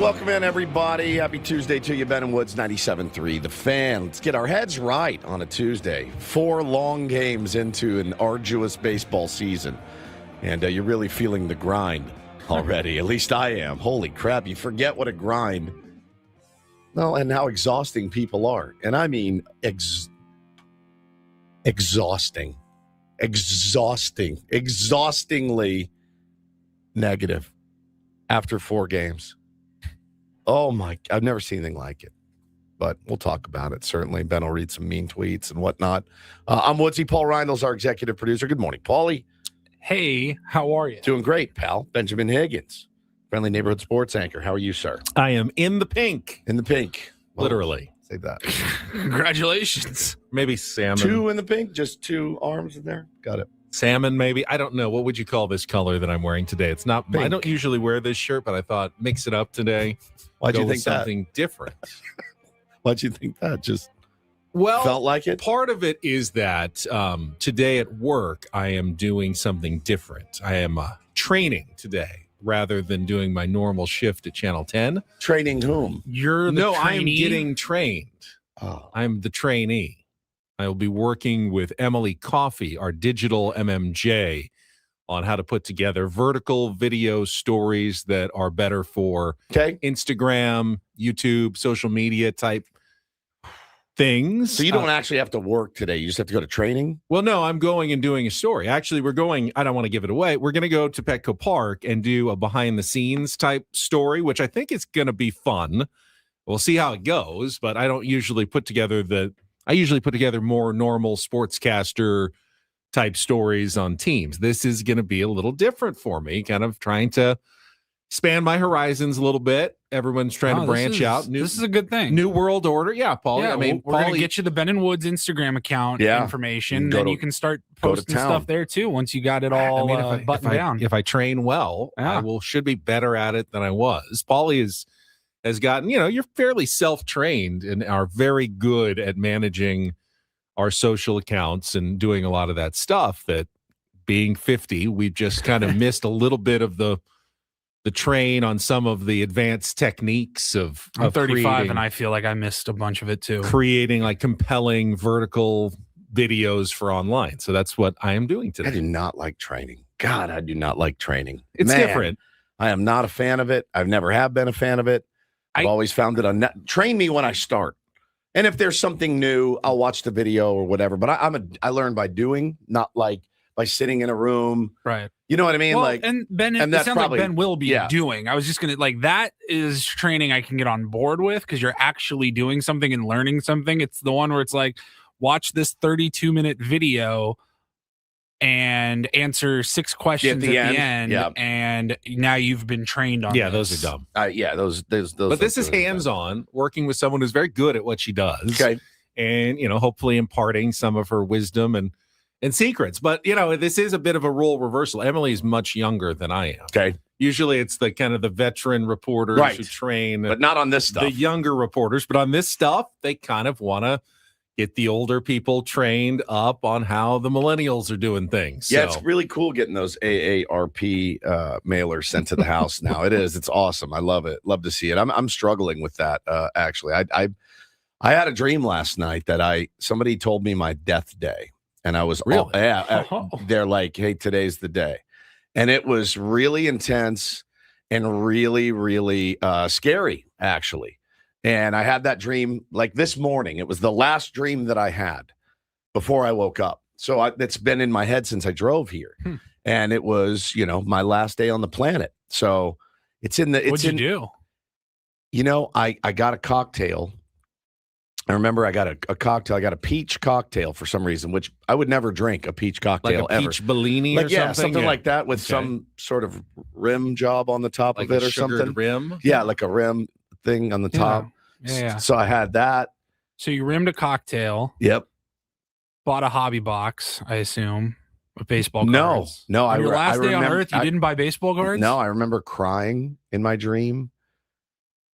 welcome in, everybody. Happy Tuesday to you. Ben and Woods, 97.3, The Fan. Let's get our heads right on a Tuesday. 4 long games into an arduous baseball season. And you're really feeling the grind already. At least I am. Holy crap, you forget what a grind. Well, and how exhausting people are. And I mean exhausting. Exhaustingly negative after 4 games. Oh, my, I've never seen anything like it. But we'll talk about it, certainly. Ben will read some mean tweets and whatnot. I'm Woodsy. Paul Reindel's our executive producer. Good morning, Paulie. Hey, how are you? Doing great, pal. Benjamin Higgins, friendly neighborhood sports anchor. How are you, sir? I am in the pink. In the pink. Well, literally. say that. Congratulations. Maybe salmon. 2 in the pink? Just 2 arms in there? Got it. Salmon, maybe. I don't know. What would you call this color that I'm wearing today? It's not. Pink. I don't usually wear this shirt, but I thought mix it up today. Why'd you with think that? something different? Why'd you think that? Just well, felt like it? Part of it is that today at work, I am doing something different. I am training today rather than doing my normal shift at Channel 10. Training whom? You're the No, I'm trainee? getting trained. Oh. I'm the trainee. I will be working with Emily Coffey, our digital MMJ, on how to put together vertical video stories that are better for Instagram, YouTube, social media type things. So you don't actually have to work today. You just have to go to training? Well, no, I'm going and doing a story. Actually, we're going, I don't want to give it away. We're going to go to Petco Park and do a behind the scenes type story, which I think is going to be fun. We'll see how it goes, but I don't usually put together I usually put together more normal sportscaster type stories on teams. This is going to be a little different for me, kind of trying to expand my horizons a little bit. Everyone's trying to branch out. This is a good thing. New world order. Yeah, Paul. Yeah, I mean, we're going to get you the Ben and Woods Instagram account information. Then you can start posting stuff there too once you got it all buttoned down. If I train well, I should be better at it than I was. Paulie has gotten, you're fairly self-trained and are very good at managing our social accounts and doing a lot of that stuff that being 50, we've just kind of missed a little bit of the train on some of the advanced techniques of I'm 35 and I feel like I missed a bunch of it too. Creating like compelling vertical videos for online. So that's what I am doing today. I do not like training. God, I do not like training. It's different. I am not a fan of it. I've never have been a fan of it. I've always found it train me when I start. And if there's something new, I'll watch the video or whatever. But I learn by doing, not like by sitting in a room. Right. You know what I mean? Well, and Ben, it sounds like Ben will be doing. I was just going to that is training I can get on board with because you're actually doing something and learning something. It's the one where it's like, watch this 32-minute video and answer 6 questions at the end. And now you've been trained on those are dumb. Those. But this is hands-on, working with someone who's very good at what she does. Okay. And, hopefully imparting some of her wisdom and secrets. But, this is a bit of a role reversal. Emily's much younger than I am. Okay. Usually it's the kind of the veteran reporters who train. But not on this stuff. The younger reporters. But on this stuff, they kind of want to get the older people trained up on how the millennials are doing things. Yeah, it's really cool getting those AARP mailers sent to the house now. It is. It's awesome. I love it. Love to see it. I'm struggling with that, actually. I had a dream last night that somebody told me my death day. And I was, they're like, hey, today's the day. And it was really intense and really, really scary, actually. And I had that dream like this morning. It was the last dream that I had before I woke up. So it's been in my head since I drove here. And it was, my last day on the planet. So it's in the... What'd you do? I got a cocktail. I remember I got a cocktail. I got a peach cocktail for some reason, which I would never drink a peach cocktail ever. Like a peach Bellini or something? Yeah, something like that with some sort of rim job on the top of it or something. Rim? Yeah, like a rim thing on the top. Yeah. So I had that. So you rimmed a cocktail. Yep. Bought a hobby box, I assume, with baseball cards. No. On your last day on Earth, you didn't buy baseball cards? No, I remember crying in my dream.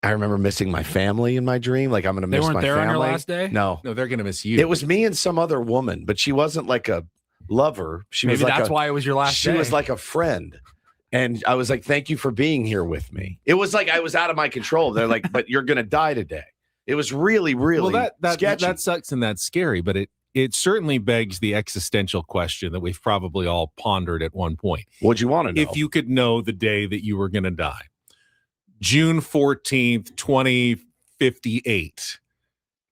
I remember missing my family in my dream. Like, I'm going to miss my family. They weren't there on your last day? No, they're going to miss you. It was me and some other woman, but she wasn't like a lover. She Maybe was like that's why it was your last day. She was like a friend. And I was like, thank you for being here with me. It was like I was out of my control. They're like, but you're going to die today. It was really, really sketchy. That sucks and that's scary, but it certainly begs the existential question that we've probably all pondered at one point. What'd you want to know? If you could know the day that you were going to die, June 14th, 2058,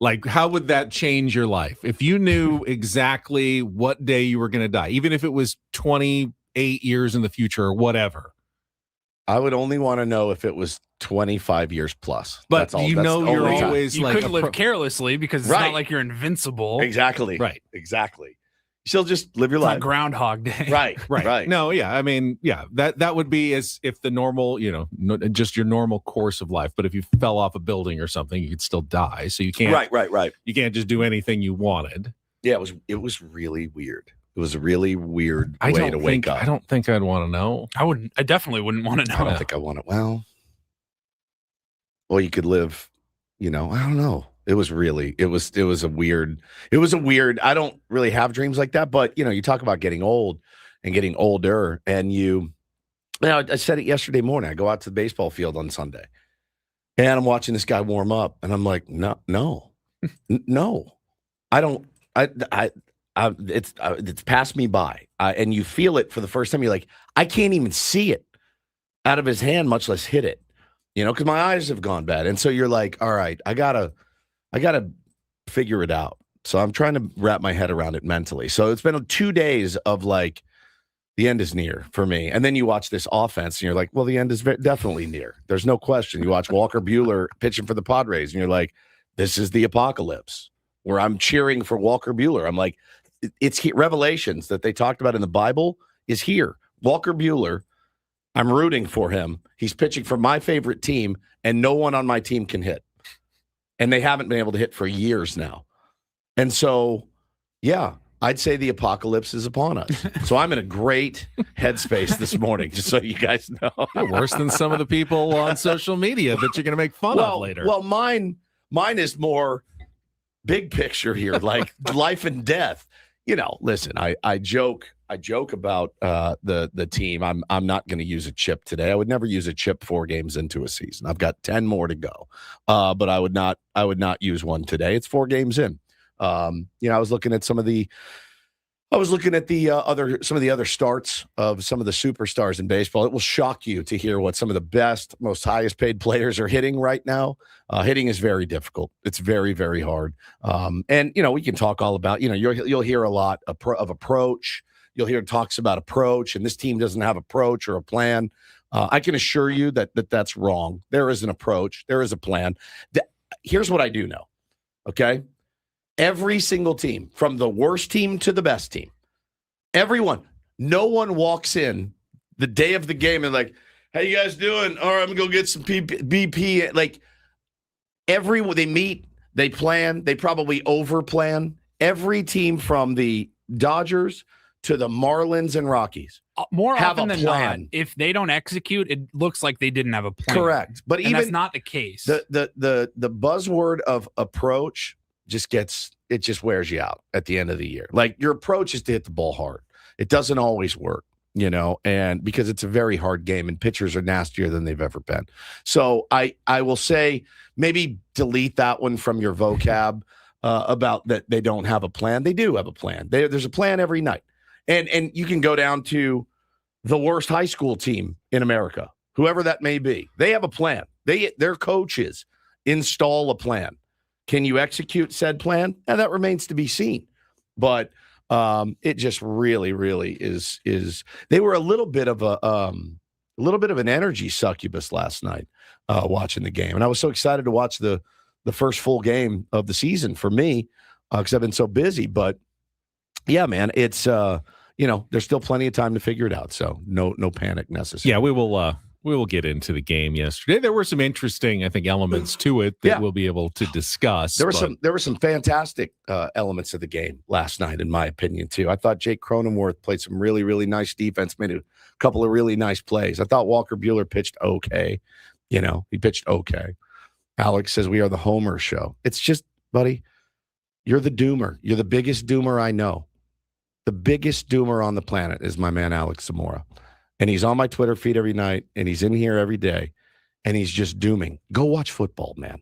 like how would that change your life? If you knew exactly what day you were going to die, even if it was 28 years in the future or whatever. I would only want to know if it was 25 years plus. But that's all. You know you're always you like couldn't live carelessly because it's not like you're invincible. Exactly. Right. Exactly. Still just live your life. Groundhog Day. Right. No, yeah. I mean, yeah, that would be as if the normal, just your normal course of life. But if you fell off a building or something, you could still die. So you can't. Right. You can't just do anything you wanted. Yeah, it was really weird. It was a really weird way to wake up. I don't think I'd want to know. I definitely wouldn't want to know. I don't think I want it. Well, you could live, I don't know. It was a weird, I don't really have dreams like that, but you talk about getting old and getting older and I said it yesterday morning. I go out to the baseball field on Sunday and I'm watching this guy warm up and I'm like, no, I don't, it's passed me by, and you feel it for the first time. You're like, I can't even see it out of his hand, much less hit it, because my eyes have gone bad. And so you're like, all right, I gotta figure it out. So I'm trying to wrap my head around it mentally. So it's been 2 days of like, the end is near for me. And then you watch this offense and you're like, well, the end is definitely near. There's no question. You watch Walker Buehler pitching for the Padres and you're like, this is the apocalypse, where I'm cheering for Walker Buehler. I'm like, it's Revelations that they talked about in the Bible is here. Walker Buehler, I'm rooting for him. He's pitching for my favorite team, and no one on my team can hit. And they haven't been able to hit for years now. And so, yeah, I'd say the apocalypse is upon us. So I'm in a great headspace this morning, just so you guys know. You're worse than some of the people on social media that you're going to make fun of later. Well, mine is more big picture here, like life and death. Listen, I joke about the team. I'm not going to use a chip today. I would never use a chip 4 games into a season. I've got 10 more to go. But I would not use one today. It's 4 games in. I was looking at some of the other starts of some of the superstars in baseball. It will shock you to hear what some of the best, most highest paid players are hitting right now. Hitting is very difficult. It's very, very hard. And we can talk all about, you'll hear a lot of approach. You'll hear talks about approach, and this team doesn't have approach or a plan. I can assure you that's wrong. There is an approach. There is a plan. Here's what I do know. Okay. Every single team, from the worst team to the best team, no one walks in the day of the game and like, how you guys doing? All right, I'm going to go get some BP. Like, they meet, they plan, they probably over-plan. Every team from the Dodgers to the Marlins and Rockies more often than not, if they don't execute, it looks like they didn't have a plan. Correct. But even that's not the case. The buzzword of approach just wears you out at the end of the year. Like, your approach is to hit the ball hard. It doesn't always work, and because it's a very hard game and pitchers are nastier than they've ever been. So I will say maybe delete that one from your vocab about that they don't have a plan. They do have a plan. There's a plan every night. And you can go down to the worst high school team in America, whoever that may be. They have a plan. Their coaches install a plan. Can you execute said plan? And that remains to be seen. But it just really, really is. They were a little bit of an energy succubus last night watching the game, and I was so excited to watch the first full game of the season for me because I've been so busy. But yeah, man, it's there's still plenty of time to figure it out. So no panic necessary. Yeah, we will get into the game yesterday. There were some interesting, I think, elements to it that we'll be able to discuss. There were some fantastic elements of the game last night, in my opinion, too. I thought Jake Cronenworth played some really, really nice defense, made a couple of really nice plays. I thought Walker Buehler pitched okay. He pitched okay. Alex says we are the Homer show. It's just, buddy, you're the doomer. You're the biggest doomer I know. The biggest doomer on the planet is my man Alex Zamora. and he's on my Twitter feed every night, and he's in here every day, and he's just dooming. Go watch football, man.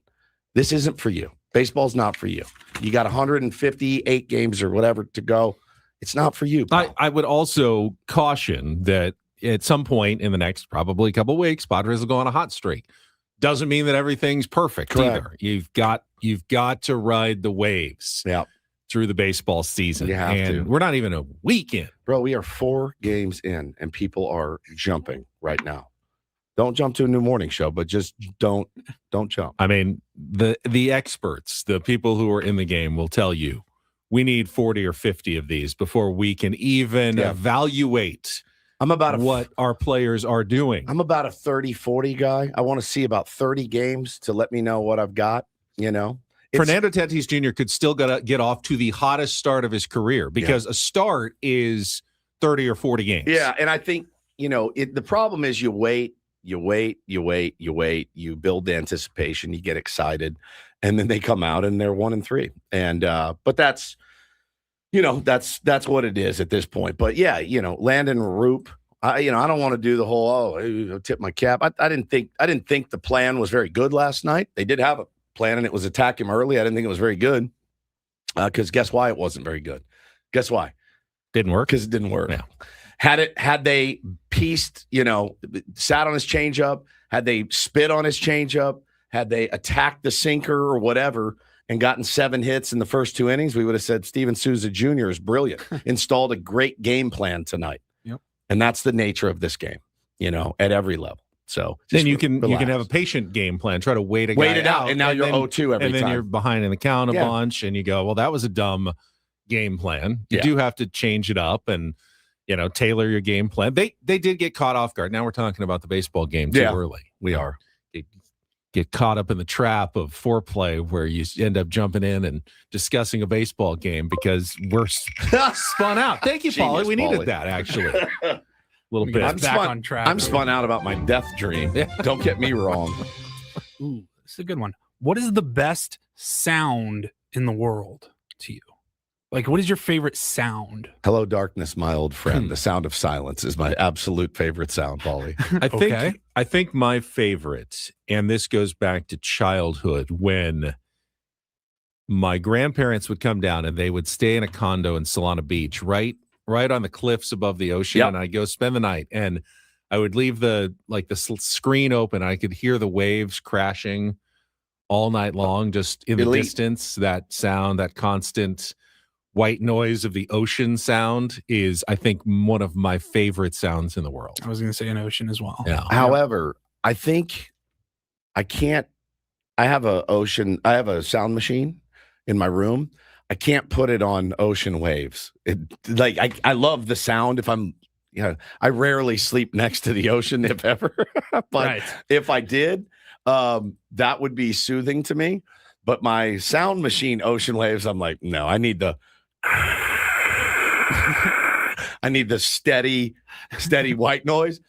This isn't for you. Baseball's not for you. You got 158 games or whatever to go. It's not for you. I would also caution that at some point in the next probably couple of weeks, Padres will go on a hot streak. Doesn't mean that everything's perfect either. You've got to ride the waves through the baseball season. You have to. We're not even a week in. Bro, we are 4 games in, and people are jumping right now. Don't jump to a new morning show, but just don't jump. I mean, the experts, the people who are in the game will tell you we need 40 or 50 of these before we can even evaluate what our players are doing. I'm about a 30-40 guy. I want to see about 30 games to let me know what I've got, Fernando Tatis Jr. could still get off to the hottest start of his career because a start is 30 or 40 games. Yeah, and I think, the problem is you wait, you build the anticipation, you get excited, and then they come out and they're 1-3. And but that's that's what it is at this point. But yeah, Landon Roop, I don't want to do the whole tip my cap. I didn't think the plan was very good last night. They did have a plan, and it was attack him early. I didn't think it was very good. Because guess why it wasn't very good? Guess why? Didn't work? Because it didn't work. Yeah. Had they pieced, sat on his changeup, had they spit on his changeup, had they attacked the sinker or whatever and gotten 7 hits in the first 2 innings, we would have said Steven Souza Jr. is brilliant. Installed a great game plan tonight. Yep. And that's the nature of this game, at every level. So then you can have a patient game plan, try to wait it out, and now you're 0-2 every time. And then you're behind in the count a bunch, and you go, well, that was a dumb game plan. You do have to change it up and tailor your game plan. They did get caught off guard. Now we're talking about the baseball game too early. We are. Get caught up in the trap of foreplay where you end up jumping in and discussing a baseball game because we're spun out. Thank you, Paulie. We needed that, actually. A little bit. On track. I'm spun out about my death dream. Don't get me wrong. Ooh, this is a good one. What is the best sound in the world to you? Like, what is your favorite sound? Hello, darkness, my old friend. The sound of silence is my absolute favorite sound, Paulie. I think my favorite, and this goes back to childhood, when my grandparents would come down and they would stay in a condo in Solana Beach, right on the cliffs above the ocean, and I'd go spend the night, and I would leave the screen open. I could hear the waves crashing all night long, just in the distance. That sound, that constant white noise of the ocean sound is, I think, one of my favorite sounds in the world. I was going to say an ocean as well. Yeah. However, I think I have a sound machine in my room. I can't put it on ocean waves. I love the sound. If I'm, I rarely sleep next to the ocean, if ever, but if I did, that would be soothing to me. But my sound machine, ocean waves, I'm like, no, I need the steady white noise.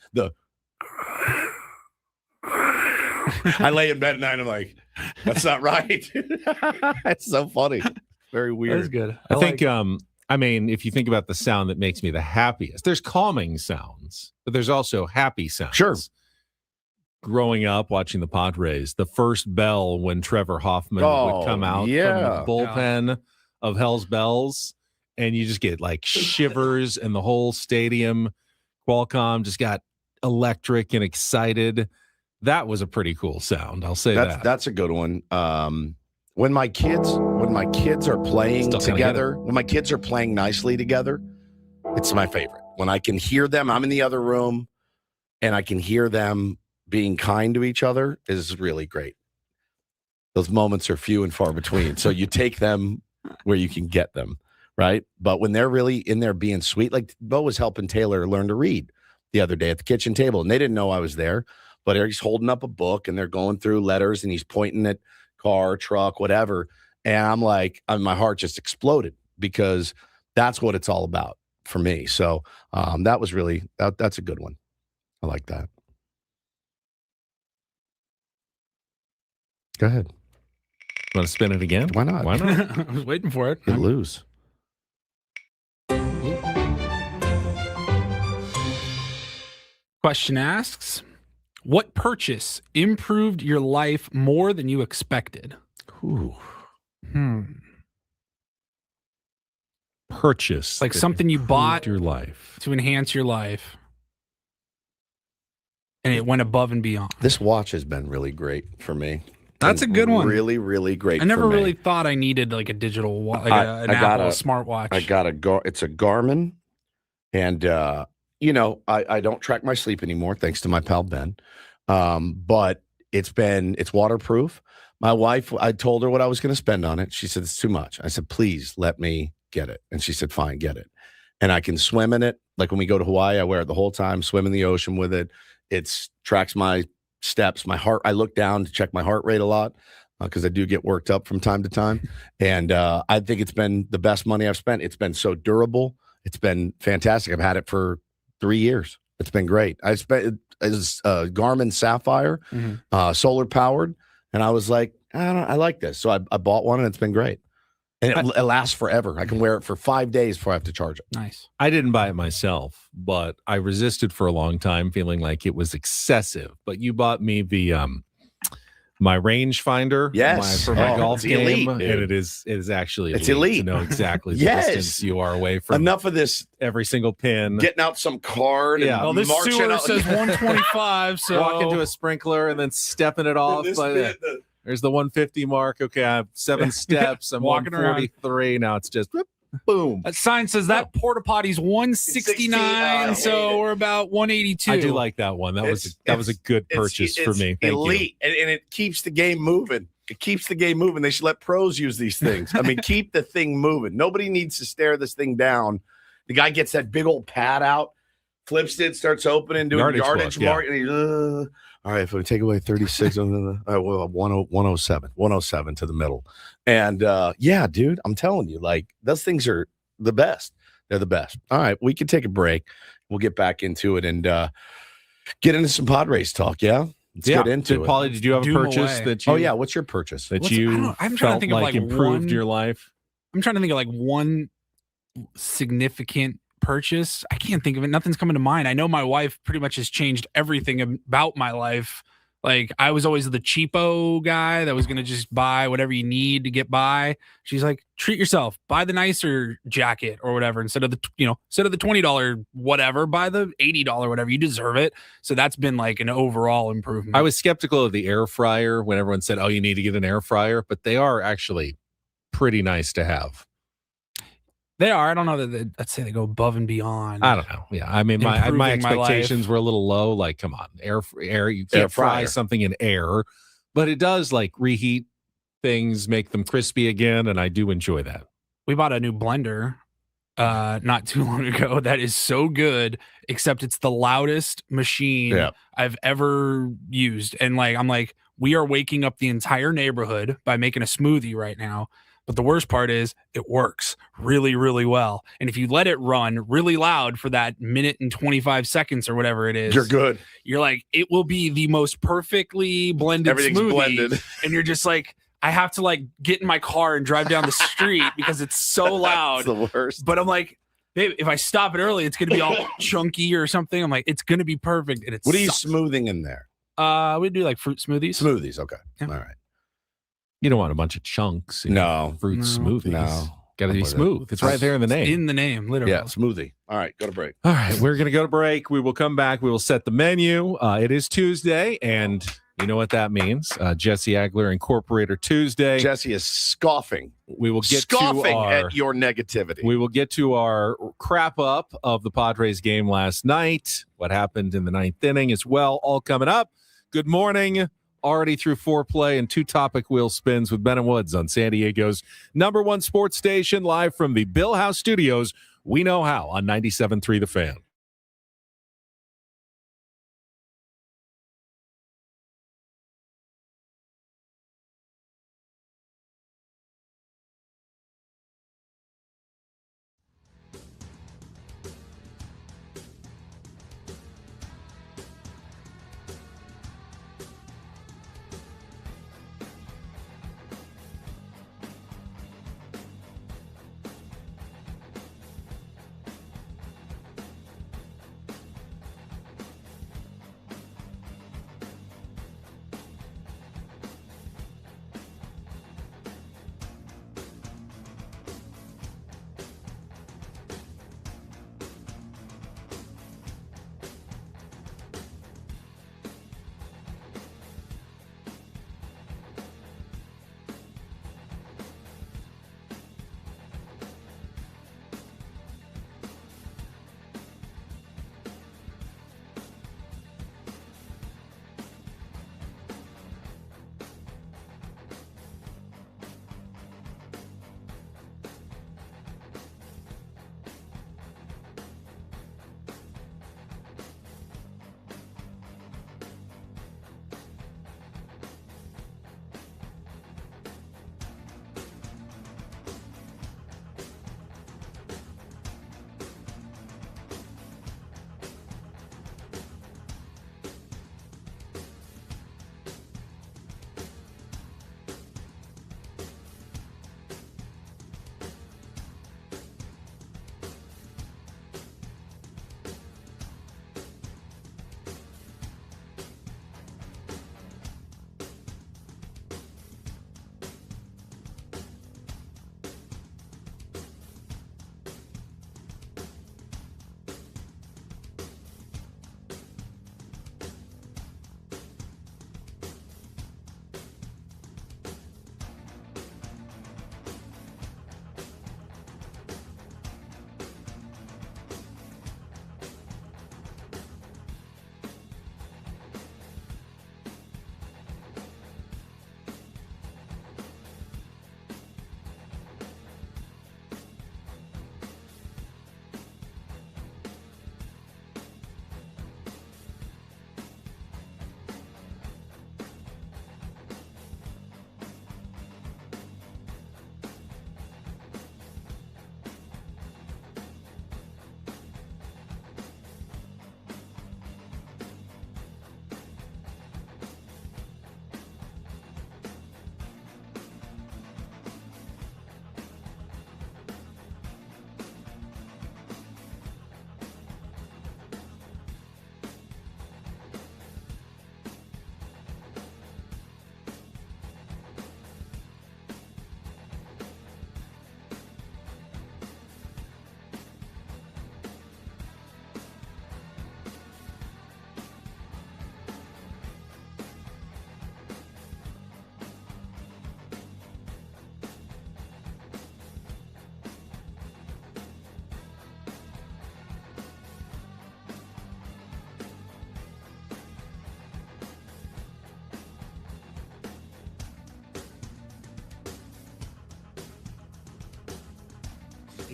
I lay in bed at night. I'm like, that's not right. It's so funny. Very weird. That's good. I think, if you think about the sound that makes me the happiest, there's calming sounds, but there's also happy sounds. Sure. Growing up, watching the Padres, the first bell when Trevor Hoffman would come out from the bullpen of Hell's Bells, and you just get like shivers, and the whole stadium, Qualcomm, just got electric and excited. That was a pretty cool sound. I'll say that. That's a good one. When my kids are playing together, when my kids are playing nicely together, it's my favorite. When I can hear them, I'm in the other room, and I can hear them being kind to each other is really great. Those moments are few and far between. So you take them where you can get them, right? But when they're really in there being sweet, like Bo was helping Taylor learn to read the other day at the kitchen table, and they didn't know I was there, but he's holding up a book and they're going through letters and he's pointing at car, truck, whatever. And I'm like, my heart just exploded because that's what it's all about for me. So that was really, that's a good one. I like that. Go ahead. Want to spin it again? Why not? Why not? I was waiting for it. You lose. Question asks, what purchase improved your life more than you expected? Ooh. Purchase. Like something you bought your life to enhance your life, and it went above and beyond. This watch has been really great for me. That's a good one. Really, really great. I never for me. really thought I needed like a digital, like an Apple smartwatch. I got it's a Garmin, and I don't track my sleep anymore thanks to my pal Ben. But it's waterproof. My wife, I told her what I was going to spend on it. She said it's too much. I said, please let me get it, and she said, fine, get it. And I can swim in it. Like when we go to Hawaii, I wear it the whole time. Swim in the ocean with it. It tracks my steps, my heart. I look down to check my heart rate a lot because I do get worked up from time to time. And I think it's been the best money I've spent. It's been so durable. It's been fantastic. I've had it for 3 years. It's been great. I spent it's Garmin Sapphire, solar powered, and I was like, I like this. So I bought one, and it's been great. And it lasts forever. I can wear it for 5 days before I have to charge it. Nice. I didn't buy it myself, but I resisted for a long time, feeling like it was excessive. But you bought me the my rangefinder, for my golf game, elite, and it is actually it's elite to know exactly the distance you are away from. Enough of this every single pin. Getting out some card. Yeah. Well, this sewer says 125. So walk into a sprinkler and then stepping it off. There's the 150 mark. Okay, I have 7 steps. I'm walking 143. Now it's just whoop, boom. That sign says that porta potty's 169, so we're about 182. I do like that one. That was a good purchase for me. Thank elite, you. And it keeps the game moving. It keeps the game moving. They should let pros use these things. I mean, keep the thing moving. Nobody needs to stare this thing down. The guy gets that big old pad out, flips it, starts opening, doing yardage mark, and he. All right, if we take away 36, 107 to the middle. And yeah, dude, I'm telling you, like those things are the best. They're the best. All right, we can take a break. We'll get back into it and get into some Padres talk. Yeah, let's get into it. Paulie, did you have a purchase that you? Oh yeah, what's your purchase that I'm trying to think of like improved your life? I'm trying to think of like one significant purchase. I can't think of it. Nothing's coming to mind. I know my wife pretty much has changed everything about my life. Like I was always the cheapo guy that was going to just buy whatever you need to get by. She's like, treat yourself, buy the nicer jacket or whatever. Instead of the $20 whatever, buy the $80 whatever. You deserve it. So that's been like an overall improvement. I was skeptical of the air fryer when everyone said, oh, you need to get an air fryer, but they are actually pretty nice to have. They are. I don't know that I'd say they go above and beyond. I don't know. Yeah, I mean, my expectations were a little low. Like, come on, air. You can't fry something in air, but it does like reheat things, make them crispy again, and I do enjoy that. We bought a new blender not too long ago that is so good, except it's the loudest machine I've ever used, and like I'm like, we are waking up the entire neighborhood by making a smoothie right now. But the worst part is it works really, really well. And if you let it run really loud for that minute and 25 seconds or whatever it is, you're good. You're like, it will be the most perfectly blended Everything's smoothie. Blended. And you're just like, I have to like get in my car and drive down the street because it's so loud. That's the worst. But I'm like, babe, if I stop it early, it's going to be all chunky or something. I'm like, it's going to be perfect. And what are you smoothing in there? We do like fruit smoothies. Smoothies. Okay. Yeah. All right. You don't want a bunch of chunks. Fruit smoothies. No. Got to be smooth. It's right there in the name. In the name, literally. Yeah, smoothie. All right, go to break. All right, we're going to go to break. We will come back. We will set the menu. It is Tuesday, and you know what that means. Jesse Agler, Incorporator Tuesday. Jesse is scoffing. We will get at your negativity. We will get to our crap up of the Padres game last night, what happened in the 9th inning as well, all coming up. Good morning. Already through foreplay and 2 topic wheel spins with Ben and Woods on San Diego's #1 sports station, live from the Bill House Studios. We know how on 97.3 The Fan.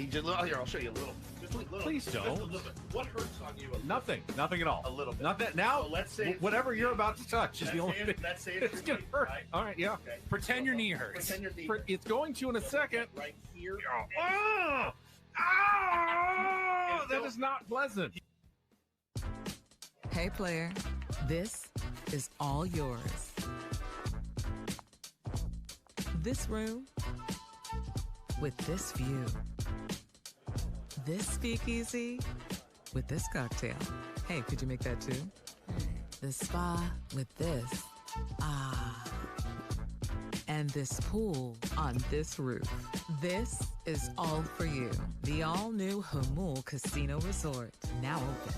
Here, I'll show you a little. Just a little. Please don't. Just a little bit. What hurts on you? Nothing at all. A little bit. Not that now. So let's say whatever you're about to touch is the only thing. Let's say it's gonna hurt. Right? All right, yeah. Okay. Pretend your knee hurts. Pretend your knee. It's going to in a second. Right here. Oh, that is not pleasant. Hey, player, this is all yours. This room with this view. This speakeasy with this cocktail. Hey, could you make that too? The spa with this. Ah. And this pool on this roof. This is all for you. The all-new Hamul Casino Resort, now open.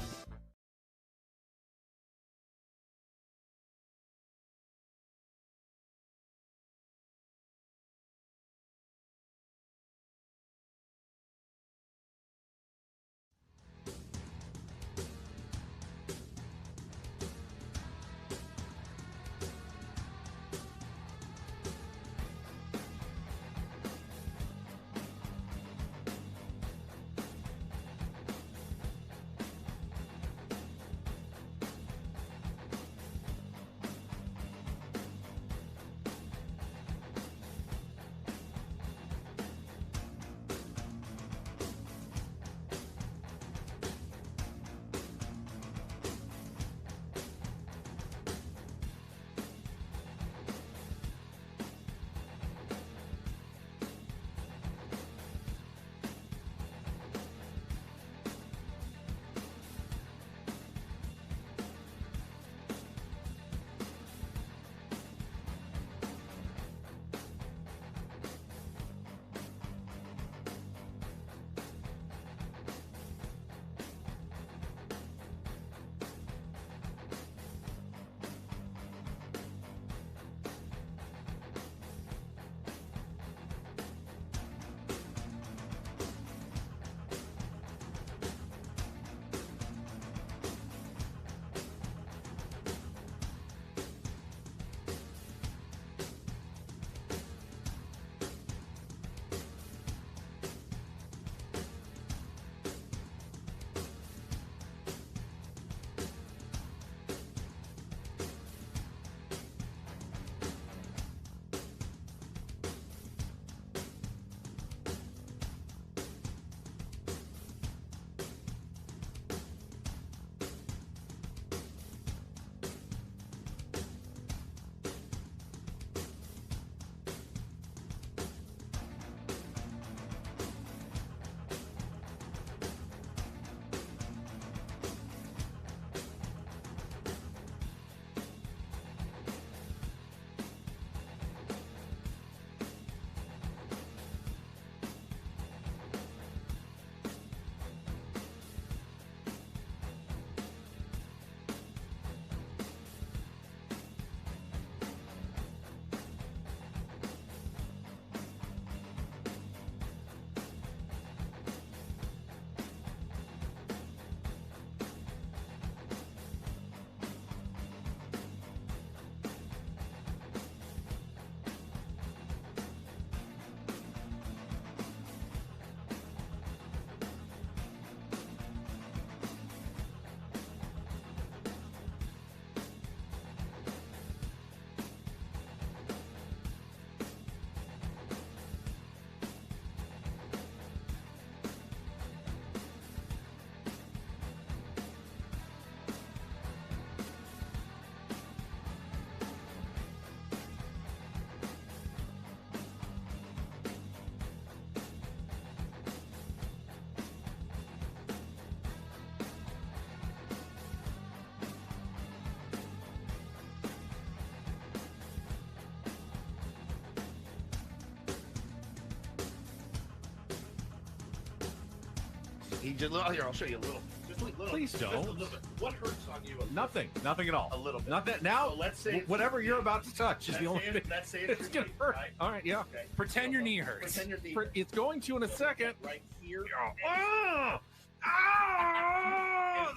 Here, I'll show you a little. Just a little. Please don't. Just a little bit. What hurts on you? Nothing at all. A little bit. Not that now. So let's say whatever you're about to touch is the only thing. Let's say it's gonna hurt. Right? All right, yeah. Okay. Pretend your knee hurts. Pretend your knee. It's going to in a second. Right here.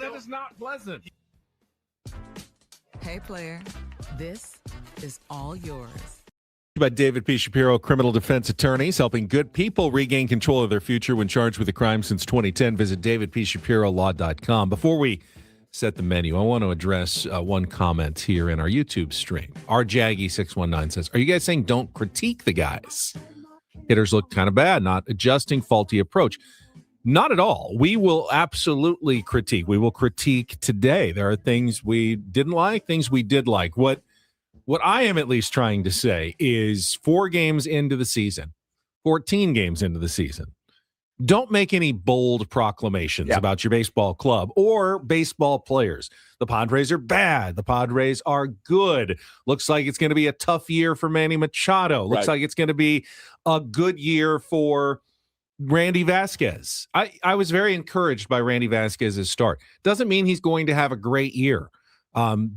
That is not pleasant. Hey, player, this is all yours. By David P. Shapiro, criminal defense attorneys helping good people regain control of their future when charged with a crime since 2010. Visit davidpshapirolaw.com. Before we set the menu, I want to address one comment here in our YouTube stream. RJaggy619 says, are you guys saying don't critique the guys? Hitters look kind of bad, not adjusting, faulty approach. Not at all. We will absolutely critique. We will critique today. There are things we didn't like, things we did like. What I am at least trying to say is 4 games into the season, 14 games into the season, don't make any bold proclamations about your baseball club or baseball players. The Padres are bad. The Padres are good. Looks like it's going to be a tough year for Manny Machado. Looks like it's going to be a good year for Randy Vasquez. I was very encouraged by Randy Vasquez's start. Doesn't mean he's going to have a great year.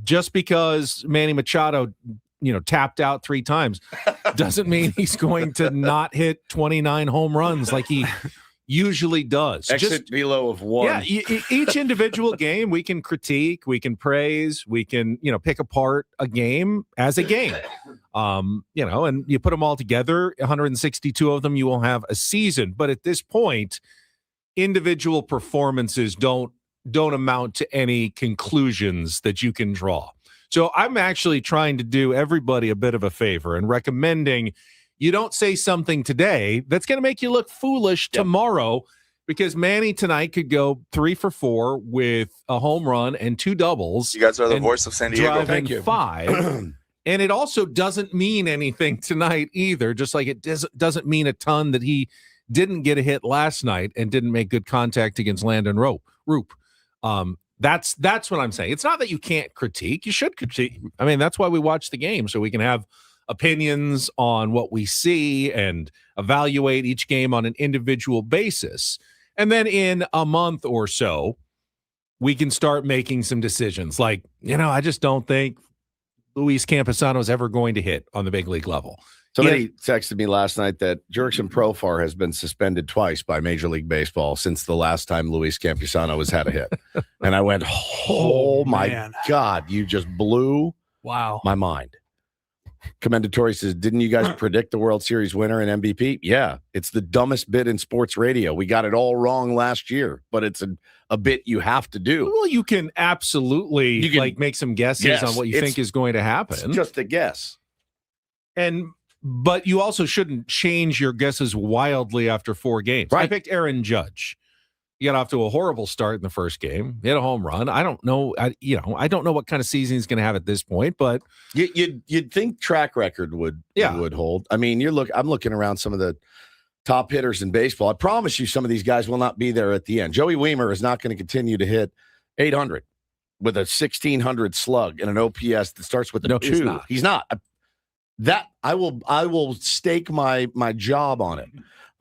Just because Manny Machado, tapped out 3 times doesn't mean he's going to not hit 29 home runs like he usually does. Exit below of 1. Yeah, each individual game we can critique, we can praise, we can, pick apart a game as a game. And you put them all together, 162 of them, you will have a season. But at this point, individual performances don't amount to any conclusions that you can draw. So I'm actually trying to do everybody a bit of a favor and recommending you don't say something today that's going to make you look foolish tomorrow, because Manny tonight could go 3 for 4 with a home run and 2 doubles. You guys are the voice of San Diego. Thank you. 5. And it also doesn't mean anything tonight either, just like it doesn't mean a ton that he didn't get a hit last night and didn't make good contact against Landon Roop. That's what I'm saying. It's not that you can't critique. You should critique. I mean, that's why we watch the game, so we can have opinions on what we see and evaluate each game on an individual basis. And then in a month or so, we can start making some decisions. Like, I just don't think Luis Campusano is ever going to hit on the big league level. Somebody texted me last night that Jurickson Profar has been suspended twice by Major League Baseball since the last time Luis Campusano has had a hit. And I went, oh my God, you just blew my mind. Commendatory says, didn't you guys predict the World Series winner and MVP? Yeah, it's the dumbest bit in sports radio. We got it all wrong last year, but it's a bit you have to do. Well, you can absolutely make some guesses on what you think is going to happen. It's just a guess. But you also shouldn't change your guesses wildly after 4 games. Right. I picked Aaron Judge. He got off to a horrible start in the first game. He hit a home run. I don't know. I don't know what kind of season he's going to have at this point, but you'd think track record would hold. I mean, I'm looking around some of the top hitters in baseball. I promise you, some of these guys will not be there at the end. Joey Weimer is not going to continue to hit 800 with a 1600 slug and an OPS that starts with a 2. He's not. That I will stake my job on it.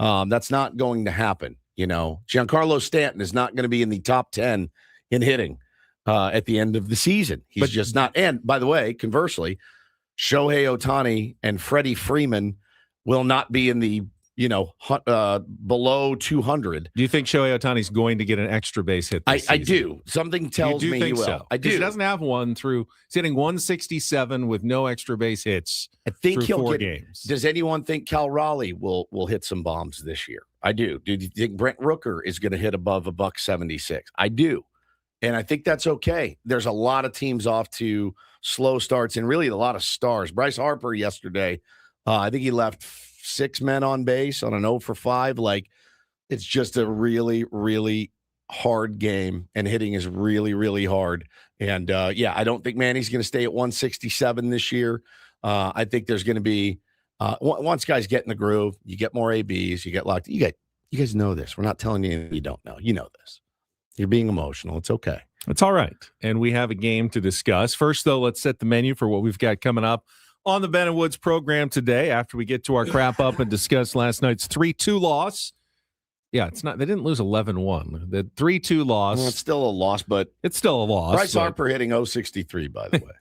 That's not going to happen. Giancarlo Stanton is not going to be in the top 10 in hitting at the end of the season. He's just not. And by the way, conversely, Shohei Ohtani and Freddie Freeman will not be in the below 200. Do you think Shohei Ohtani's going to get an extra base hit this season? I do. Something tells me he will. So? I do. He doesn't have one through. He's hitting 167 with no extra base hits. I think through he'll 4 get games. Does anyone think Cal Raleigh will hit some bombs this year? I do. Do you think Brent Rooker is going to hit above $176? I do. And I think that's okay. There's a lot of teams off to slow starts and really a lot of stars. Bryce Harper yesterday, I think he left 6 men on base on an 0 for 5. Like, it's just a really, really hard game, and hitting is really, really hard. And I don't think Manny's going to stay at 167 this year. I think there's going to be once guys get in the groove, you get more ABs, you get locked. You guys know this. We're not telling you anything you don't know. You know this. You're being emotional. It's okay. It's all right. And we have a game to discuss. First, though, let's set the menu for what we've got coming up on the Ben and Woods program today after we get to our crap up and discuss last night's 3-2 loss Yeah, it's not. They didn't lose 11-1. The 3-2 loss. Well, it's still a loss, but it's still a loss. Bryce Harper hitting 063, by the way.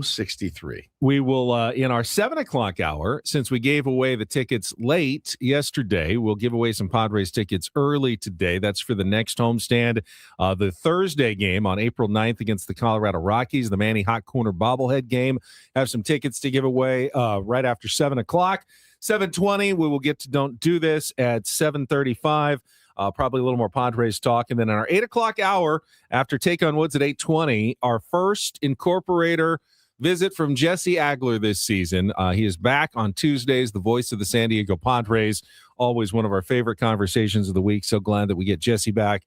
063. We will, in our 7 o'clock hour, since we gave away the tickets late yesterday, we'll give away some Padres tickets early today. That's for the next homestand. The Thursday game on April 9th against the Colorado Rockies, the Manny Hot Corner bobblehead game. Have some tickets to give away right after 7 o'clock. 7:20, we will get to Don't Do This at 7:35. Probably a little more Padres talk. And then in our 8 o'clock hour, after Take on Woods at 8:20, our first incorporator visit from Jesse Agler this season. He is back on Tuesdays, the voice of the San Diego Padres. Always one of our favorite conversations of the week. So glad that we get Jesse back.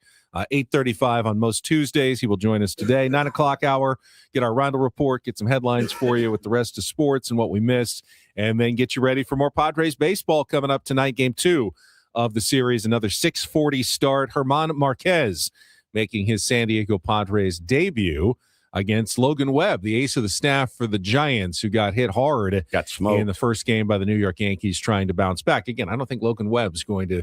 8:35 on most Tuesdays. He will join us today. 9 o'clock hour, get our Roundel Report, get some headlines for you with the rest of sports and what we missed, and then get you ready for more Padres baseball coming up tonight, game 2 of the series. Another 6:40 start. German Marquez making his San Diego Padres debut against Logan Webb, the ace of the staff for the Giants, who got hit hard in the first game by the New York Yankees trying to bounce back. Again, I don't think Logan Webb's going to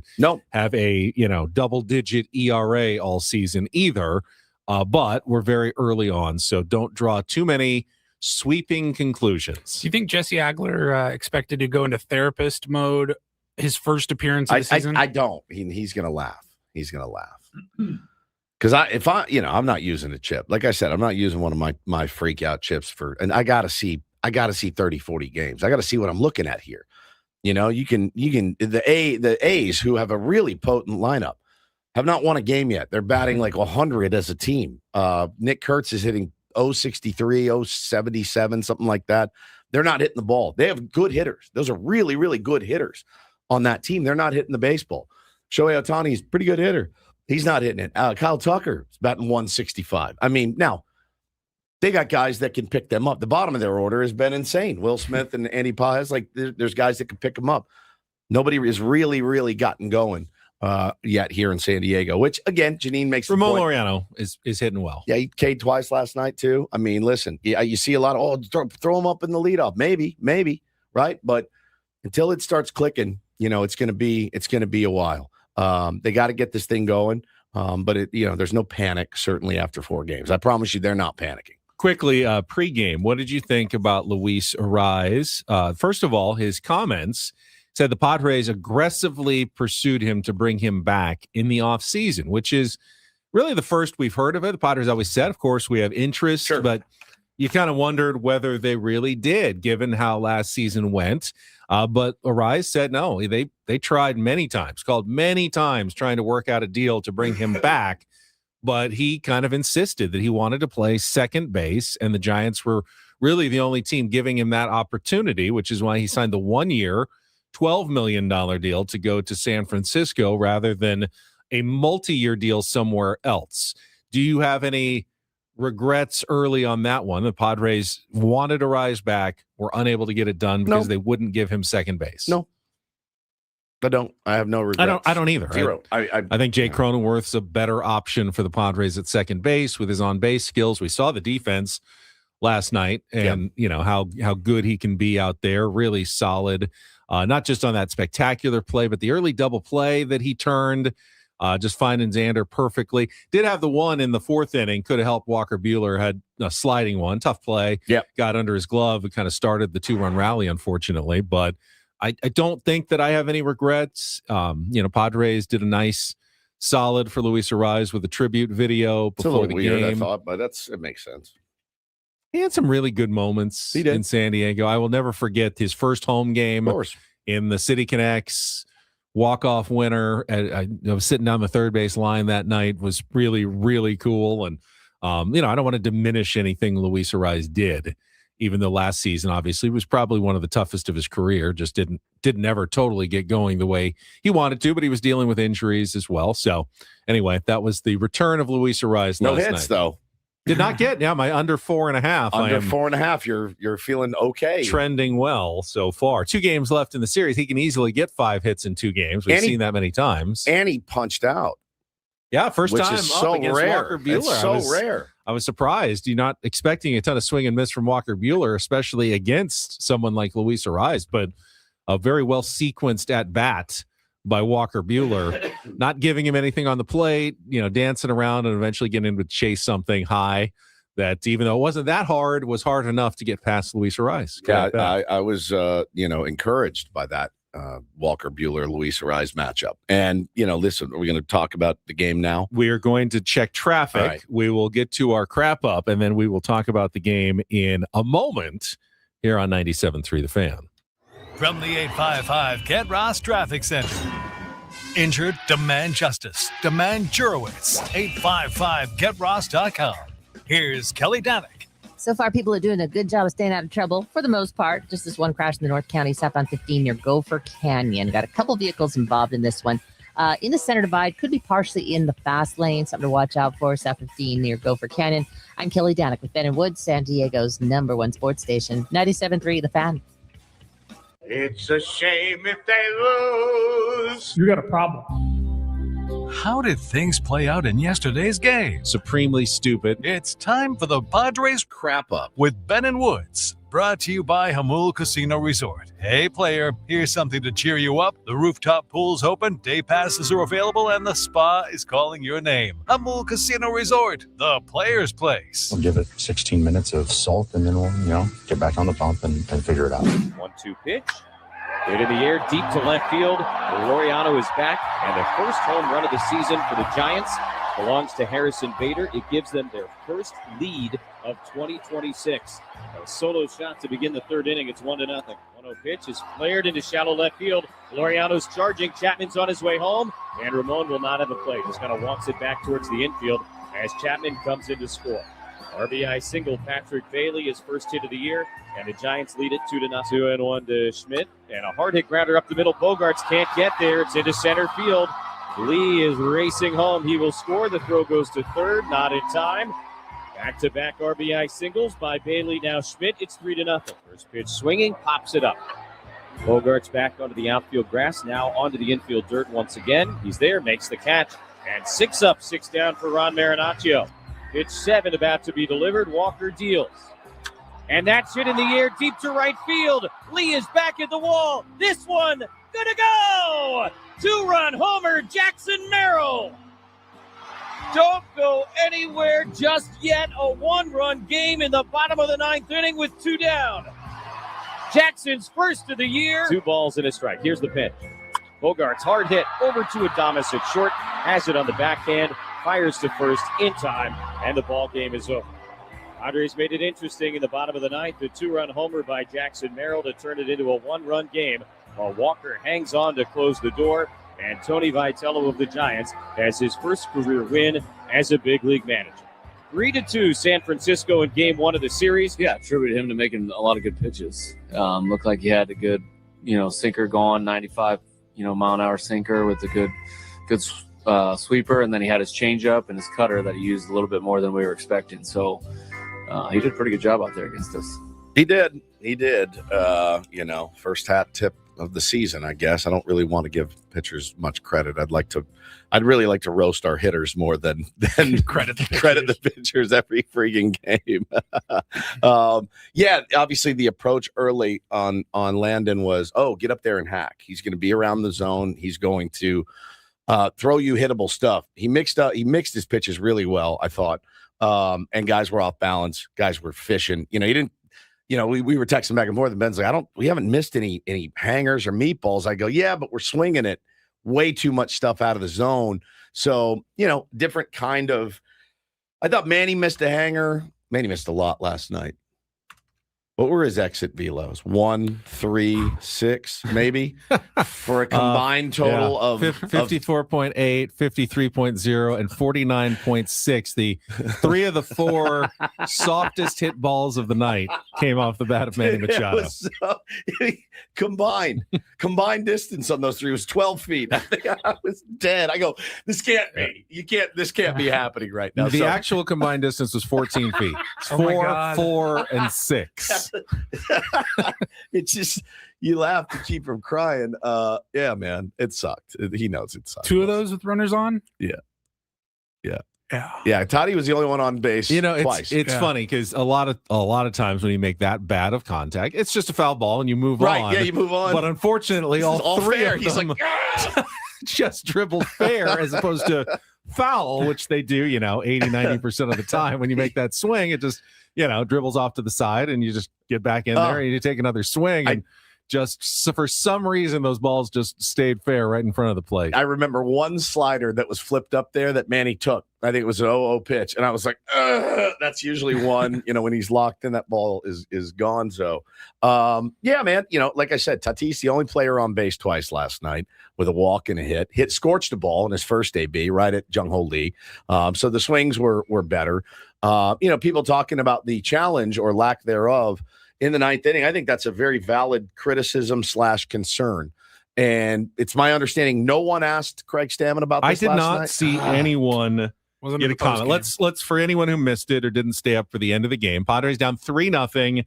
have a double-digit ERA all season either, but we're very early on, so don't draw too many sweeping conclusions. Do you think Jesse Agler expected to go into therapist mode his first appearance of the season? I don't. He's going to laugh. He's going to laugh. Because I'm not using a chip. Like I said, I'm not using one of my freak out chips and I got to see 30, 40 games. I got to see what I'm looking at here. You can the A's, who have a really potent lineup, have not won a game yet. They're batting like 100 as a team. Nick Kurtz is hitting 063, 077, something like that. They're not hitting the ball. They have good hitters. Those are really, really good hitters on that team. They're not hitting the baseball. Shohei Ohtani is a pretty good hitter. He's not hitting it. Kyle Tucker is batting 165. I mean, now, they got guys that can pick them up. The bottom of their order has been insane. Will Smith and Andy Paez, there's guys that can pick them up. Nobody has really, really gotten going yet here in San Diego, which, again, Janine makes Ramon Laureano is hitting well. Yeah, he K'd twice last night, too. I mean, listen, you see a lot of, throw him up in the leadoff. Maybe, right? But until it starts clicking, it's going to be a while. They got to get this thing going, but there's no panic, certainly after 4 games. I promise you they're not panicking. Quickly, pregame, what did you think about Luis Arraez? First of all, his comments said the Padres aggressively pursued him to bring him back in the offseason, which is really the first we've heard of it. The Padres always said, of course, we have interest, sure, but you kind of wondered whether they really did, given how last season went. But Arraez said no. They tried many times, called many times, trying to work out a deal to bring him back. But he kind of insisted that he wanted to play second base, and the Giants were really the only team giving him that opportunity, which is why he signed the 1-year, $12 million deal to go to San Francisco rather than a multi-year deal somewhere else. Do you have any regrets early on that one? The Padres wanted Arraez back, were unable to get it done because they wouldn't give him second base. No, I don't. I have no regrets. I don't either. Zero. I think Jake Cronenworth's a better option for the Padres at second base with his on-base skills. We saw the defense last night, and how good he can be out there. Really solid, not just on that spectacular play, but the early double play that he turned. Just finding Xander perfectly. Did have the one in the 4th inning. Could have helped Walker Buehler. Had a sliding one. Tough play. Yeah. Got under his glove. It kind of started the 2-run rally, unfortunately. But I don't think that I have any regrets. Padres did a nice solid for Luis Arraez with a tribute video before the weird, game. I thought, but it makes sense. He had some really good moments in San Diego. I will never forget his first home game in the City Connects walk-off winner. I was sitting down the third base line that night. Was really, really cool. And, I don't want to diminish anything Luis Arraez did, even though last season, obviously, was probably one of the toughest of his career. Just didn't ever totally get going the way he wanted to, but he was dealing with injuries as well. So, anyway, that was the return of Luis Arraez last night. No hits, though. Did not get my under 4.5. Under 4.5, you're feeling okay. Trending well so far. 2 games left in the series. He can easily get 5 hits in 2 games. We've seen that many times. And he punched out. Yeah, first which time is up so against rare. Walker Buehler. It's so rare. I was surprised. You're not expecting a ton of swing and miss from Walker Buehler, especially against someone like Luis Arraez, but a very well sequenced at bat by Walker Buehler, not giving him anything on the plate, dancing around and eventually getting him to chase something high that, even though it wasn't that hard, was hard enough to get past Luis Arraez. Yeah, I was, encouraged by that Walker Buehler, Luis Arraez matchup. And, listen, are we going to talk about the game now? We are going to check traffic. Right. We will get to our crap up, and then we will talk about the game in a moment here on 97.3 The Fan. From the 855 Get Ross Traffic Center. Injured? Demand justice. Demand Jurowitz. 855GetRoss.com. Here's Kelly Danick. So far, people are doing a good job of staying out of trouble for the most part. Just this one crash in the North County southbound 15 near Gopher Canyon. Got a couple vehicles involved in this one. In the center divide, could be partially in the fast lane. Something to watch out for. South 15 near Gopher Canyon. I'm Kelly Danick with Ben and Wood, San Diego's #1 sports station, 97.3 The Fan. It's a shame if they lose. You got a problem. How did things play out in yesterday's game? Supremely stupid. It's time for the Padres Crap Up with Ben and Woods. Brought to you by Hamul Casino Resort. Hey, player, here's something to cheer you up. The rooftop pool's open, day passes are available, and the spa is calling your name. Hamul Casino Resort, the player's place. We'll give it 16 minutes of salt, and then we'll, get back on the pump and figure it out. 1-2 pitch. Hit in the air, deep to left field. Laureano is back, and the first home run of the season for the Giants belongs to Harrison Bader. It gives them their first lead of 2026. A solo shot to begin the third inning. It's 1-0. 1-0 pitch is flared into shallow left field. Laureano's charging. Chapman's on his way home, and Ramon will not have a play. Just kind of walks it back towards the infield as Chapman comes in to score. RBI single, Patrick Bailey, his first hit of the year, and the Giants lead it 2-0. 2-1 to Schmidt, and a hard hit grounder up the middle. Bogarts can't get there. It's into center field. Lee is racing home. He will score. The throw goes to third, not in time. Back-to-back RBI singles by Bailey, now Schmidt. It's 3-0. First pitch swinging, pops it up. Bogarts back onto the outfield grass, now onto the infield dirt once again. He's there, makes the catch, and 6 up, 6 down for Ron Marinaccio. Pitch 7 about to be delivered. Walker deals. And that's hit in the air deep to right field. Lee is back at the wall. This one, gonna go! 2-run homer, Jackson Merrill. Don't go anywhere just yet. A 1-run game in the bottom of the 9th inning with 2 down. Jackson's first of the year. 2 balls and a strike. Here's the pitch. Bogarts hard hit over to Adames at short. Has it on the backhand. Fires to first in time. And the ball game is over. Padres made it interesting in the bottom of the 9th. A 2-run homer by Jackson Merrill to turn it into a 1-run game. While Walker hangs on to close the door. And Tony Vitello of the Giants has his first career win as a big league manager. 3-2 San Francisco in game 1 of the series. Yeah, attribute him to making a lot of good pitches. Looked like he had a good, sinker going, 95, mile an hour sinker with a good sweeper. And then he had his changeup and his cutter that he used a little bit more than we were expecting. So he did a pretty good job out there against us. He did. First hat tip of the season, I guess. I don't really want to give pitchers much credit. I'd really like to roast our hitters more than credit the pitchers every freaking game. Obviously the approach early on Landon was, get up there and hack. He's going to be around the zone. He's going to throw you hittable stuff. He mixed his pitches really well, I thought. And guys were off balance. Guys were fishing. He didn't. We were texting back and forth, and Ben's like, we haven't missed any hangers or meatballs. I go, yeah, but we're swinging it way too much stuff out of the zone. So, different kind of, I thought Manny missed a hanger. Manny missed a lot last night. What were his exit velos? 1, 3, 6, maybe, for a combined total of 54.8, 53.0, and 49.6. The 3 of the 4 softest hit balls of the night came off the bat of Manny Machado. Combined distance on those 3 was 12 feet. I think I was dead. I go, this can't be happening right now. The actual combined distance was 14 feet. 4, and 6. It's just, you laugh to keep from crying. Yeah, man, it sucked. He knows it sucked. 2 of those with runners on? Yeah. Yeah, Toddy was the only one on base. It's funny because a lot of times when you make that bad of contact, it's just a foul ball and you move on. Right? Yeah, you move on. But unfortunately, all three fair. of He's them like, just dribble fair as opposed to foul, which they do, 80-90% of the time. When you make that swing, it just dribbles off to the side and you just get back in there and you take another swing and for some reason those balls just stayed fair right in front of the plate. I remember one slider that was flipped up there that Manny took. I think it was an 0-0 pitch, and I was like, that's usually one. When he's locked in, that ball is gone. So, yeah, man. Like I said, Tatis the only player on base twice last night with a walk and a hit. Scorched a ball in his first AB right at Jung Ho Lee. So the swings were better. People talking about the challenge or lack thereof in the ninth inning. I think that's a very valid criticism / concern. And it's my understanding no one asked Craig Stammen about this. I did last not night. see anyone get a comment. Let's for anyone who missed it or didn't stay up for the end of the game. Padres down 3-0.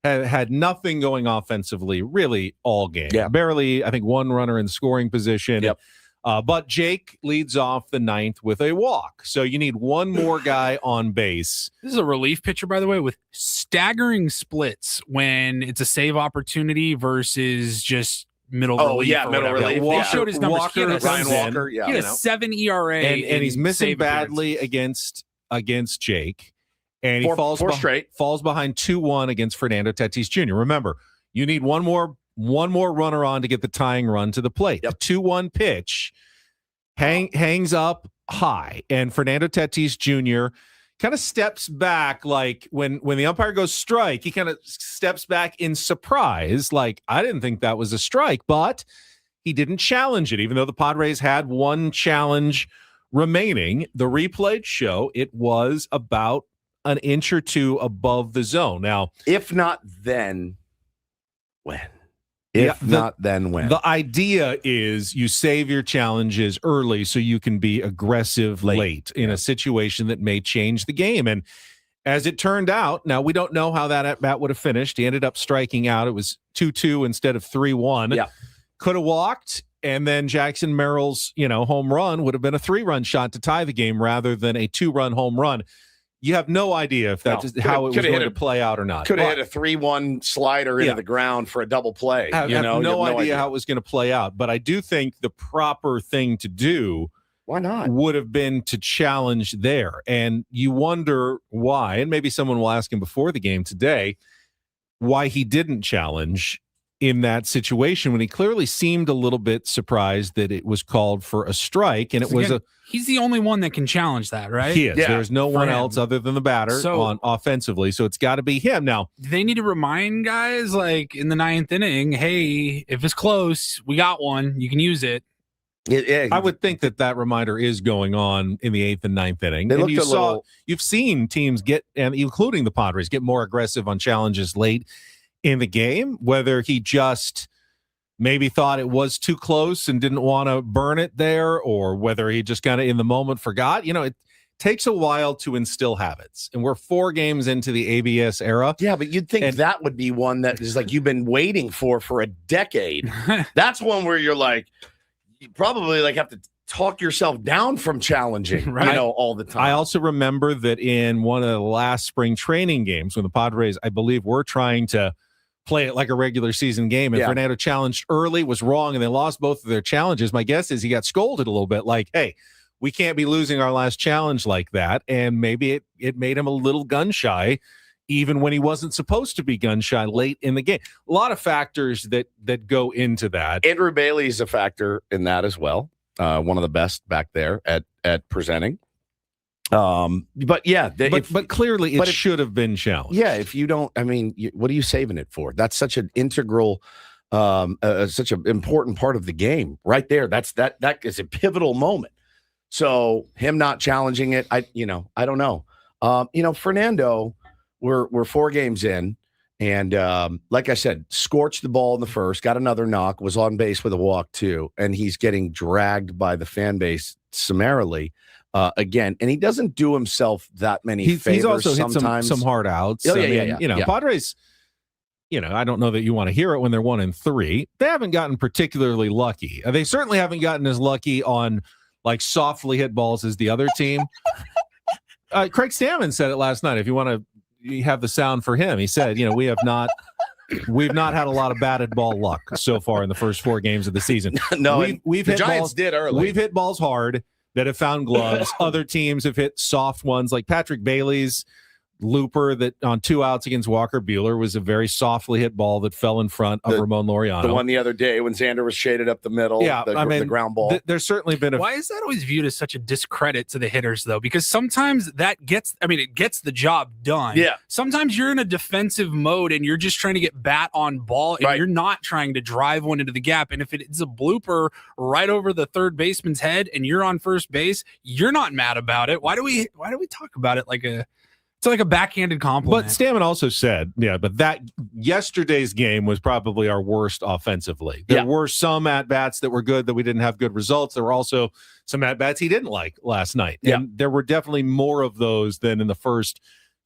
Had nothing going offensively really all game. Yeah. Barely, I think, one runner in scoring position. Yep. But Jake leads off the ninth with a walk. So you need one more guy on base. This is a relief pitcher, by the way, with staggering splits when it's a save opportunity versus just middle relief. Yeah, middle relief. He showed his numbers. Ryan Walker. He had a 7 ERA. And he's missing badly against Jake. And he falls behind 2-1 against Fernando Tatis Jr. Remember, you need one more runner on to get the tying run to the plate. Yep. The 2-1 pitch hangs up high, and Fernando Tatis Jr. kind of steps back, like when the umpire goes strike, he kind of steps back in surprise, like, I didn't think that was a strike, but he didn't challenge it, even though the Padres had one challenge remaining. The replay show it was about an inch or two above the zone. Now, if not, then when? Then when? The idea is you save your challenges early so you can be aggressive late in a situation that may change the game. And as it turned out, now we don't know how that at-bat would have finished. He ended up striking out. It was 2-2 instead of 3-1. Yeah. Could have walked, and then Jackson Merrill's home run would have been a 3-run shot to tie the game rather than a 2-run home run. You have no idea if that's how it was going to play out or not. Could have hit a 3-1 slider into the ground for a double play. I have no idea how it was going to play out. But I do think the proper thing to do would have been to challenge there. And you wonder why, and maybe someone will ask him before the game today, why he didn't challenge in that situation when he clearly seemed a little bit surprised that it was called for a strike. And it was he's the only one that can challenge that, right? He is. Yeah, there's no one else other than the batter on offensively. So it's got to be him. Now, they need to remind guys like in the ninth inning, hey, if it's close, we got one. You can use it. I would think that reminder is going on in the 8th and 9th inning. You've seen teams get, and including the Padres, get more aggressive on challenges late in the game, whether he just maybe thought it was too close and didn't want to burn it there, or whether he just kind of in the moment forgot. It takes a while to instill habits, and we're 4 games into the ABS era. Yeah, but you'd think that would be one that is like you've been waiting for a decade. That's one where you're like, you probably like have to talk yourself down from challenging, right? All the time. I also remember that in one of the last spring training games when the Padres, I believe, were trying to play it like a regular season game, and Fernando challenged early, was wrong, and they lost both of their challenges. My guess is he got scolded a little bit, like, hey, we can't be losing our last challenge like that. And maybe it made him a little gun shy, even when he wasn't supposed to be gun shy late in the game. A lot of factors that go into that. Andrew Bailey is a factor in that as well. One of the best back there at presenting. But clearly it should have been challenged. Yeah, if you don't, what are you saving it for? That's such an integral, such an important part of the game right there. That is a pivotal moment. So him not challenging it, I don't know. Fernando, we're 4 games in, and like I said, scorched the ball in the first, got another knock, was on base with a walk too, and he's getting dragged by the fan base summarily. Again, and he doesn't do himself that many favors. He's also sometimes hit some hard outs. Padres, I don't know that you want to hear it when they're 1-3. They haven't gotten particularly lucky. They certainly haven't gotten as lucky on like softly hit balls as the other team. Craig Stammen said it last night. If you want to have the sound for him, he said, we've not had a lot of batted ball luck so far in the first 4 games of the season. No, we've the hit Giants balls, did early. We've hit balls hard that have found gloves. Other teams have hit soft ones, like Patrick Bailey's looper that on 2 outs against Walker Buehler was a very softly hit ball that fell in front of Ramon Laureano. The one the other day when Xander was shaded up the middle. Yeah, the ground ball. There's certainly been Why is that always viewed as such a discredit to the hitters, though? Because sometimes it gets the job done. Yeah. Sometimes you're in a defensive mode and you're just trying to get bat on ball and you're not trying to drive one into the gap. And if it's a blooper right over the third baseman's head and you're on first base, you're not mad about it. Why do we talk about it like it's like a backhanded compliment? But Stammen also said, but that yesterday's game was probably our worst offensively. There were some at-bats that were good that we didn't have good results. There were also some at-bats he didn't like last night. And there were definitely more of those than in the first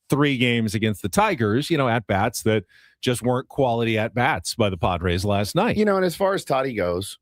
3 games against the Tigers, at-bats that just weren't quality at-bats by the Padres last night. And as far as Toddy goes,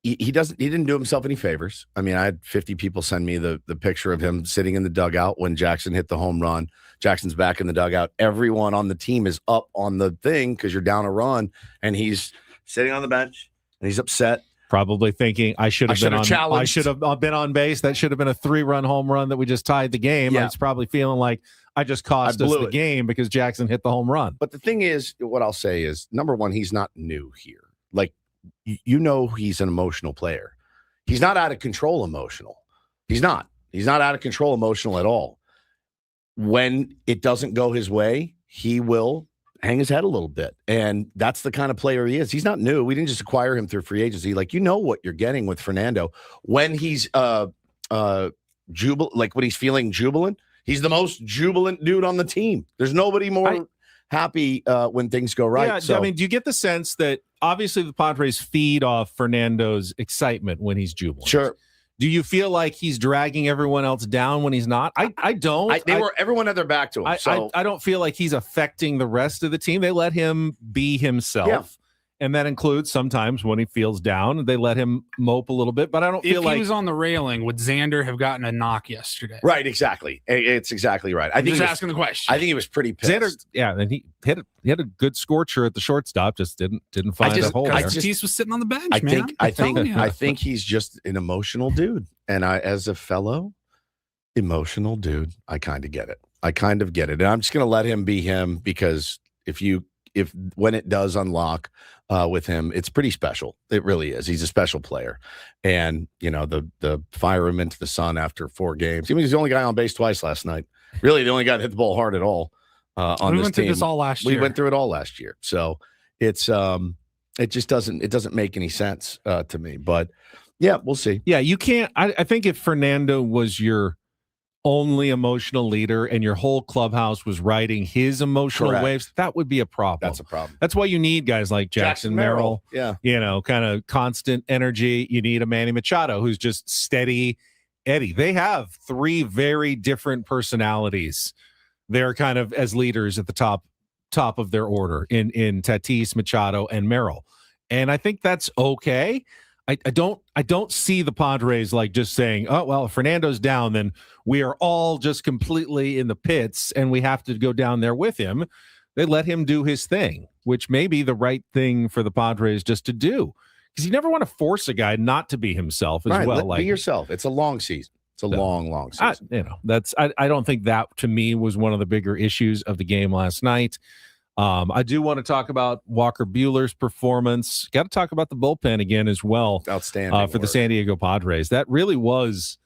he didn't do himself any favors. I mean, I had 50 people send me the picture of him sitting in the dugout when Jackson hit the home run. Jackson's back in the dugout. Everyone on the team is up on the thing because you're down a run, and he's sitting on the bench and he's upset. Probably thinking I should have been on base. That should have been a 3-run home run that we just tied the game. Yeah. He's probably feeling like I just cost us the game because Jackson hit the home run. But the thing is, what I'll say is, number one, he's not new here. Like, he's an emotional player. He's not out of control emotional. He's not out of control emotional at all. When it doesn't go his way, he will hang his head a little bit. And that's the kind of player he is. He's not new. We didn't just acquire him through free agency. Like, what you're getting with Fernando. When he's when he's feeling jubilant, he's the most jubilant dude on the team. There's nobody more happy when things go right. Yeah, so, I mean, do you get the sense that obviously the Padres feed off Fernando's excitement when he's jubilant? Sure. Do you feel like he's dragging everyone else down when he's not? I don't. Everyone had their back to him. I don't feel like he's affecting the rest of the team. They let him be himself. Yeah. And that includes sometimes when he feels down, they let him mope a little bit. But I don't feel like he was on the railing, would Xander have gotten a knock yesterday? Right, exactly. It's exactly right. I'm just asking the question. I think he was pretty pissed. Xander, and he had a good scorcher at the shortstop. Just didn't find a hole there. Tatis was sitting on the bench. I think he's just an emotional dude, and as a fellow emotional dude, I kind of get it. And I'm just going to let him be him because when it does unlock with him, it's pretty special. It really is. He's a special player. And, the fire him into the sun after 4 games. I mean, he's the only guy on base twice last night. Really, the only guy that hit the ball hard at all on this team. We went through this all last year. We went through it all last year. So it's it just doesn't make any sense to me. But, yeah, we'll see. Yeah, you can't. I think if Fernando was your only emotional leader and your whole clubhouse was riding his emotional waves, that would be a problem. That's a problem. That's why you need guys like Jackson Merrill. Yeah. Kind of constant energy. You need a Manny Machado who's just steady Eddie. They have 3 very different personalities. They're kind of as leaders at the top of their order in Tatis, Machado, and Merrill. And I think that's okay. I don't see the Padres like just saying, oh, well, if Fernando's down, then we are all just completely in the pits and we have to go down there with him. They let him do his thing, which may be the right thing for the Padres just to do. Because you never want to force a guy not to be himself as well. Be yourself. It's a long season. It's a long season. I don't think that to me was one of the bigger issues of the game last night. I do want to talk about Walker Buehler's performance. Got to talk about the bullpen again as well. Outstanding for the San Diego Padres. That really was,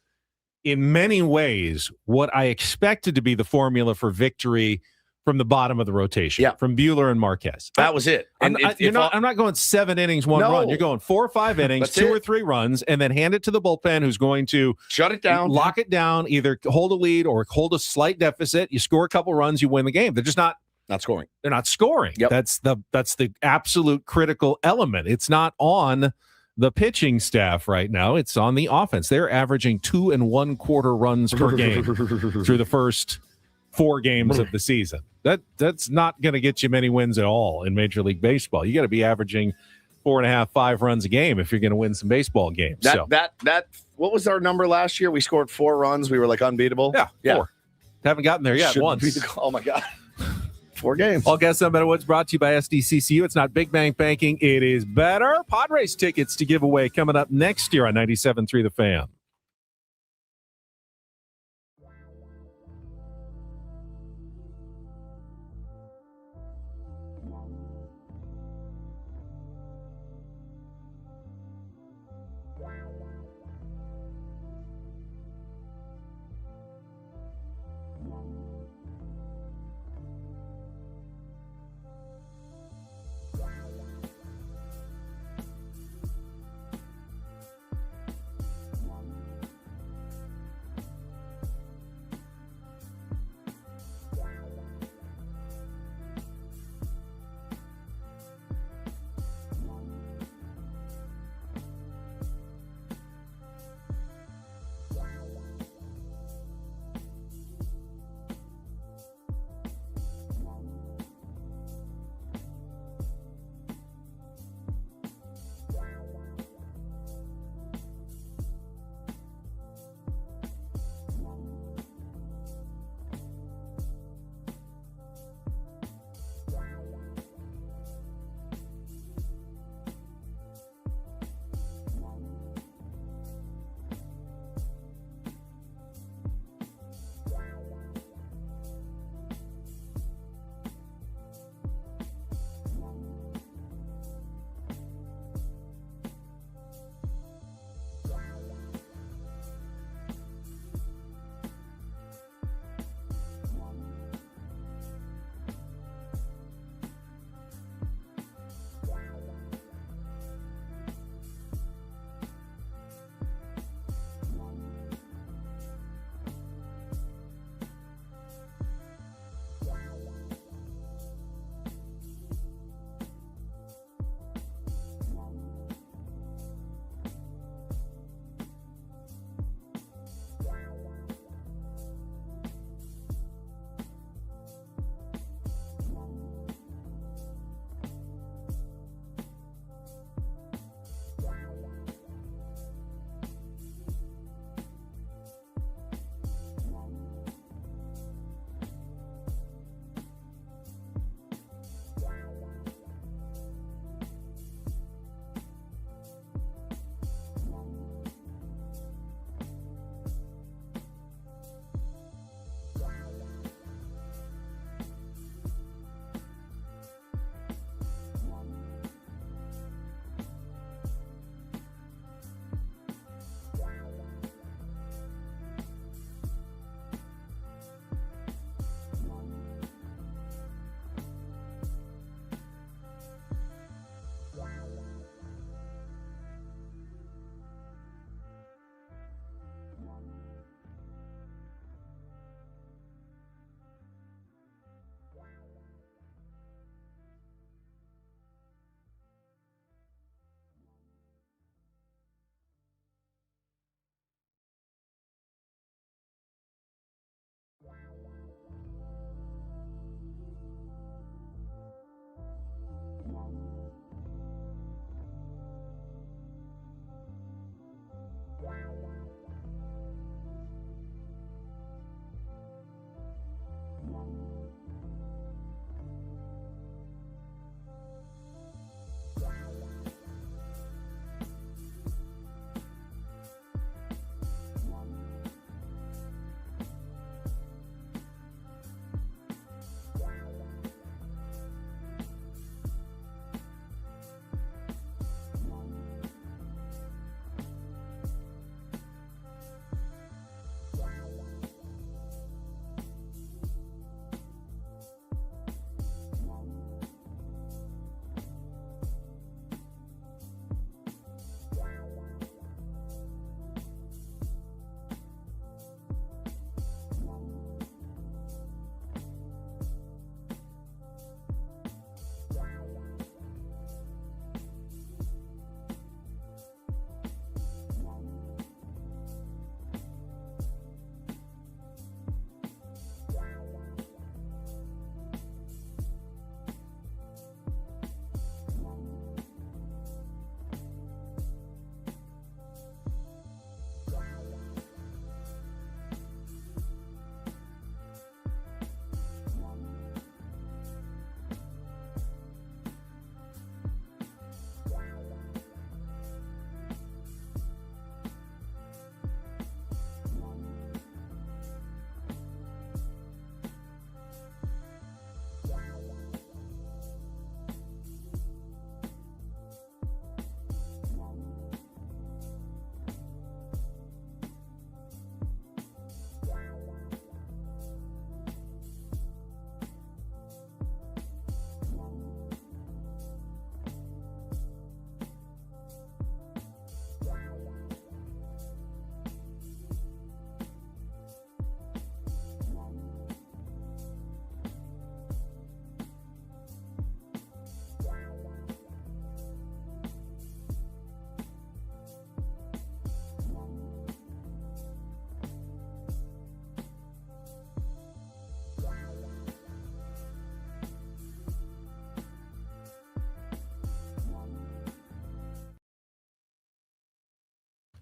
in many ways, what I expected to be the formula for victory from the bottom of the rotation. Yeah. From Buehler and Marquez. That was it. I'm not going 7 innings, 1 run. You're going 4 or 5 innings, 2 or 3 runs, and then hand it to the bullpen who's going to shut it down, lock it down, either hold a lead or hold a slight deficit. You score a couple runs, you win the game. They're just not scoring. They're not scoring. Yep. That's the absolute critical element. It's not on the pitching staff right now. It's on the offense. They're averaging 2 1/4 runs per game through the first 4 games of the season. That's not going to get you many wins at all in Major League Baseball. You got to be averaging 4.5, 5 runs a game if you're going to win some baseball games. That what was our number last year? We scored 4 runs. We were like unbeatable. Yeah. 4. Haven't gotten there yet once. Oh my God. 4 games. All guests on Better Woods brought to you by SDCCU. It's not Big Bang Banking. It is better. Padres tickets to give away coming up next year on 97.3 The Fan.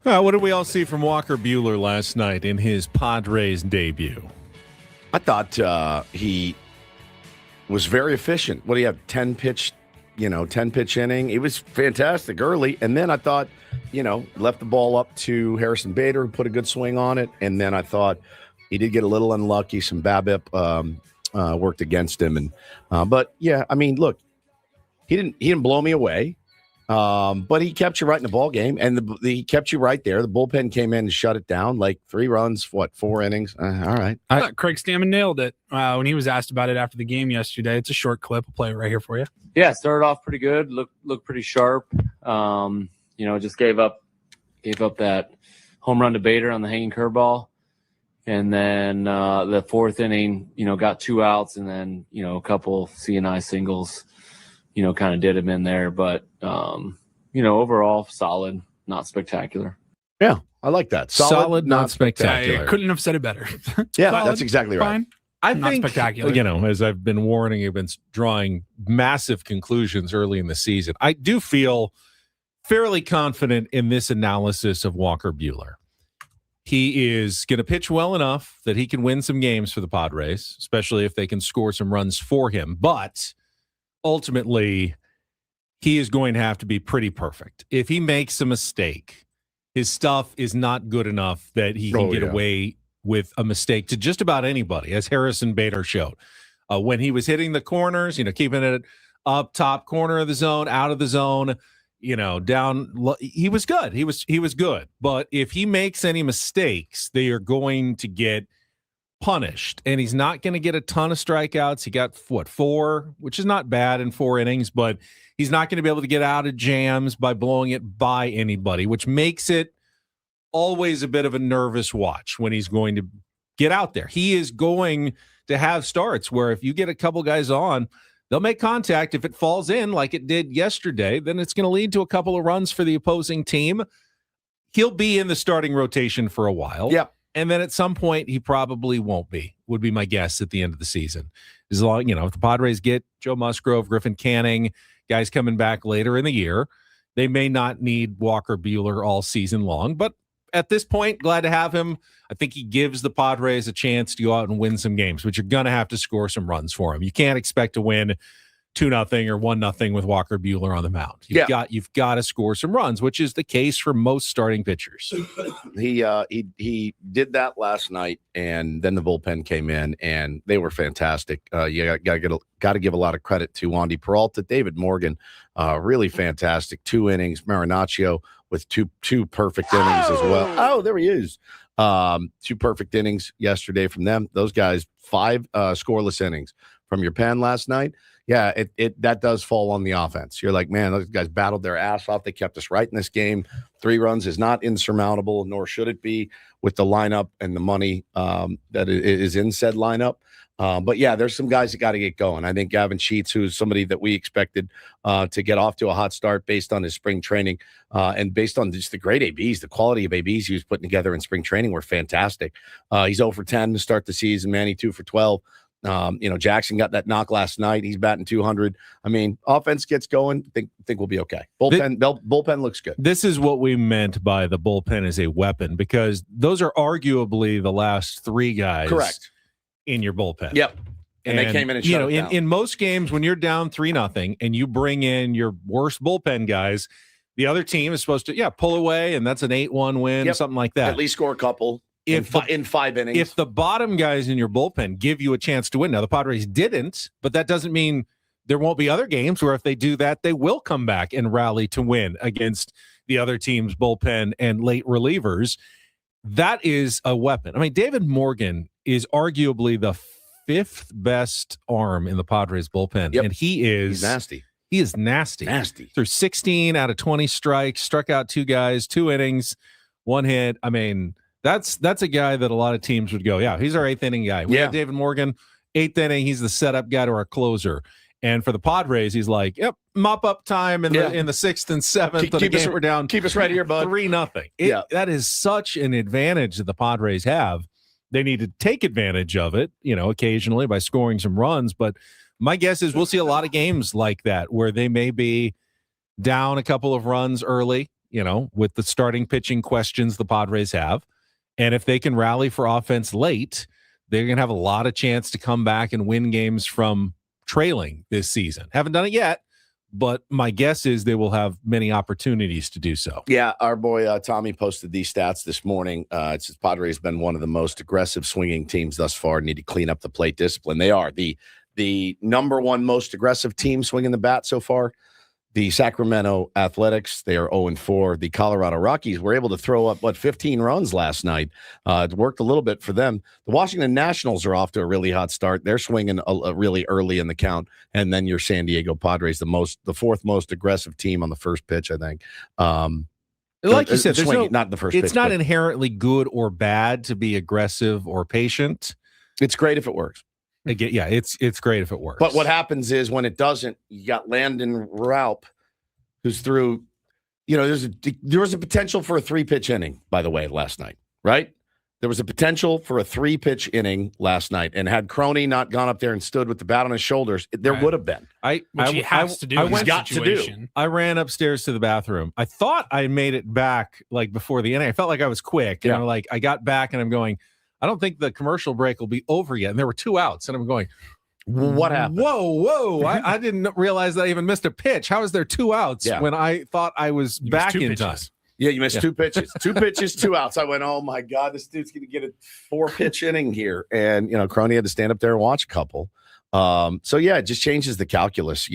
What did we all see from Walker Buehler last night in his Padres debut? I thought he was very efficient. What do you have? 10 pitch inning. It was fantastic early. And then I thought, left the ball up to Harrison Bader, who put a good swing on it. And then I thought he did get a little unlucky. Some BABIP worked against him. But yeah, I mean, look, he didn't blow me away. But he kept you right in the ball game, and he kept you right there. The bullpen came in and shut it down, like 3 runs, 4 innings. All right. I thought Craig Stammen nailed it when he was asked about it after the game yesterday. It's a short clip. I'll play it right here for you. Yeah, started off pretty good. Looked pretty sharp. Just gave up that home run to Bader on the hanging curveball, and then the 4th inning, got 2 outs, and then a couple CNI singles. Kind of did him in there, but, overall solid, not spectacular. Yeah, I like that. Solid, not spectacular. I couldn't have said it better. Yeah, Solid, that's exactly right. fine. I Not think, spectacular. As I've been warning, I've been drawing massive conclusions early in the season. I do feel fairly confident in this analysis of Walker Buehler. He is going to pitch well enough that he can win some games for the Padres, especially if they can score some runs for him. But ultimately, he is going to have to be pretty perfect. If he makes a mistake, his stuff is not good enough that he can get away with a mistake to just about anybody, as Harrison Bader showed. When he was hitting the corners, keeping it up top corner of the zone, out of the zone, down, he was good. He was good. But if he makes any mistakes, they are going to get punished, and he's not going to get a ton of strikeouts. He got 4, which is not bad in 4 innings, but he's not going to be able to get out of jams by blowing it by anybody, which makes it always a bit of a nervous watch when he's going to get out there. He is going to have starts where if you get a couple guys on, they'll make contact. If it falls in like it did yesterday, then it's going to lead to a couple of runs for the opposing team. He'll be in the starting rotation for a while. Yep. And then at some point, he probably won't be, would be my guess at the end of the season. As long, if the Padres get Joe Musgrove, Griffin Canning, guys coming back later in the year, they may not need Walker Buehler all season long. But at this point, glad to have him. I think he gives the Padres a chance to go out and win some games, but you're going to have to score some runs for him. You can't expect to win 2-0 or 1-0 with Walker Buehler on the mound. You've got to score some runs, which is the case for most starting pitchers. He did that last night, and then the bullpen came in, and they were fantastic. You got to give a lot of credit to Wandy Peralta, David Morgan, really fantastic. 2 innings, Marinaccio with two perfect innings as well. Oh, there he is. 2 perfect innings yesterday from them. Those guys, 5 scoreless innings from your pen last night. Yeah, that does fall on the offense. You're like, man, those guys battled their ass off. They kept us right in this game. 3 runs is not insurmountable, nor should it be with the lineup and the money that is in said lineup. But yeah, there's some guys that got to get going. I think Gavin Sheets, who's somebody that we expected to get off to a hot start based on his spring training and based on just the great ABs, the quality of ABs he was putting together in spring training were fantastic. He's 0 for 10 to start the season. Manny 2 for 12. Jackson got that knock last night. He's batting 200. I mean, offense gets going. Think we'll be okay. Bullpen looks good. This is what we meant by the bullpen as a weapon, because those are arguably the last 3 guys. Correct. In your bullpen. Yep. And they came in and shut it down. In most games when you're down 3-0 and you bring in your worst bullpen guys, the other team is supposed to pull away, and that's an 8-1 win, something like that. At least score a couple. In 5 innings. If the bottom guys in your bullpen give you a chance to win, now the Padres didn't, but that doesn't mean there won't be other games where if they do that, they will come back and rally to win against the other team's bullpen and late relievers. That is a weapon. I mean, David Morgan is arguably the 5th best arm in the Padres bullpen, and he's nasty. He is nasty. Through 16 out of 20 strikes, struck out 2 guys, 2 innings, 1 hit. I mean, that's a guy that a lot of teams would go, yeah, he's our 8th inning guy. We have David Morgan, 8th inning. He's the setup guy to our closer. And for the Padres, he's like, yep, mop up time in the 6th and 7th. We're down. Keep us right here, bud. 3-0. That is such an advantage that the Padres have. They need to take advantage of it, occasionally by scoring some runs. But my guess is we'll see a lot of games like that where they may be down a couple of runs early with the starting pitching questions the Padres have. And if they can rally for offense late, they're going to have a lot of chance to come back and win games from trailing this season. Haven't done it yet, but my guess is they will have many opportunities to do so. Yeah, our boy Tommy posted these stats this morning. It says Padres have been one of the most aggressive swinging teams thus far. Need to clean up the plate discipline. They are the number one most aggressive team swinging the bat so far. The Sacramento Athletics, they are 0-4. The Colorado Rockies were able to throw up, 15 runs last night. It worked a little bit for them. The Washington Nationals are off to a really hot start. They're swinging really early in the count. And then your San Diego Padres, the fourth most aggressive team on the first pitch, I think. Like you said, not the first pitch. It's not inherently good or bad to be aggressive or patient. It's great if it works. Again, yeah, it's great if it works. But what happens is when it doesn't, you got Landon Raup, who's through, there was a potential for a 3-pitch inning, by the way, last night, right? There was a potential for a 3-pitch inning last night, and had Crony not gone up there and stood with the bat on his shoulders, there would have been. Which he has to do. I ran upstairs to the bathroom. I thought I made it back before the inning. I felt like I was quick. Yeah. And I got back and I'm going, I don't think the commercial break will be over yet. And there were 2 outs. And I'm going, what happened? Whoa. I didn't realize that I even missed a pitch. How is there 2 outs when I thought I was back in time? Yeah, you missed 2 pitches. 2 pitches, 2 outs. I went, oh, my God, this dude's going to get a 4-pitch inning here. And, Crony had to stand up there and watch a couple. So, yeah, it just changes the calculus.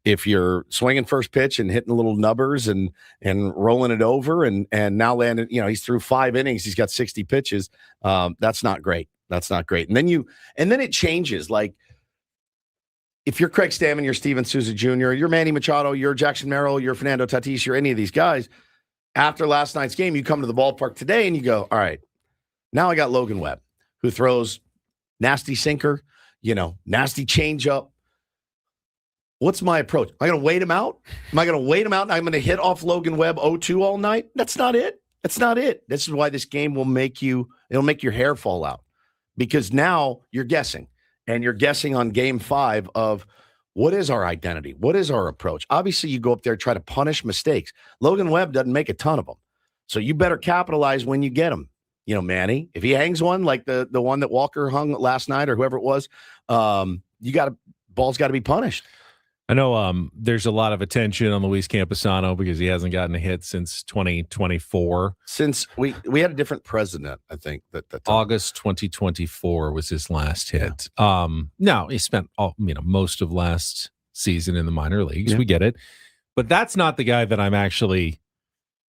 If you're swinging first pitch and hitting little nubbers and rolling it over and now landing, he's through 5 innings. He's got 60 pitches. That's not great. That's not great. And then it changes. If you're Craig Stammen, you're Steven Souza Jr., you're Manny Machado, you're Jackson Merrill, you're Fernando Tatis, you're any of these guys. After last night's game, you come to the ballpark today and you go, all right, now I got Logan Webb, who throws nasty sinker, nasty changeup. What's my approach? Am I going to wait him out? Am I going to wait him out and I'm going to hit off Logan Webb 0-2 all night? That's not it. That's not it. This is why this game will make your hair fall out, because now you're guessing, and you're guessing on game 5 of what is our identity? What is our approach? Obviously, you go up there and try to punish mistakes. Logan Webb doesn't make a ton of them. So you better capitalize when you get them. Manny, if he hangs one like the one that Walker hung last night or whoever it was, ball's got to be punished. I know there's a lot of attention on Luis Campusano because he hasn't gotten a hit since 2024. Since we had a different president, I think that August 2024 was his last hit. Yeah. Now he spent most of last season in the minor leagues. Yeah. We get it, but that's not the guy that I'm actually.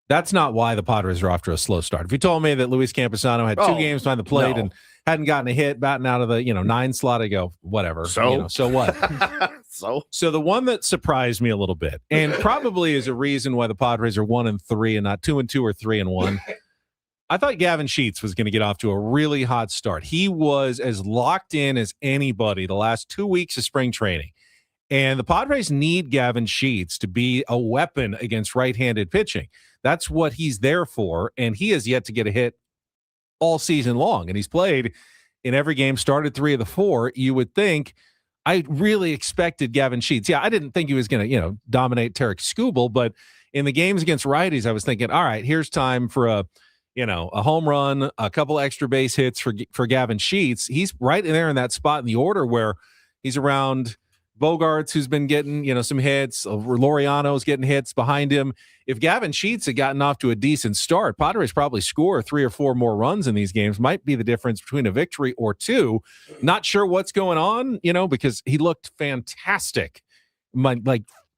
That's not why the Padres are off to a slow start. If you told me that Luis Campusano had 2 games behind the plate and hadn't gotten a hit, batting out of the 9 slot, I go, whatever. So what? So the one that surprised me a little bit, and probably is a reason why the Padres are 1-3 and not 2-2 or 3-1. I thought Gavin Sheets was going to get off to a really hot start. He was as locked in as anybody the last 2 weeks of spring training. And the Padres need Gavin Sheets to be a weapon against right-handed pitching. That's what he's there for, and he has yet to get a hit all season long. And he's played in every game, started 3 of the 4. You would think, I really expected Gavin Sheets. Yeah, I didn't think he was going to, dominate Tarek Skubal, but in the games against righties, I was thinking, all right, here's time for a home run, a couple extra base hits for Gavin Sheets. He's right in there in that spot in the order where he's around Bogarts, who's been getting, some hits. Laureano's getting hits behind him. If Gavin Sheets had gotten off to a decent start, Padres probably score 3 or 4 more runs in these games. Might be the difference between a victory or 2. Not sure what's going on, because he looked fantastic.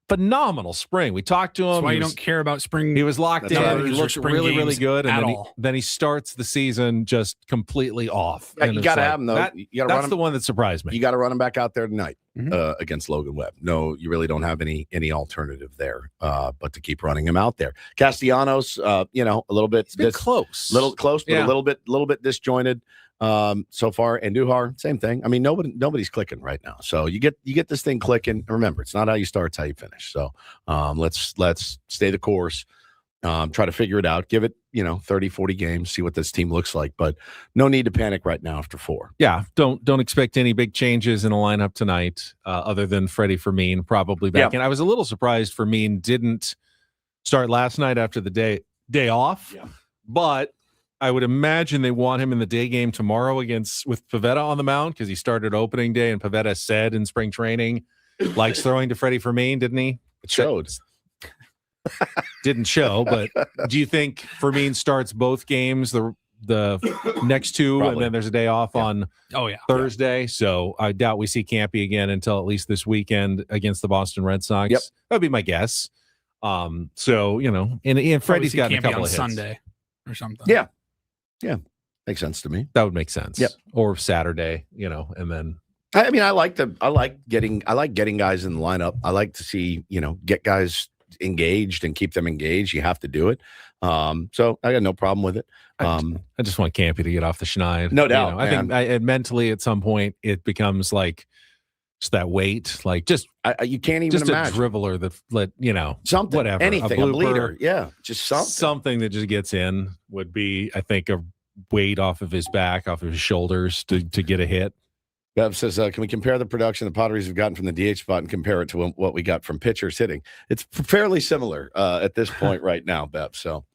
Phenomenal spring. We talked to him. That's why you don't care about spring. He was locked in. He looked really, really good. And then he starts the season just completely off. Yeah, you got to have him, though. That's the one that surprised me. You got to run him back out there tonight against Logan Webb. No, you really don't have any alternative there but to keep running him out there. Castellanos, a little bit. It's been close. But a little bit disjointed so far. And Duhar, same thing. I mean, nobody's clicking right now. So you get this thing clicking. Remember, it's not how you start, it's how you finish. So let's stay the course. Try to figure it out. Give it, 30, 40 games, see what this team looks like. But no need to panic right now after 4. Yeah, don't expect any big changes in the lineup tonight other than Freddie Fermin probably back in. I was a little surprised Fermin didn't start last night after the day off. Yeah. But I would imagine they want him in the day game tomorrow with Pivetta on the mound because he started opening day, and Pivetta said in spring training likes throwing to Freddie Fermin, didn't he? It showed. Didn't show, but do you think Fermin starts both games, the next two, Probably. and then there's a day off on Thursday? Yeah. So I doubt we see Campy again until at least this weekend against the Boston Red Sox. Yep. That would be my guess. So, and Freddie's gotten a couple of hits. Sunday or something. Yeah. Yeah. Makes sense to me. That would make sense. Yep. Or Saturday, and then. I mean, I like getting guys in the lineup. I like to see, get guys engaged and keep them engaged. You have to do it. So I got no problem with it. I just want Campy to get off the schneid. No doubt. I think mentally at some point it becomes like just that weight, like you can't even just imagine. A dribbler that something, whatever, anything, a bleeder. Yeah, just something that just gets in would be, I think, a weight off of his back, off of his shoulders to get a hit. Bev says, can we compare the production the Padres have gotten from the DH spot and compare it to what we got from pitchers hitting? It's fairly similar at this point right now, Bev. So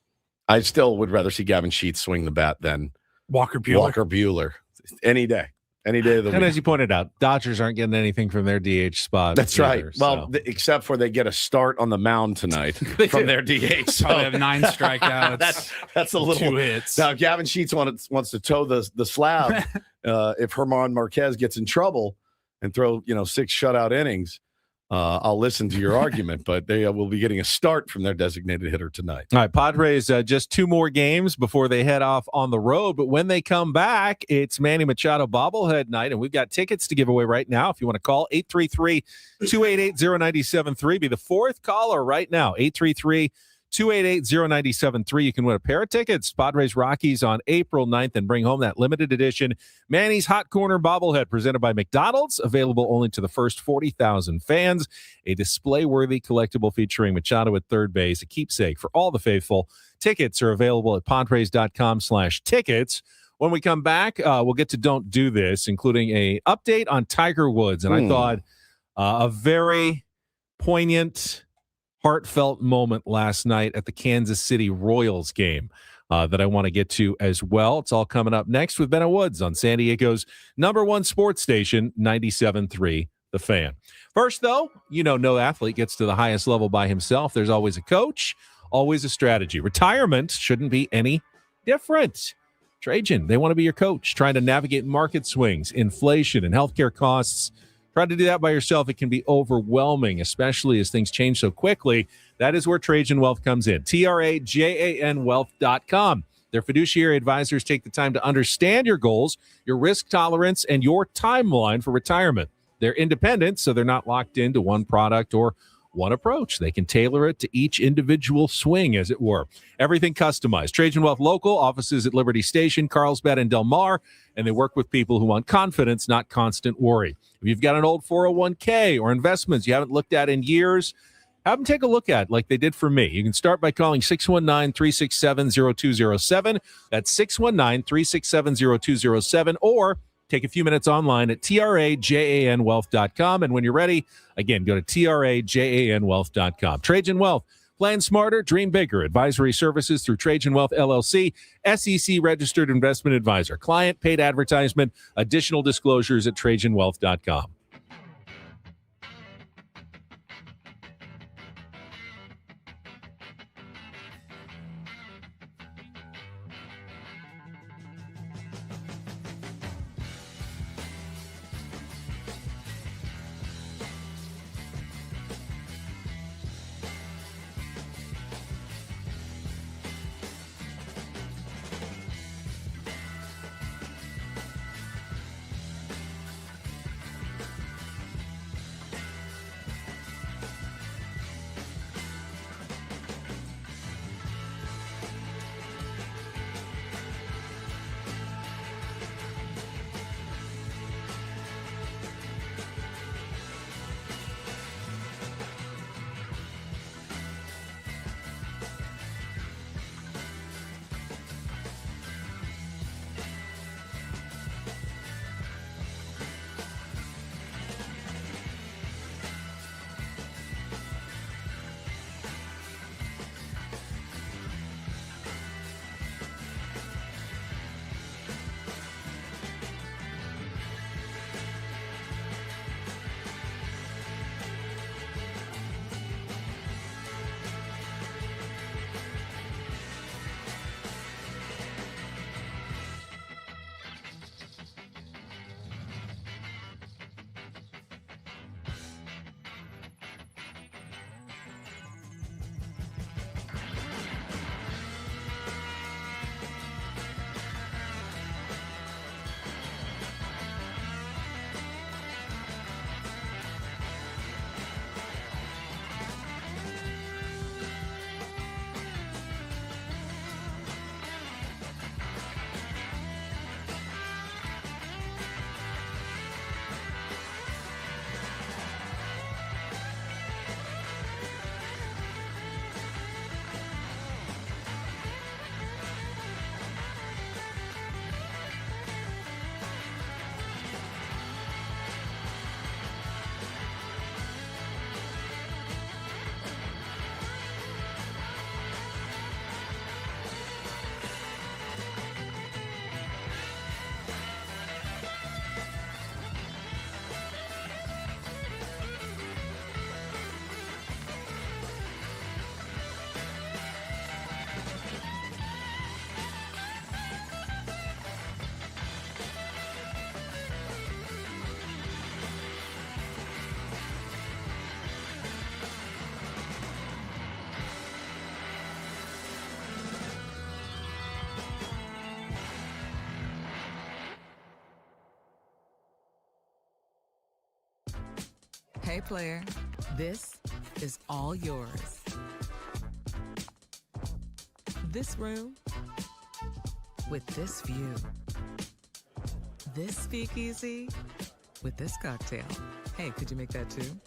I still would rather see Gavin Sheets swing the bat than Walker Buehler. Any day of the week. And as you pointed out, Dodgers aren't getting anything from their DH spot. That's right. Well, except for they get a start on the mound tonight from their DH. So they have 9 strikeouts. that's a little 2 hits. Now, Gavin Sheets wants to toe the slab. If Herman Marquez gets in trouble and throw 6 shutout innings, I'll listen to your argument, but they will be getting a start from their designated hitter tonight. All right, Padres, just 2 more games before they head off on the road. But when they come back, it's Manny Machado bobblehead night, and we've got tickets to give away right now. If you want to call, 833-288-0973. Be the 4th caller right now, 833-288-0973. You can win a pair of tickets, Padres Rockies on April 9th, and bring home that limited edition Manny's Hot Corner bobblehead presented by McDonald's, available only to the first 40,000 fans. A display-worthy collectible featuring Machado at third base, a keepsake for all the faithful. Tickets are available at Padres.com/tickets. When we come back, we'll get to Don't Do This, including a update on Tiger Woods. And I thought a very poignant, heartfelt moment last night at the Kansas City Royals game that I want to get to as well. It's all coming up next with Ben Woods on San Diego's #1 sports station, 97.3 The Fan. First, though, no athlete gets to the highest level by himself. There's always a coach, always a strategy. Retirement shouldn't be any different. Trajan, they want to be your coach, trying to navigate market swings, inflation, and healthcare costs. Try to do that by yourself. It can be overwhelming, especially as things change so quickly. That is where Trajan Wealth comes in. TRAJANwealth.com. Their fiduciary advisors take the time to understand your goals, your risk tolerance, and your timeline for retirement. They're independent, so they're not locked into one product or one approach. They can tailor it to each individual swing, as it were. Everything customized. Trajan Wealth Local, offices at Liberty Station, Carlsbad, and Del Mar, and they work with people who want confidence, not constant worry. If you've got an old 401k or investments you haven't looked at in years, have them take a look at like they did for me. You can start by calling 619-367-0207. That's 619-367-0207, or take a few minutes online at TRAJANwealth.com. And when you're ready, again, go to TRAJANwealth.com. Trajan Wealth. Plan smarter, dream bigger. Advisory services through Trajan Wealth, LLC, SEC-registered investment advisor. Client paid advertisement. Additional disclosures at TrajanWealth.com. Hey, player, this is all yours. This room with this view. This speakeasy with this cocktail. Hey, could you make that too?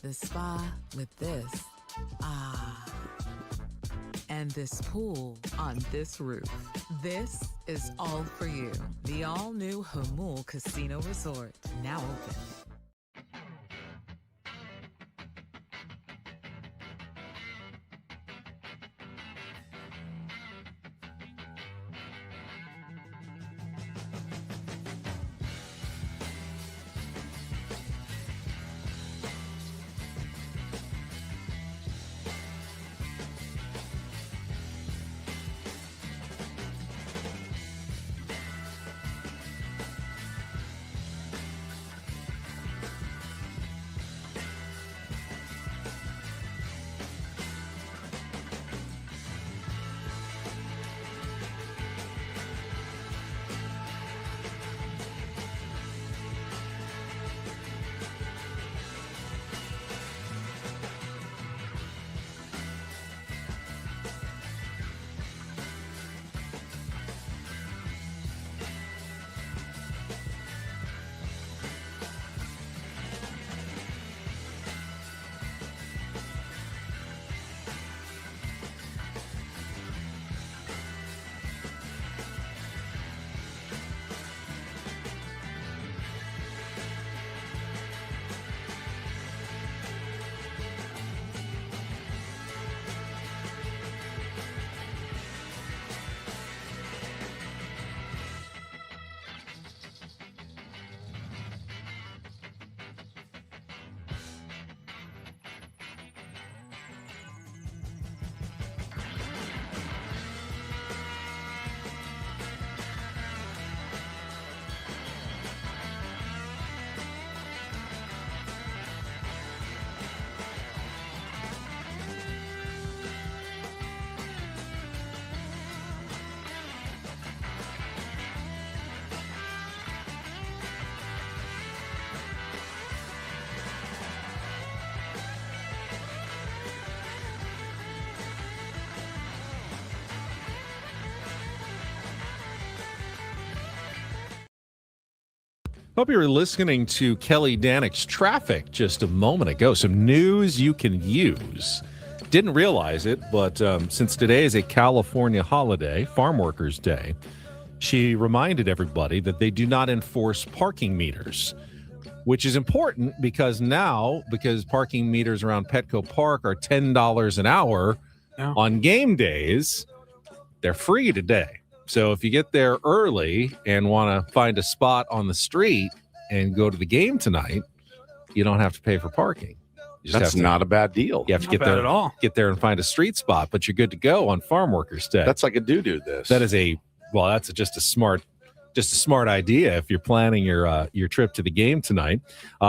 The spa with this. Ah. And this pool on this roof. This is all for you. The all-new Hamul Casino Resort, now open. Hope you were listening to Kelly Danick's Traffic just a moment ago. Some news you can use. Didn't realize it, but since today is a California holiday, Farm Workers Day, she reminded everybody that they do not enforce parking meters, which is important because parking meters around Petco Park are $10 an hour on game days, they're free today. So if you get there early and want to find a spot on the street and go to the game tonight, you don't have to pay for parking. That's not a bad deal. You have to get there and find a street spot, but you're good to go on Farm Workers Day. That's like a do this. That is just a smart idea if you're planning your trip to the game tonight.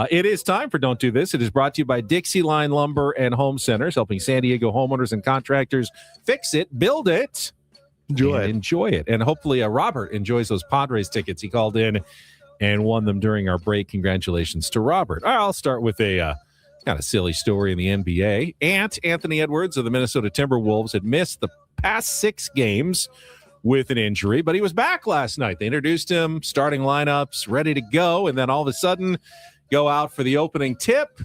It is time for Don't Do This. It is brought to you by Dixie Line Lumber and Home Centers, helping San Diego homeowners and contractors fix it, build it, enjoy it. And hopefully Robert enjoys those Padres tickets. He called in and won them during our break. Congratulations to Robert. All right, I'll start with a kind of silly story in the NBA. Anthony Edwards of the Minnesota Timberwolves had missed the past 6 games with an injury, but he was back last night. They introduced him, starting lineups, ready to go, and then all of a sudden go out for the opening tip.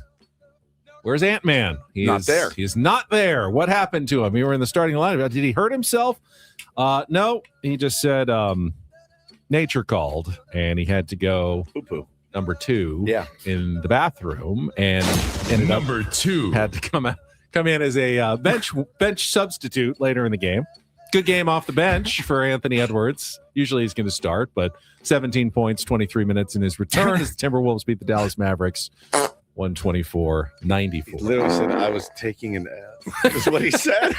Where's Ant-Man? Not there. He's not there. What happened to him? He were in the starting lineup. Did he hurt himself? No, he just said nature called, and he had to go number 2 in the bathroom, and ended number 2 had to come in as a bench substitute later in the game. Good game off the bench for Anthony Edwards. Usually he's going to start, but 17 points, 23 minutes in his return as the Timberwolves beat the Dallas Mavericks 124-94. He literally said, I was taking an F. Is what he said.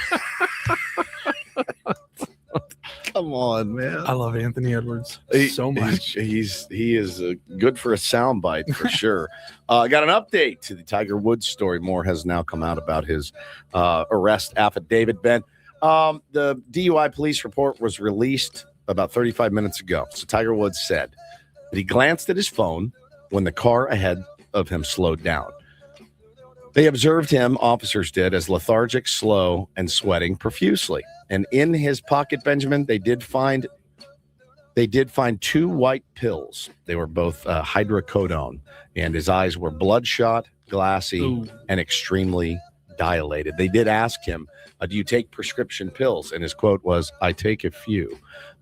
Come on, man. I love Anthony Edwards so much. He is good for a soundbite for sure. I got an update to the Tiger Woods story. More has now come out about his arrest affidavit, Ben. The DUI police report was released about 35 minutes ago. So Tiger Woods said that he glanced at his phone when the car ahead of him slowed down. They observed him, officers did, as lethargic, slow, and sweating profusely. And in his pocket, Benjamin, they did find 2 white pills. They were both hydrocodone, and his eyes were bloodshot, glassy, and extremely dilated. They did ask him, do you take prescription pills? And his quote was, I take a few.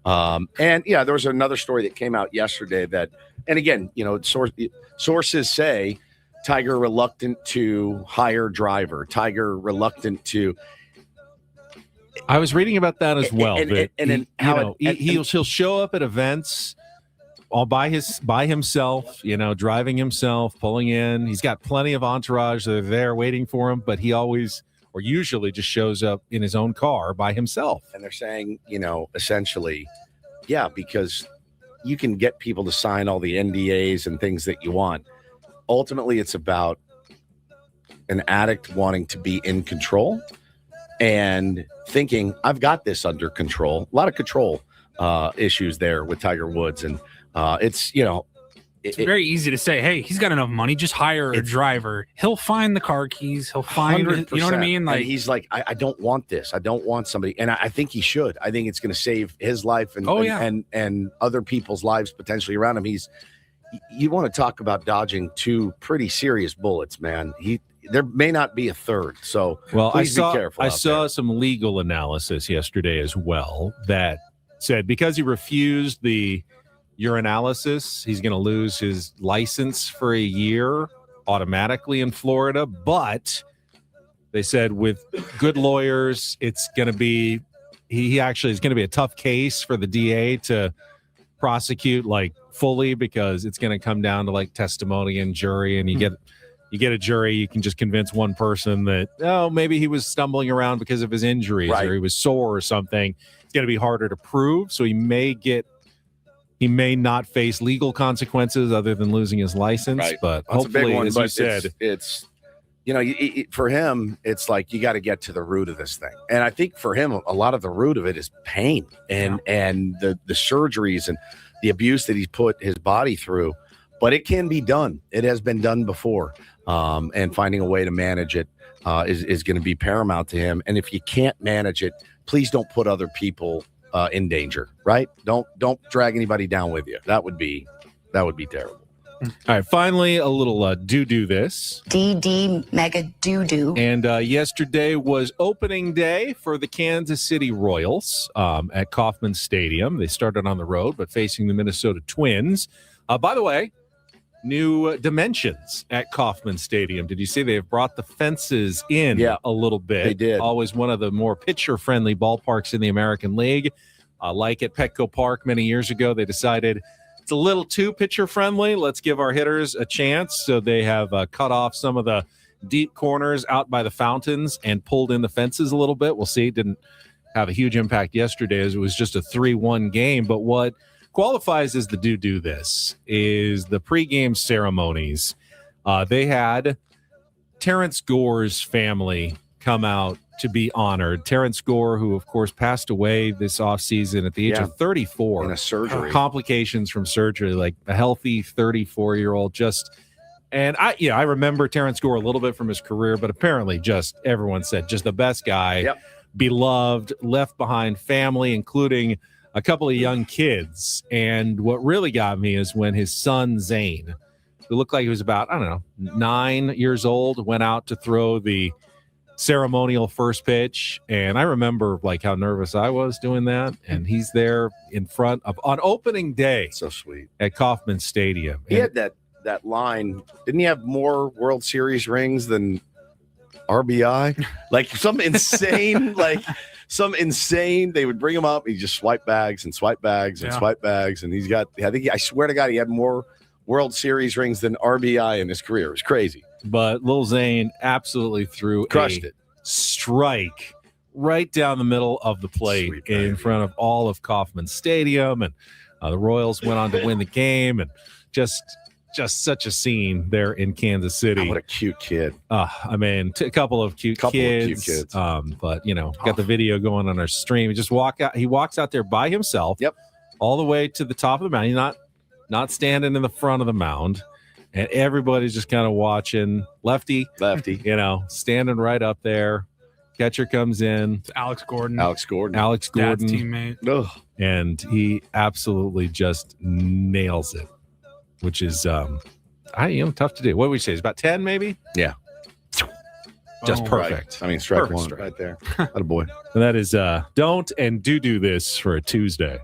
And yeah, there was another story that came out yesterday that, and again, sources say Tiger reluctant to hire driver, Tiger reluctant to. I was reading about that as well. He'll show up at events all by himself, driving himself, pulling in. He's got plenty of entourage that are there waiting for him, but he always or usually just shows up in his own car by himself. And they're saying, essentially, yeah, because you can get people to sign all the NDAs and things that you want. Ultimately, it's about an addict wanting to be in control and thinking, I've got this under control. A lot of control issues there with Tiger Woods. And it's very easy to say, hey, he's got enough money, just hire a driver. He'll find the car keys. He'll find, 100%. You know what I mean? Like, and he's like, I don't want this. I don't want somebody. And I think he should. I think it's going to save his life and other people's lives potentially around him. You want to talk about dodging 2 pretty serious bullets, man. There may not be a third. So please be careful. I saw some legal analysis yesterday as well that said because he refused the urinalysis, he's going to lose his license for a year automatically in Florida. But they said with good lawyers, it's going to be it's going to be a tough case for the DA to prosecute like fully, because it's going to come down to like testimony and jury, and you get a jury, you can just convince one person that maybe he was stumbling around because of his injuries, right, or he was sore or something. It's going to be harder to prove, so he may not face legal consequences other than losing his license. Right. But that's hopefully, a big one, as you said, it's for him, it's like you got to get to the root of this thing. And I think for him, a lot of the root of it is pain and the surgeries and the abuse that he's put his body through. But it can be done. It has been done before. And finding a way to manage it is going to be paramount to him. And if you can't manage it, please don't put other people in danger, right? Don't drag anybody down with you. That would be terrible. All right, finally, a little do this. DD mega do. And yesterday was opening day for the Kansas City Royals at Kaufman Stadium. They started on the road, but facing the Minnesota Twins. By the way, new dimensions at Kaufman Stadium. Did you see they've brought the fences in a little bit? They did. Always one of the more pitcher-friendly ballparks in the American League. Like at Petco Park many years ago, they decided it's a little too pitcher-friendly. Let's give our hitters a chance. So they have cut off some of the deep corners out by the fountains and pulled in the fences a little bit. We'll see. It didn't have a huge impact yesterday as it was just a 3-1 game. But what qualifies as the do this is the pregame ceremonies. They had Terrence Gore's family come out to be honored. Terrence Gore, who of course passed away this offseason at the age of 34 in a surgery, complications from surgery, like a healthy 34-year-old. I remember Terrence Gore a little bit from his career, but apparently just everyone said just the best guy, beloved, left behind family, including a couple of young kids. And what really got me is when his son, Zane, who looked like he was about, 9 years old, went out to throw the ceremonial first pitch. And I remember like how nervous I was doing that. And he's there in front of on opening day. So sweet. At Kaufman Stadium. He had that line. Didn't he have more World Series rings than RBI? Like some insane, they would bring him up. He just swipe bags and swipe bags and swipe bags. And he's got, I swear to God, he had more World Series rings than RBI in his career. It was crazy. But Lil Zane absolutely crushed it. Strike right down the middle of the plate in front of all of Kaufman Stadium. And the Royals went on to win the game. And just such a scene there in Kansas City. Oh, what a cute kid. A couple of cute kids. But, got the video going on our stream. He walks out there by himself. Yep. All the way to the top of the mound. He's not standing in the front of the mound. and everybody's just kind of watching. Lefty, standing right up there. Catcher comes in. It's Alex Gordon. Dad's teammate. Ugh. And he absolutely just nails it, which is tough to do. What would we say? It's about 10, maybe? Yeah. Just perfect. Right. I mean, strike Perfect one strike. right there. Attaboy. And that is Don't and Do This for a Tuesday.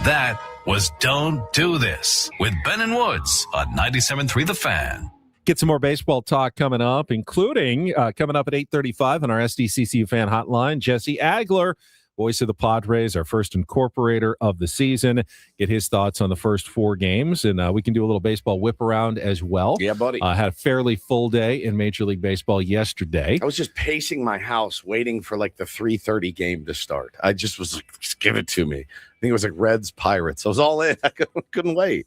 That was Don't Do This with Ben and Woods on 97.3 The Fan. Get some more baseball talk coming up, including coming up at 8:35 on our SDCC fan hotline. Jesse Agler, voice of the Padres, our first incorporator of the season. Get his thoughts on the first 4 games, and we can do a little baseball whip around as well. Yeah, buddy. Had a fairly full day in Major League Baseball yesterday. I was just pacing my house waiting for like the 3:30 game to start. I just was like, just give it to me. I think it was like Reds Pirates. I was all in. I couldn't wait.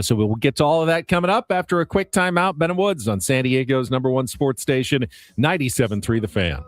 So we'll get to all of that coming up after a quick timeout. Ben and Woods on San Diego's #1 sports station, 97.3 The Fan.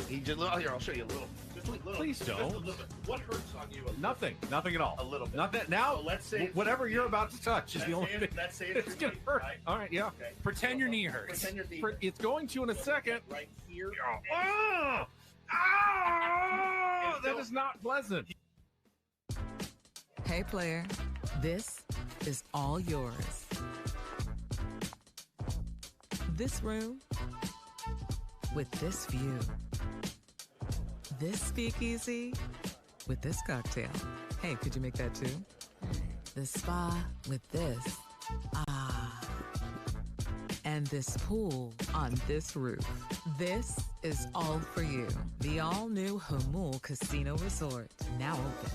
He just, here, I'll show you a little. Please don't. What hurts on you? Nothing at all. A little bit. Not that now. So let's say whatever you're about to touch is the only thing. Let's say it's gonna hurt. Right? All right, yeah. Okay. Pretend your knee hurts. Pretend your knee It's going to in a second. right here. Oh, that is not pleasant. Hey, player, this is all yours. This room with this view. This speakeasy with this cocktail. Hey, could you make that too? The spa with this. Ah. And this pool on this roof. This is all for you. The all-new Hamul Casino Resort, now open.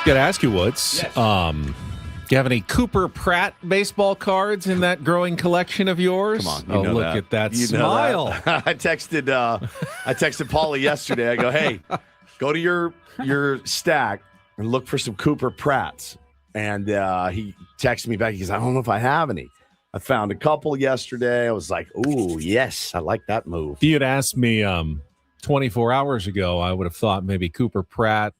Got to ask you, Woods. Yes. Do you have any Cooper Pratt baseball cards in that growing collection of yours? Come on, oh, look at that smile. That. I texted Paulie yesterday. I go, hey, go to your stack and look for some Cooper Pratts. And he texted me back. He goes, I don't know if I have any. I found a couple yesterday. I was like, ooh, yes, I like that move. If you had asked me 24 hours ago, I would have thought maybe Cooper Pratt,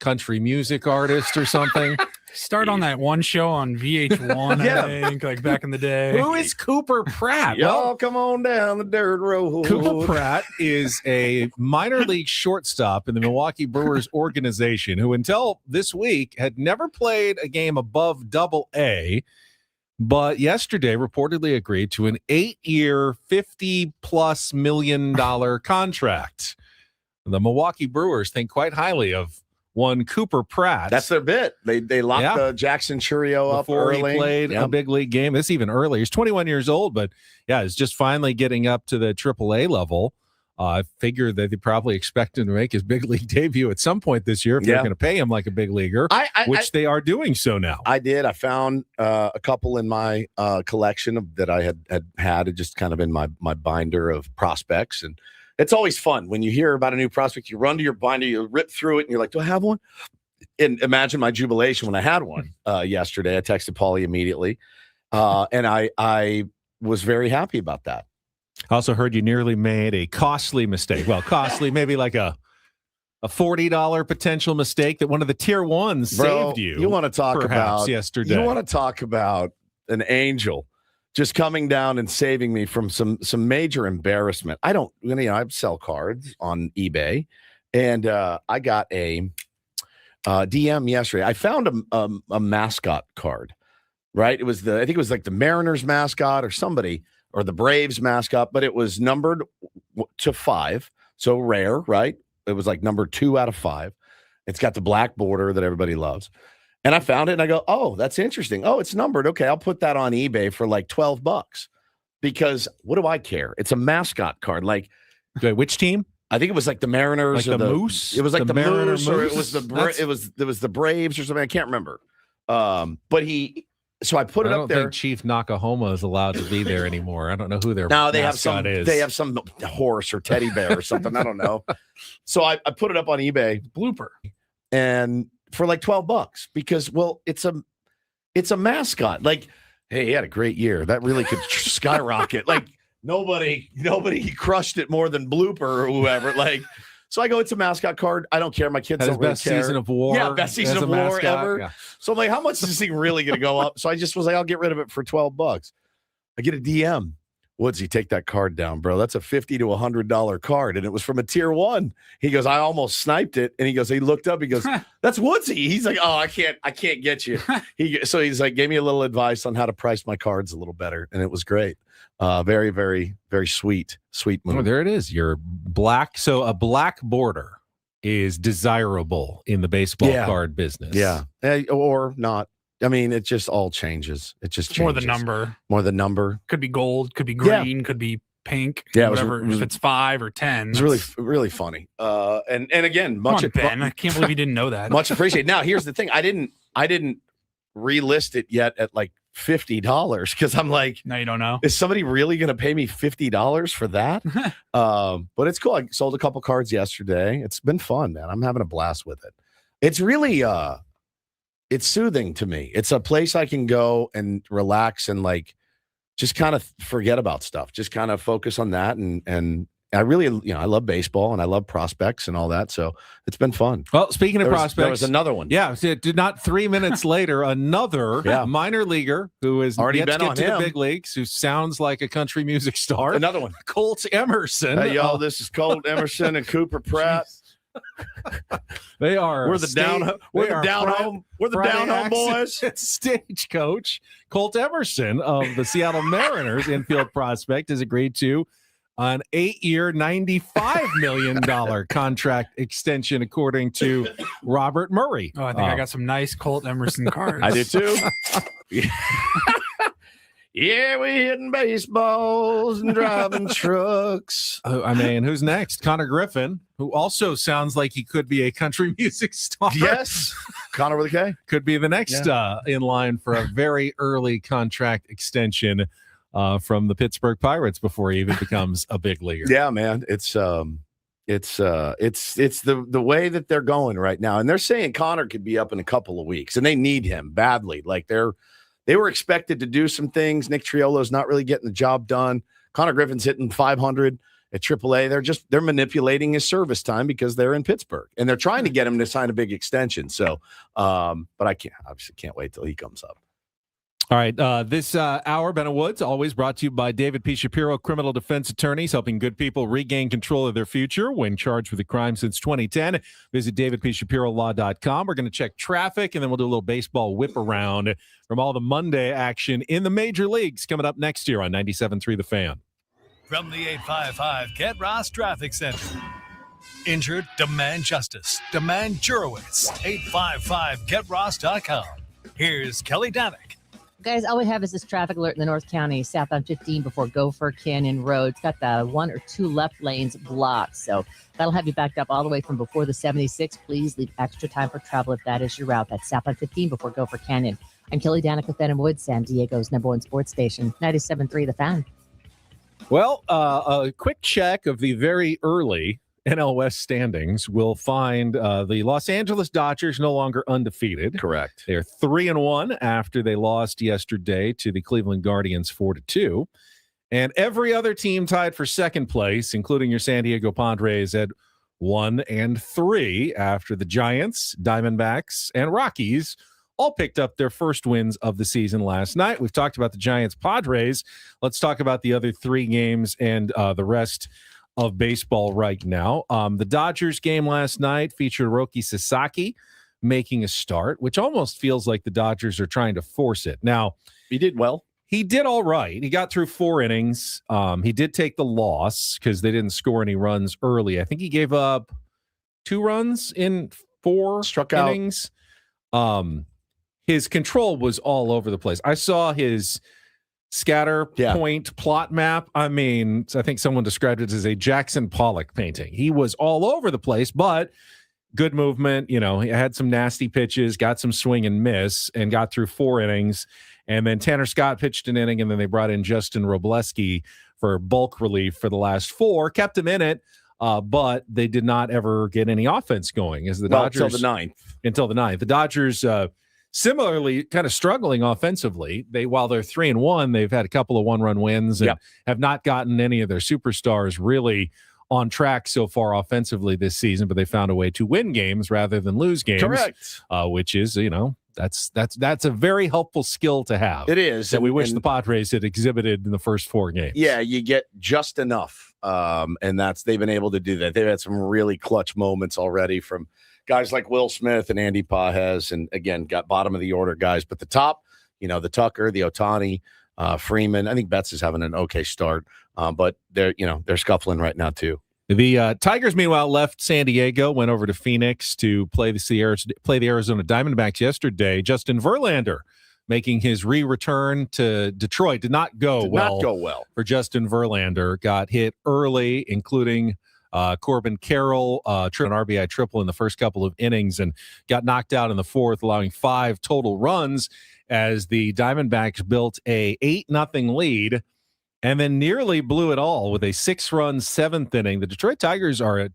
country music artist or something. Start on that one show on VH1, Yeah. I think, like back in the day. Who is Cooper Pratt? Y'all come on down the dirt road. Cooper Pratt is a minor league shortstop in the Milwaukee Brewers organization who until this week had never played a game above Double-A, but yesterday reportedly agreed to an 8-year, $50+ million contract. The Milwaukee Brewers think quite highly of one Cooper Pratt. That's their bit. They locked the Jackson Churio up before early. He played a big league game. This even earlier. He's 21 years old, but yeah, he's just finally getting up to the AAA level. I figure that they probably expect him to make his big league debut at some point this year if they're going to pay him like a big leaguer, which they are doing so now. I did. I found a couple in my collection that I had just kind of in my binder of prospects. And it's always fun when you hear about a new prospect. You run to your binder, you rip through it, and you're like, do I have one? And imagine my jubilation when I had one yesterday. I texted Paulie immediately, and I was very happy about that. I also heard you nearly made a costly mistake. Well, costly, maybe like a $40 potential mistake that one of the tier ones saved you. You want to talk about yesterday? You want to talk about an angel just coming down and saving me from some major embarrassment. I sell cards on eBay, and I got a DM yesterday. I found a mascot card, right? I think it was like the Mariners mascot or somebody, or the Braves mascot, but it was numbered to 5. So rare, right? It was like number 2 out of 5. It's got the black border that everybody loves. And I found it and I go, oh, that's interesting. Oh, it's numbered. Okay, I'll put that on eBay for like $12 because what do I care? It's a mascot card. Like, which team? I think it was like the Mariners, like the Moose. It was like the Moose, or it was It was the Braves or something. I can't remember. So I put it up there. I don't think Chief Nakahoma is allowed to be there anymore. I don't know who their mascot is. They have some horse or teddy bear or something. I don't know. So I put it up on eBay, blooper, and for like $12 because it's a mascot. Like, hey, he had a great year. That really could skyrocket. Like nobody crushed it more than Blooper or whoever. Like, so I go, it's a mascot card. I don't care. My kids don't really best care. Season of war. Yeah, best season of war mascot. ever. Yeah. So I'm like, how much is this thing really going to go up? So I just was like, I'll get rid of it for $12. I get a DM. Woodsy, take that card down, bro. That's a $50 to $100 card. And it was from a tier 1. He goes, I almost sniped it. And he looked up, he goes, that's Woodsy. He's like, oh, I can't get you. So he's like, gave me a little advice on how to price my cards a little better. And it was great. Very, very, very sweet move. Oh, there it is. You're black. So a black border is desirable in the baseball card business. Yeah. Or not. I mean, it just all changes. It just changes. More the number. Could be gold, could be green, could be pink. Yeah, whatever. If it's 5 or 10. It's really, really funny. And again, Ben, I can't believe you didn't know that. Much appreciated. Now, here's the thing. I didn't relist it yet at like $50 because I'm like, no, you don't know. Is somebody really going to pay me $50 for that? But it's cool. I sold a couple cards yesterday. It's been fun, man. I'm having a blast with it. It's really it's soothing to me. It's a place I can go and relax and like just kind of forget about stuff. Just kind of focus on that. And I really, I love baseball and I love prospects and all that. So it's been fun. Well, speaking of prospects, there was another one. Yeah. So not 3 minutes later, another minor leaguer who is already yet been to on get to him. the big leagues, who sounds like a country music star. Another one. Colt Emerson. Hey, y'all, this is Colt Emerson and Cooper Pratt. They are. We're the down home boys. Stagecoach Colt Emerson of the Seattle Mariners infield prospect has agreed to an 8-year, $95 million contract extension, according to Robert Murray. Oh, I think I got some nice Colt Emerson cards. I did too. Yeah, we hitting baseballs and driving trucks. I mean, who's next? Connor Griffin, who also sounds like he could be a country music star. Yes. Connor with a K. Could be the next in line for a very early contract extension from the Pittsburgh Pirates before he even becomes a big leaguer. Yeah, man. It's the way that they're going right now. And they're saying Connor could be up in a couple of weeks and they need him badly. Like they were expected to do some things. Nick Triolo's not really getting the job done. Connor Griffin's hitting 500 at AAA. They're manipulating his service time because they're in Pittsburgh and they're trying to get him to sign a big extension. So, but I can't wait till he comes up. All right. This hour, Ben and Woods, always brought to you by David P. Shapiro, criminal defense attorneys, helping good people regain control of their future when charged with a crime since 2010. Visit davidpshapirolaw.com. We're going to check traffic, and then we'll do a little baseball whip around from all the Monday action in the major leagues coming up next year on 97.3 The Fan. From the 855 Get Ross Traffic Center. Injured? Demand justice. Demand Jurowitz. 855GetRoss.com. Here's Kelly Danick. Guys, all we have is this traffic alert in the North County, southbound 15 before Gopher Canyon Road. It's got the 1 or 2 left lanes blocked, so that'll have you backed up all the way from before the 76. Please leave extra time for travel if that is your route. That's southbound 15 before Gopher Canyon. I'm Kelly Danick with Ben and Woods, San Diego's #1 sports station, 97.3 The Fan. Well, a quick check of the very early NL West standings will find the Los Angeles Dodgers no longer undefeated. Correct. They're 3-1 after they lost yesterday to the Cleveland Guardians 4-2. And every other team tied for second place, including your San Diego Padres at 1-3 after the Giants, Diamondbacks, and Rockies all picked up their first wins of the season last night. We've talked about the Giants Padres. Let's talk about the other 3 games and the rest of baseball right now. The Dodgers game last night featured Roki Sasaki making a start, which almost feels like the Dodgers are trying to force it. Now, he did well. He did all right. He got through 4 innings. He did take the loss because they didn't score any runs early. I think he gave up 2 runs in 4 innings. His control was all over the place. I saw his scatter point plot map. I mean, I think someone described it as a Jackson Pollock painting. He was all over the place, but good movement. He had some nasty pitches, got some swing and miss, and got through 4 innings. And then Tanner Scott pitched an inning, and then they brought in Justin Robleski for bulk relief for the last 4, kept him in it, but they did not ever get any offense going as the Dodgers until the 9th. The Dodgers similarly kind of struggling offensively. While they're 3-1, they've had a couple of 1-run wins and have not gotten any of their superstars really on track so far offensively this season, but they found a way to win games rather than lose games. Correct. Which is, that's a very helpful skill to have. It is. That we wish the Padres had exhibited in the first 4 games. Yeah, you get just enough. And they've been able to do that. They've had some really clutch moments already from guys like Will Smith and Andy Pajes, and again, got bottom of the order guys. But the top, the Tucker, the Ohtani, Freeman. I think Betts is having an okay start. But they're scuffling right now too. The Tigers, meanwhile, left San Diego, went over to Phoenix to play the Arizona Diamondbacks yesterday. Justin Verlander making his re-return to Detroit. Did not go well for Justin Verlander. Got hit early, including Corbin Carroll, an RBI triple in the first couple of innings, and got knocked out in the 4th, allowing 5 total runs as the Diamondbacks built a 8-0 lead and then nearly blew it all with a 6-run 7th inning. The Detroit Tigers are a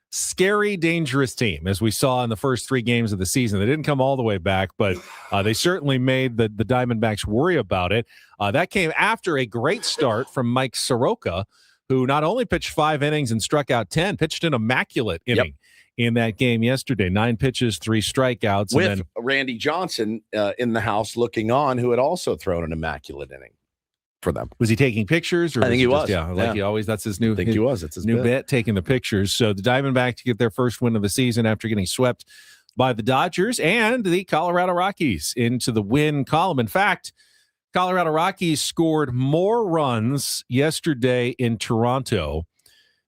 scary, dangerous team, as we saw in the first 3 games of the season. They didn't come all the way back, but they certainly made the Diamondbacks worry about it. That came after a great start from Mike Soroka, who not only pitched 5 innings and struck out 10, pitched an immaculate inning in that game yesterday. 9 pitches, 3 strikeouts. With and then Randy Johnson in the house looking on, who had also thrown an immaculate inning for them. Was he taking pictures? Or I think he was. He always, that's his new, I think he was. It's his new bit, taking the pictures. So the Diamondbacks get their first win of the season after getting swept by the Dodgers and the Colorado Rockies into the win column. In fact, Colorado Rockies scored more runs yesterday in Toronto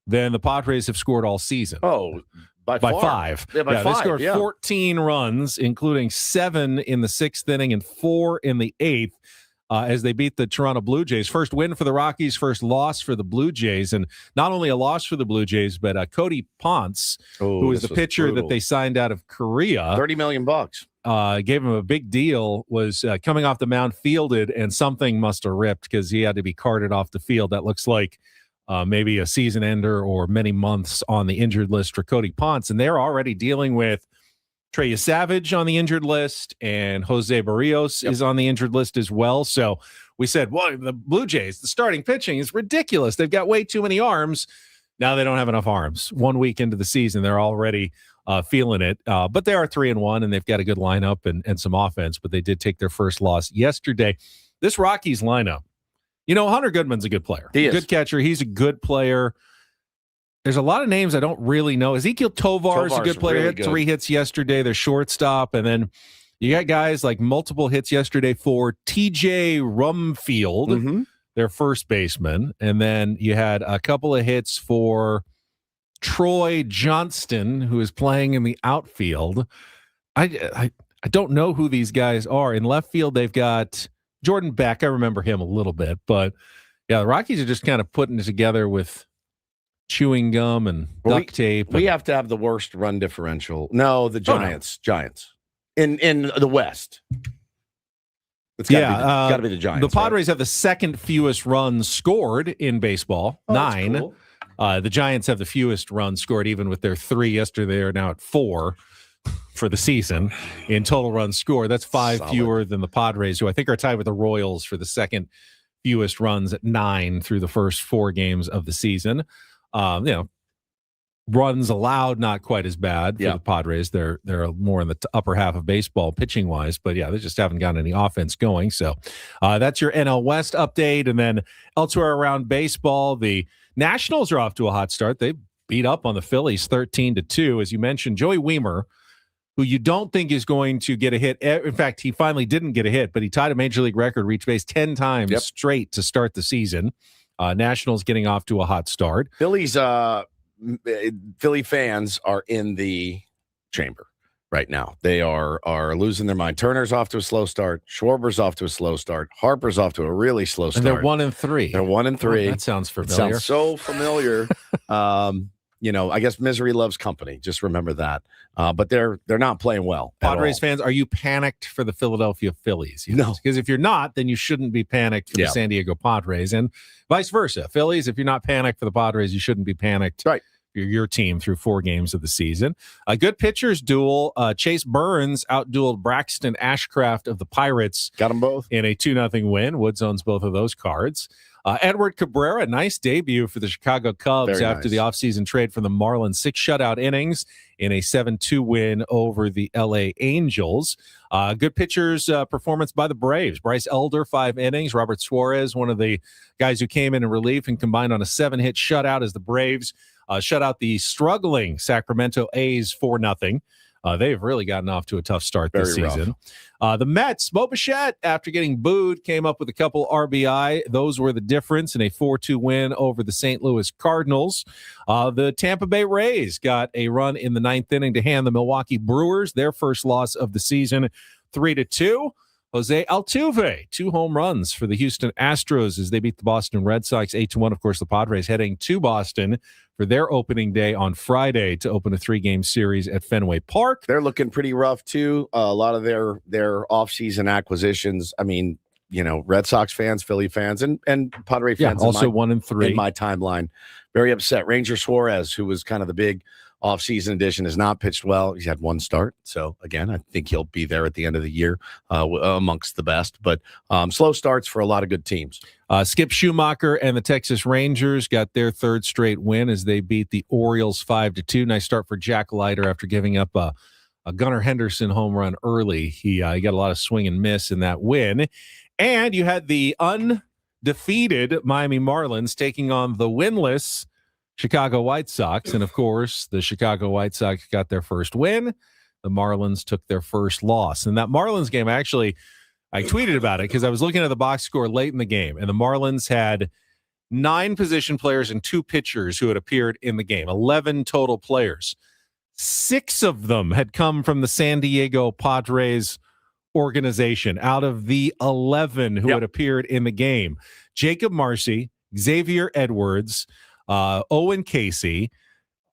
than the Padres have scored all season. Oh, by 5. Yeah, by 5. They scored 14 runs, including 7 in the 6th inning and 4 in the 8th. As they beat the Toronto Blue Jays. First win for the Rockies, first loss for the Blue Jays. And not only a loss for the Blue Jays, but Cody Ponce, who is the pitcher that they signed out of Korea. $30 million. Gave him a big deal, was coming off the mound, fielded, and something must have ripped because he had to be carted off the field. That looks like maybe a season ender or many months on the injured list for Cody Ponce. And they're already dealing with Trey Savage on the injured list, and Jose Barrios is on the injured list as well. So we said, well, the Blue Jays, the starting pitching is ridiculous. They've got way too many arms. Now they don't have enough arms. 1 week into the season, they're already feeling it. But they are 3-1, and they've got a good lineup and some offense, but they did take their first loss yesterday. This Rockies lineup, Hunter Goodman's a good player. He is. Good catcher. He's a good player. There's a lot of names I don't really know. Ezekiel Tovar is a good player. Really had 3 hits yesterday. They're shortstop. And then you got guys like multiple hits yesterday for TJ Rumfield, their first baseman. And then you had a couple of hits for Troy Johnston, who is playing in the outfield. I don't know who these guys are. In left field, they've got Jordan Beck. I remember him a little bit. But, yeah, the Rockies are just kind of putting it together with chewing gum and duct tape. We have to have the worst run differential. No, the Giants. Giants in the West. It's got to be the Giants. The Padres have the second fewest runs scored in baseball, 9. Cool. The Giants have the fewest runs scored, even with their 3 yesterday. They're now at 4 for the season in total runs scored. That's 5 fewer than the Padres, who I think are tied with the Royals for the second fewest runs at 9 through the first 4 games of the season. Runs allowed, not quite as bad for the Padres. They're more in the upper half of baseball pitching wise, but they just haven't gotten any offense going. So that's your NL West update. And then elsewhere around baseball, the Nationals are off to a hot start. They beat up on the Phillies 13-2. As you mentioned, Joey Wiemer who you don't think is going to get a hit. In fact, he finally didn't get a hit, but he tied a major league record, reached base 10 times straight to start the season. Nationals getting off to a hot start. Philly fans are in the chamber right now. They are losing their mind. Turner's off to a slow start. Schwarber's off to a slow start. Harper's off to a really slow start. And they're 1-3. They're 1-3. Oh, that sounds familiar. It sounds so familiar. I guess misery loves company. Just remember that. But they're not playing well. Padres fans, are you panicked for the Philadelphia Phillies? No. Because if you're not, then you shouldn't be panicked for the San Diego Padres, and vice versa. Phillies, if you're not panicked for the Padres, you shouldn't be panicked. Right. Your team through 4 games of the season. A good pitchers duel. Chase Burns outdueled Braxton Ashcraft of the Pirates. Got them both in a 2-0 win. Woods owns both of those cards. Edward Cabrera, nice debut for the Chicago Cubs after the offseason trade from the Marlins. 6 shutout innings in a 7-2 win over the LA Angels. Good pitchers performance by the Braves. Bryce Elder, 5 innings. Robert Suarez, one of the guys who came in relief and combined on a 7-hit shutout as the Braves shut out the struggling Sacramento A's 4-0. They've really gotten off to a tough start this season. The Mets, Bo Bichette, after getting booed, came up with a couple RBI. Those were the difference in a 4-2 win over the St. Louis Cardinals. The Tampa Bay Rays got a run in the 9th inning to hand the Milwaukee Brewers their first loss of the season, 3-2. Jose Altuve, 2 home runs for the Houston Astros as they beat the Boston Red Sox 8-1. Of course, the Padres heading to Boston for their opening day on Friday to open a 3-game series at Fenway Park. They're looking pretty rough too. A lot of their offseason acquisitions. I mean, Red Sox fans, Philly fans, and Padre fans. Also 1-3 in my timeline. Very upset. Ranger Suarez, who was kind of the big offseason addition, has not pitched well. He's had 1 start. So, again, I think he'll be there at the end of the year amongst the best. But slow starts for a lot of good teams. Skip Schumacher and the Texas Rangers got their 3rd straight win as they beat the Orioles 5-2. Nice start for Jack Leiter after giving up a Gunnar Henderson home run early. He got a lot of swing and miss in that win. And you had the undefeated Miami Marlins taking on the winless Chicago White Sox. And, of course, the Chicago White Sox got their first win. The Marlins took their first loss. And that Marlins game, actually, I tweeted about it because I was looking at the box score late in the game, and the Marlins had 9 position players and 2 pitchers who had appeared in the game, 11 total players. 6 of them had come from the San Diego Padres organization out of the 11 who had appeared in the game. Jacob Marcy, Xavier Edwards, Owen Casey,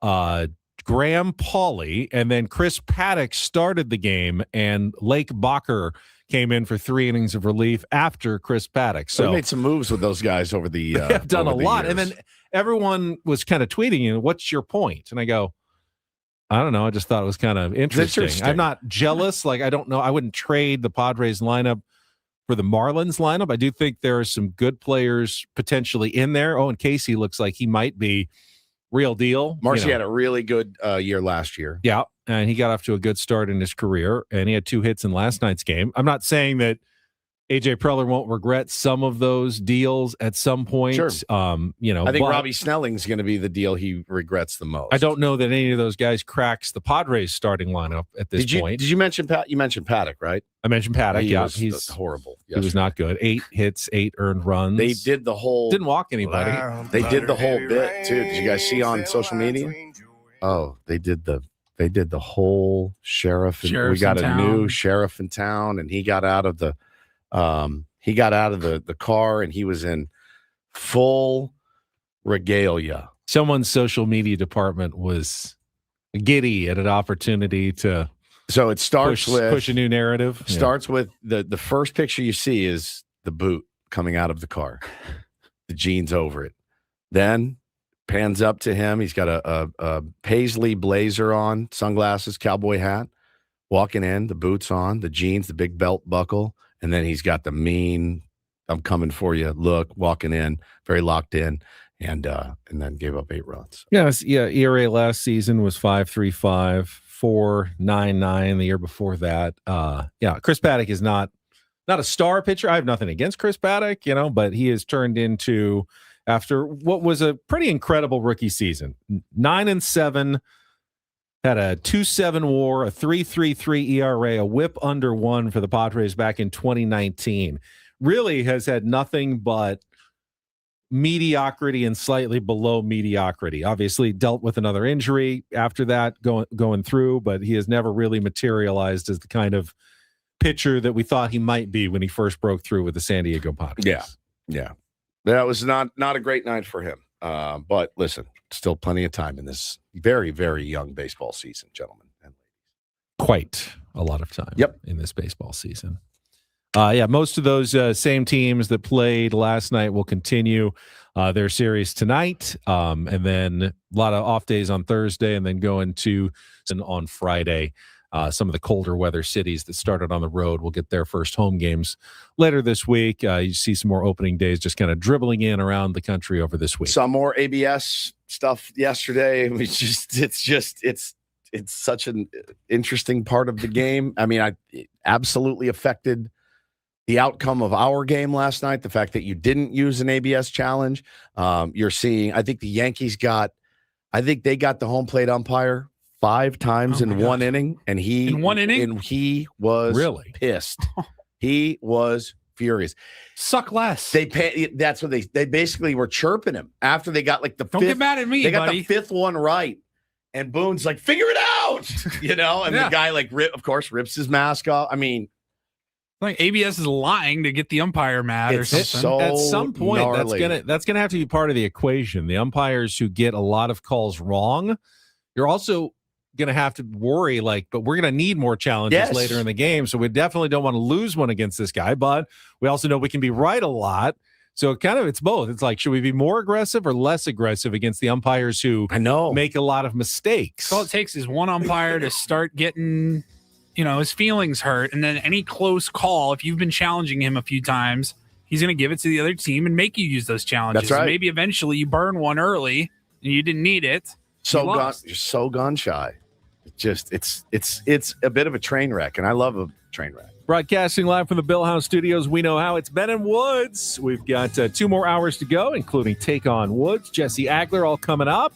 Graham Pauley, and then Chris Paddock started the game, and Lake Bacher came in for 3 innings of relief after Chris Paddock. So they made some moves with those guys over the they have done a lot. Years. And then everyone was kind of tweeting, what's your point? And I go, I don't know. I just thought it was kind of interesting. I'm not jealous. Like, I don't know. I wouldn't trade the Padres lineup for the Marlins lineup. I do think there are some good players potentially in there. Owen Casey looks like he might be real deal. Marcy had a really good year last year. Yeah, and he got off to a good start in his career, and he had 2 hits in last night's game. I'm not saying that A.J. Preller won't regret some of those deals at some point. Sure. I think Robbie Snelling's going to be the deal he regrets the most. I don't know that any of those guys cracks the Padres starting lineup at this point. Did you mention Pat? You mentioned Paddock, right? I mentioned Paddock. He's horrible. He was not good. 8 hits, 8 earned runs. They did the whole. Didn't walk anybody. They did the whole bit too. Did you guys see on social media? Oh, they did the whole sheriff. We got a new sheriff in town, and he got out of the. He got out of the car, and he was in full regalia. Someone's social media department was giddy at an opportunity to. So it starts with push a new narrative. Starts with the first picture you see is the boot coming out of the car, the jeans over it. Then pans up to him. He's got a paisley blazer on, sunglasses, cowboy hat, walking in, the boots on, the jeans, the big belt buckle. And then he's got the mean, I'm coming for you look, walking in, very locked in, and then gave up 8 runs. ERA last season was 5.35, 4.99 the year before that. Chris Paddock is not a star pitcher. I have nothing against Chris Paddock, but he has turned into, after what was a pretty incredible rookie season, 9-7, Had a 2.7 WAR, a 3.33 ERA, a WHIP under 1 for the Padres back in 2019. Really has had nothing but mediocrity and slightly below mediocrity. Obviously dealt with another injury after that going through, but he has never really materialized as the kind of pitcher that we thought he might be when he first broke through with the San Diego Padres. Yeah. That was not a great night for him. But listen, still plenty of time in this very, very young baseball season, gentlemen and ladies. Quite a lot of time in this baseball season. Most of those same teams that played last night will continue their series tonight, and then a lot of off days on Thursday, and then go into on Friday. Some of the colder weather cities that started on the road will get their first home games later this week. You see some more opening days just kind of dribbling in around the country over this week. Some more ABS stuff yesterday. It's such an interesting part of the game. I mean, it absolutely affected the outcome of our game last night. The fact that you didn't use an ABS challenge. You're seeing, I think the Yankees got the home plate umpire 5 times in one inning, and he was really pissed. He was furious. Suck less. That's what they basically were chirping him after they got like the Don't fifth, get mad at me. They got buddy. the 5th one right, and Boone's like, figure it out, And the guy rips his mask off. I mean, like ABS is lying to get the umpire mad or something. At some point, gnarly. that's gonna have to be part of the equation. The umpires who get a lot of calls wrong, you're also going to have to worry, but we're going to need more challenges later in the game. So we definitely don't want to lose one against this guy, but we also know we can be right a lot. So it's both. It's like, should we be more aggressive or less aggressive against the umpires who make a lot of mistakes? All it takes is one umpire to start getting, his feelings hurt. And then any close call, if you've been challenging him a few times, he's going to give it to the other team and make you use those challenges. That's right. And maybe eventually you burn one early and you didn't need it. You're so gun shy. It's a bit of a train wreck, and I love a train wreck. Broadcasting live from the Bill House Studios, we know how. It's Ben and Woods. We've got 2 more hours to go, including Take on Woods, Jesse Agler, all coming up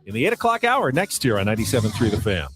in the 8 o'clock hour next year on 97.3 The Fan.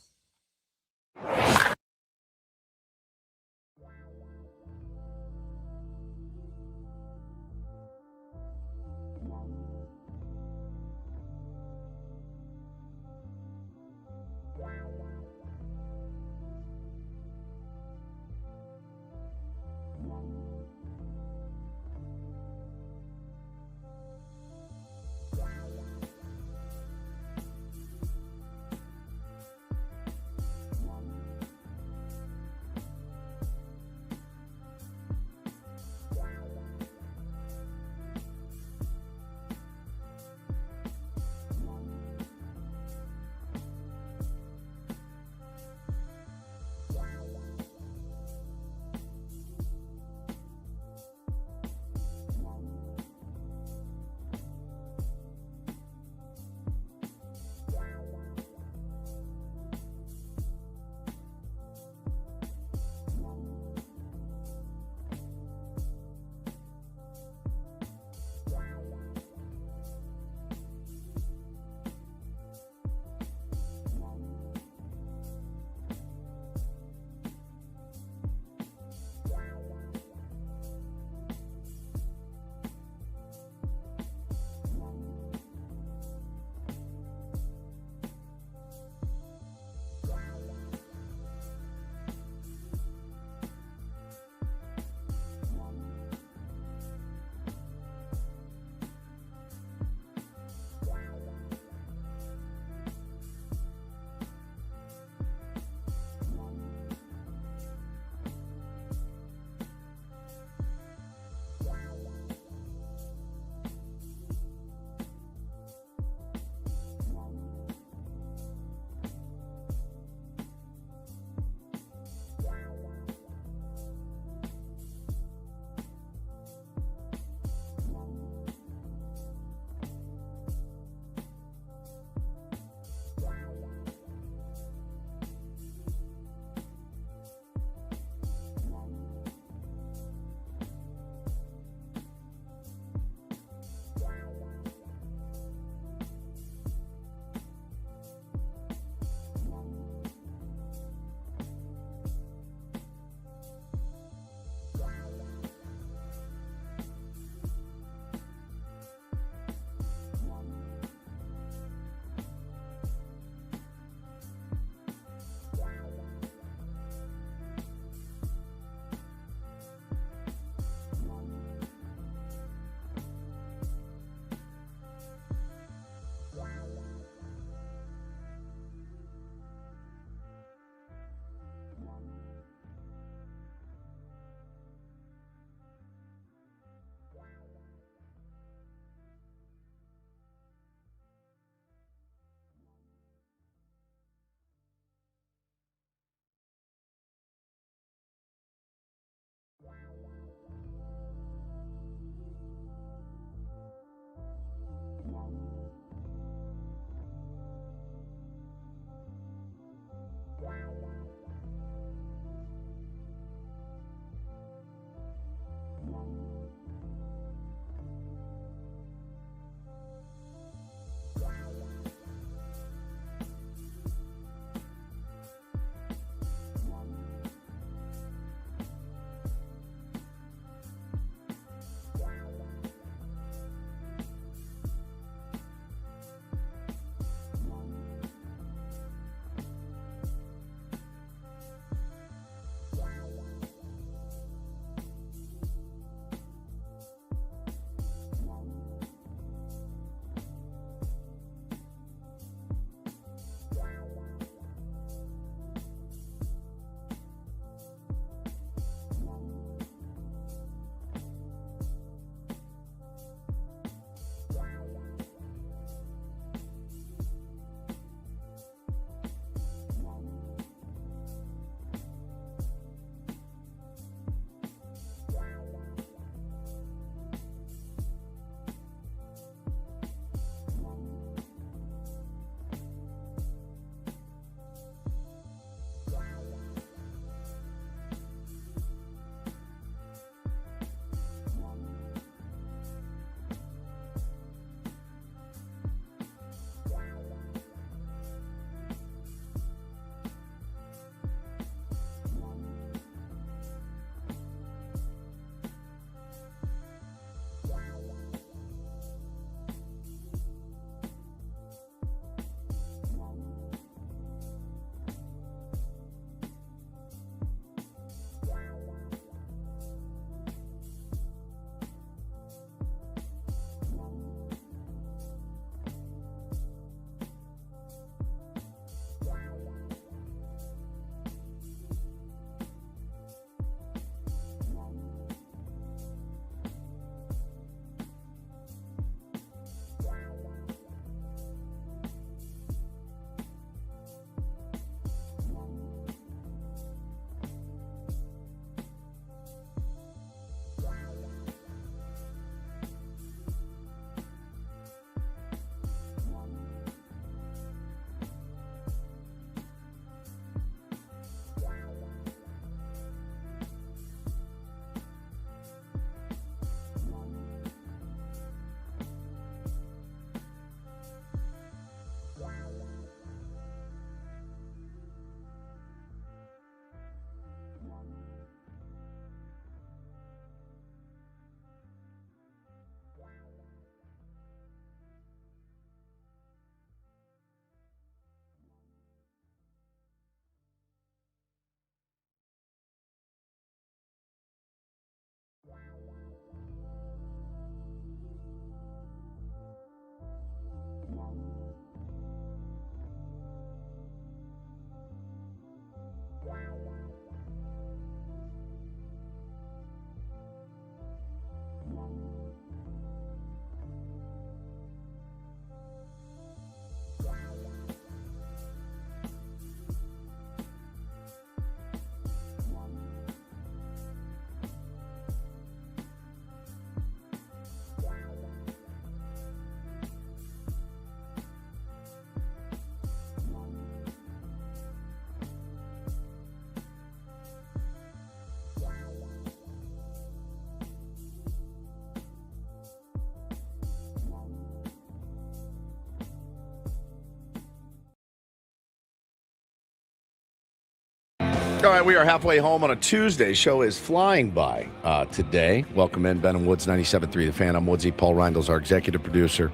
All right, we are halfway home on a Tuesday. Show is flying by today. Welcome in, Ben and Woods, 97.3 The Fan. I'm Woodsy. Paul Reindel's our executive producer.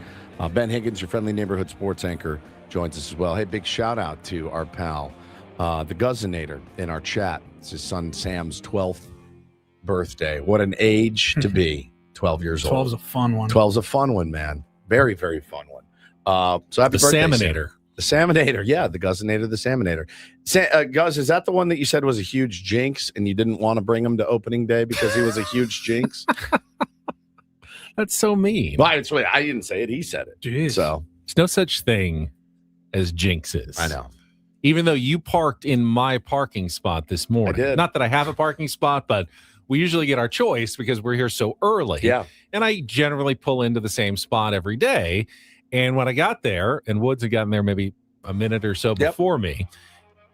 Ben Higgins, your friendly neighborhood sports anchor, joins us as well. Hey, big shout out to our pal, the Guzzinator, in our chat. It's his son Sam's 12th birthday. What an age to be, 12 years old. 12's a fun one. 12's a fun one, man. Very, very fun one. So happy birthday, Salmonator. The Salmonator, yeah, the Guzzinator, the Salmonator. Guzz, is that the one that you said was a huge jinx and you didn't want to bring him to opening day because he was a huge jinx? That's so mean. Well, I didn't say it. He said it. Jeez. So There's no such thing as jinxes. I know. Even though you parked in my parking spot this morning. I did. Not that I have a parking spot, but we usually get our choice because we're here so early. Yeah. And I generally pull into the same spot every day. And when I got there, and Woods had gotten there maybe a minute or so before me,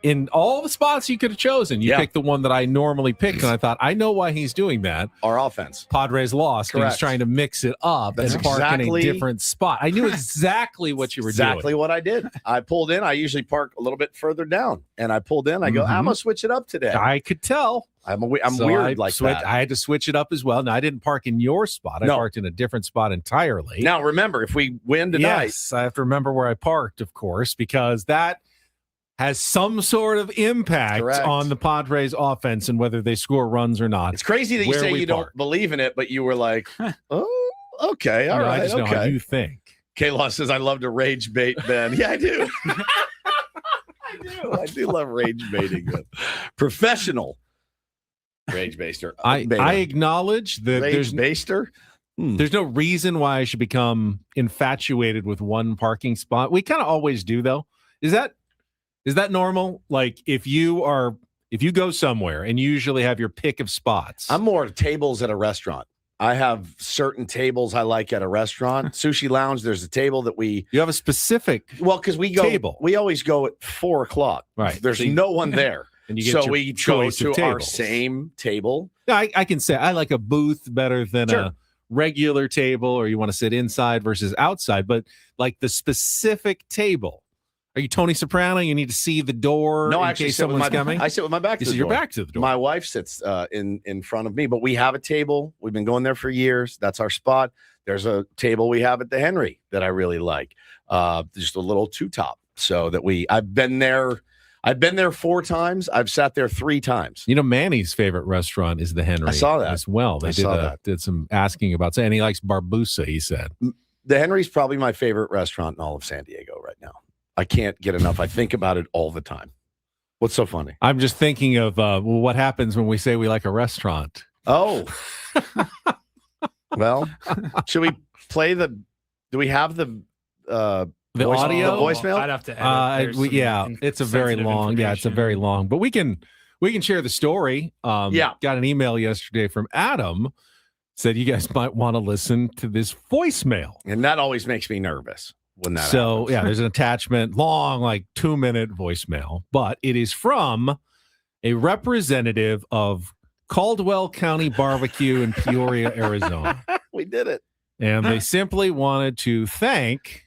in all the spots you could have chosen, you picked the one that I normally pick. And I thought, I know why he's doing that. Our offense. Padres lost. Correct. And he's trying to mix it up and park in a different spot. I knew exactly what you were doing. Exactly what I did. I pulled in. I usually park a little bit further down. And I pulled in. I go, I'm going to switch it up today. I could tell. I'm weird like that. I had to switch it up as well. Now, I didn't park in your spot. I parked in a different spot entirely. Now, remember, if we win tonight. Yes, I have to remember where I parked, of course, because that has some sort of impact on the Padres offense and whether they score runs or not. It's crazy that you say you don't believe in it, but you were like, oh, okay, all right. I just know how you think. K-Law says, I love to rage bait, Ben. Yeah, I do. I do love rage baiting. Professional rage baster. I acknowledge that rage baster. There's no reason why I should become infatuated with one parking spot. We kind of always do, though. Is that normal? Like if you go somewhere and you usually have your pick of spots. I'm more tables at a restaurant. I have certain tables I like at a restaurant. Sushi Lounge, there's a table that you have a specific because we always go at 4:00. Right. There's no one there. And you get we go to our same table. Yeah, I can say I like a booth better than a regular table, or you want to sit inside versus outside. But like the specific table. Are you Tony Soprano? You need to see the door in case someone's coming? I sit with my back to the door. Your back to the door. My wife sits in front of me, but we have a table. We've been going there for years. That's our spot. There's a table we have at the Henry that I really like. Just a little two-top. So that I've been there 4 times. I've sat there 3 times. You know, Manny's favorite restaurant is the Henry. I saw that as well. They did some asking about, and he likes Barbusa, he said. The Henry's probably my favorite restaurant in all of San Diego right now. I can't get enough. I think about it all the time. What's so funny? I'm just thinking of what happens when we say we like a restaurant. Oh. Well, should we play do we have the audio? The voicemail? I'd have to edit. It's a very long. Yeah, it's a very long. But we can share the story. Got an email yesterday from Adam. Said you guys might want to listen to this voicemail. And that always makes me nervous. When that happens. There's an attachment, long, like 2-minute voicemail, but it is from a representative of Caldwell County Barbecue in Peoria, Arizona. We did it. And they simply wanted to thank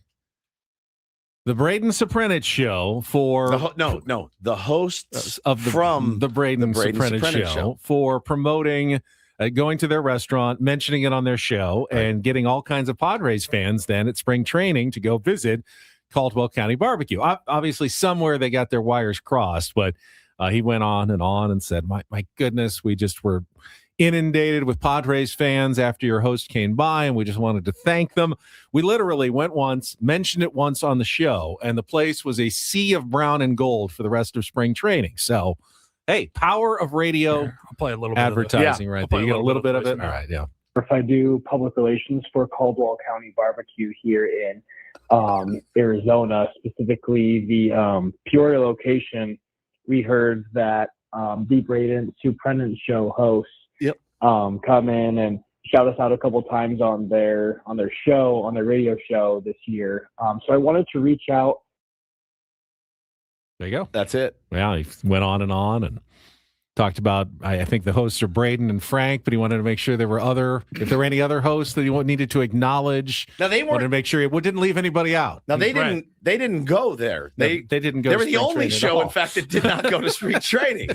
the Braden Soprenich Show for the hosts of the Braden Soprenich Show for promoting going to their restaurant, mentioning it on their show, and getting all kinds of Padres fans then at spring training to go visit Caldwell County Barbecue. Obviously, somewhere they got their wires crossed, but he went on and said, my goodness, we just were inundated with Padres fans after your host came by, and we just wanted to thank them. We literally went once, mentioned it once on the show, and the place was a sea of brown and gold for the rest of spring training. So, hey, power of radio. I'll play a little advertising bit right there. You get a little bit of it. All right, yeah. If I do public relations for Caldwell County Barbecue here in Arizona, specifically the Peoria location, we heard that the Braden Soprenich Show hosts come in and shout us out a couple times on their show, on their radio show this year. So I wanted to reach out. There you go. That's it. Yeah, he went on and Talked about, I think the hosts are Braden and Frank, but he wanted to make sure there were any other hosts that he needed to acknowledge. Now they wanted to make sure he didn't leave anybody out. Now they didn't go there. They didn't go. They were the only show, in fact, that did not go to spring training,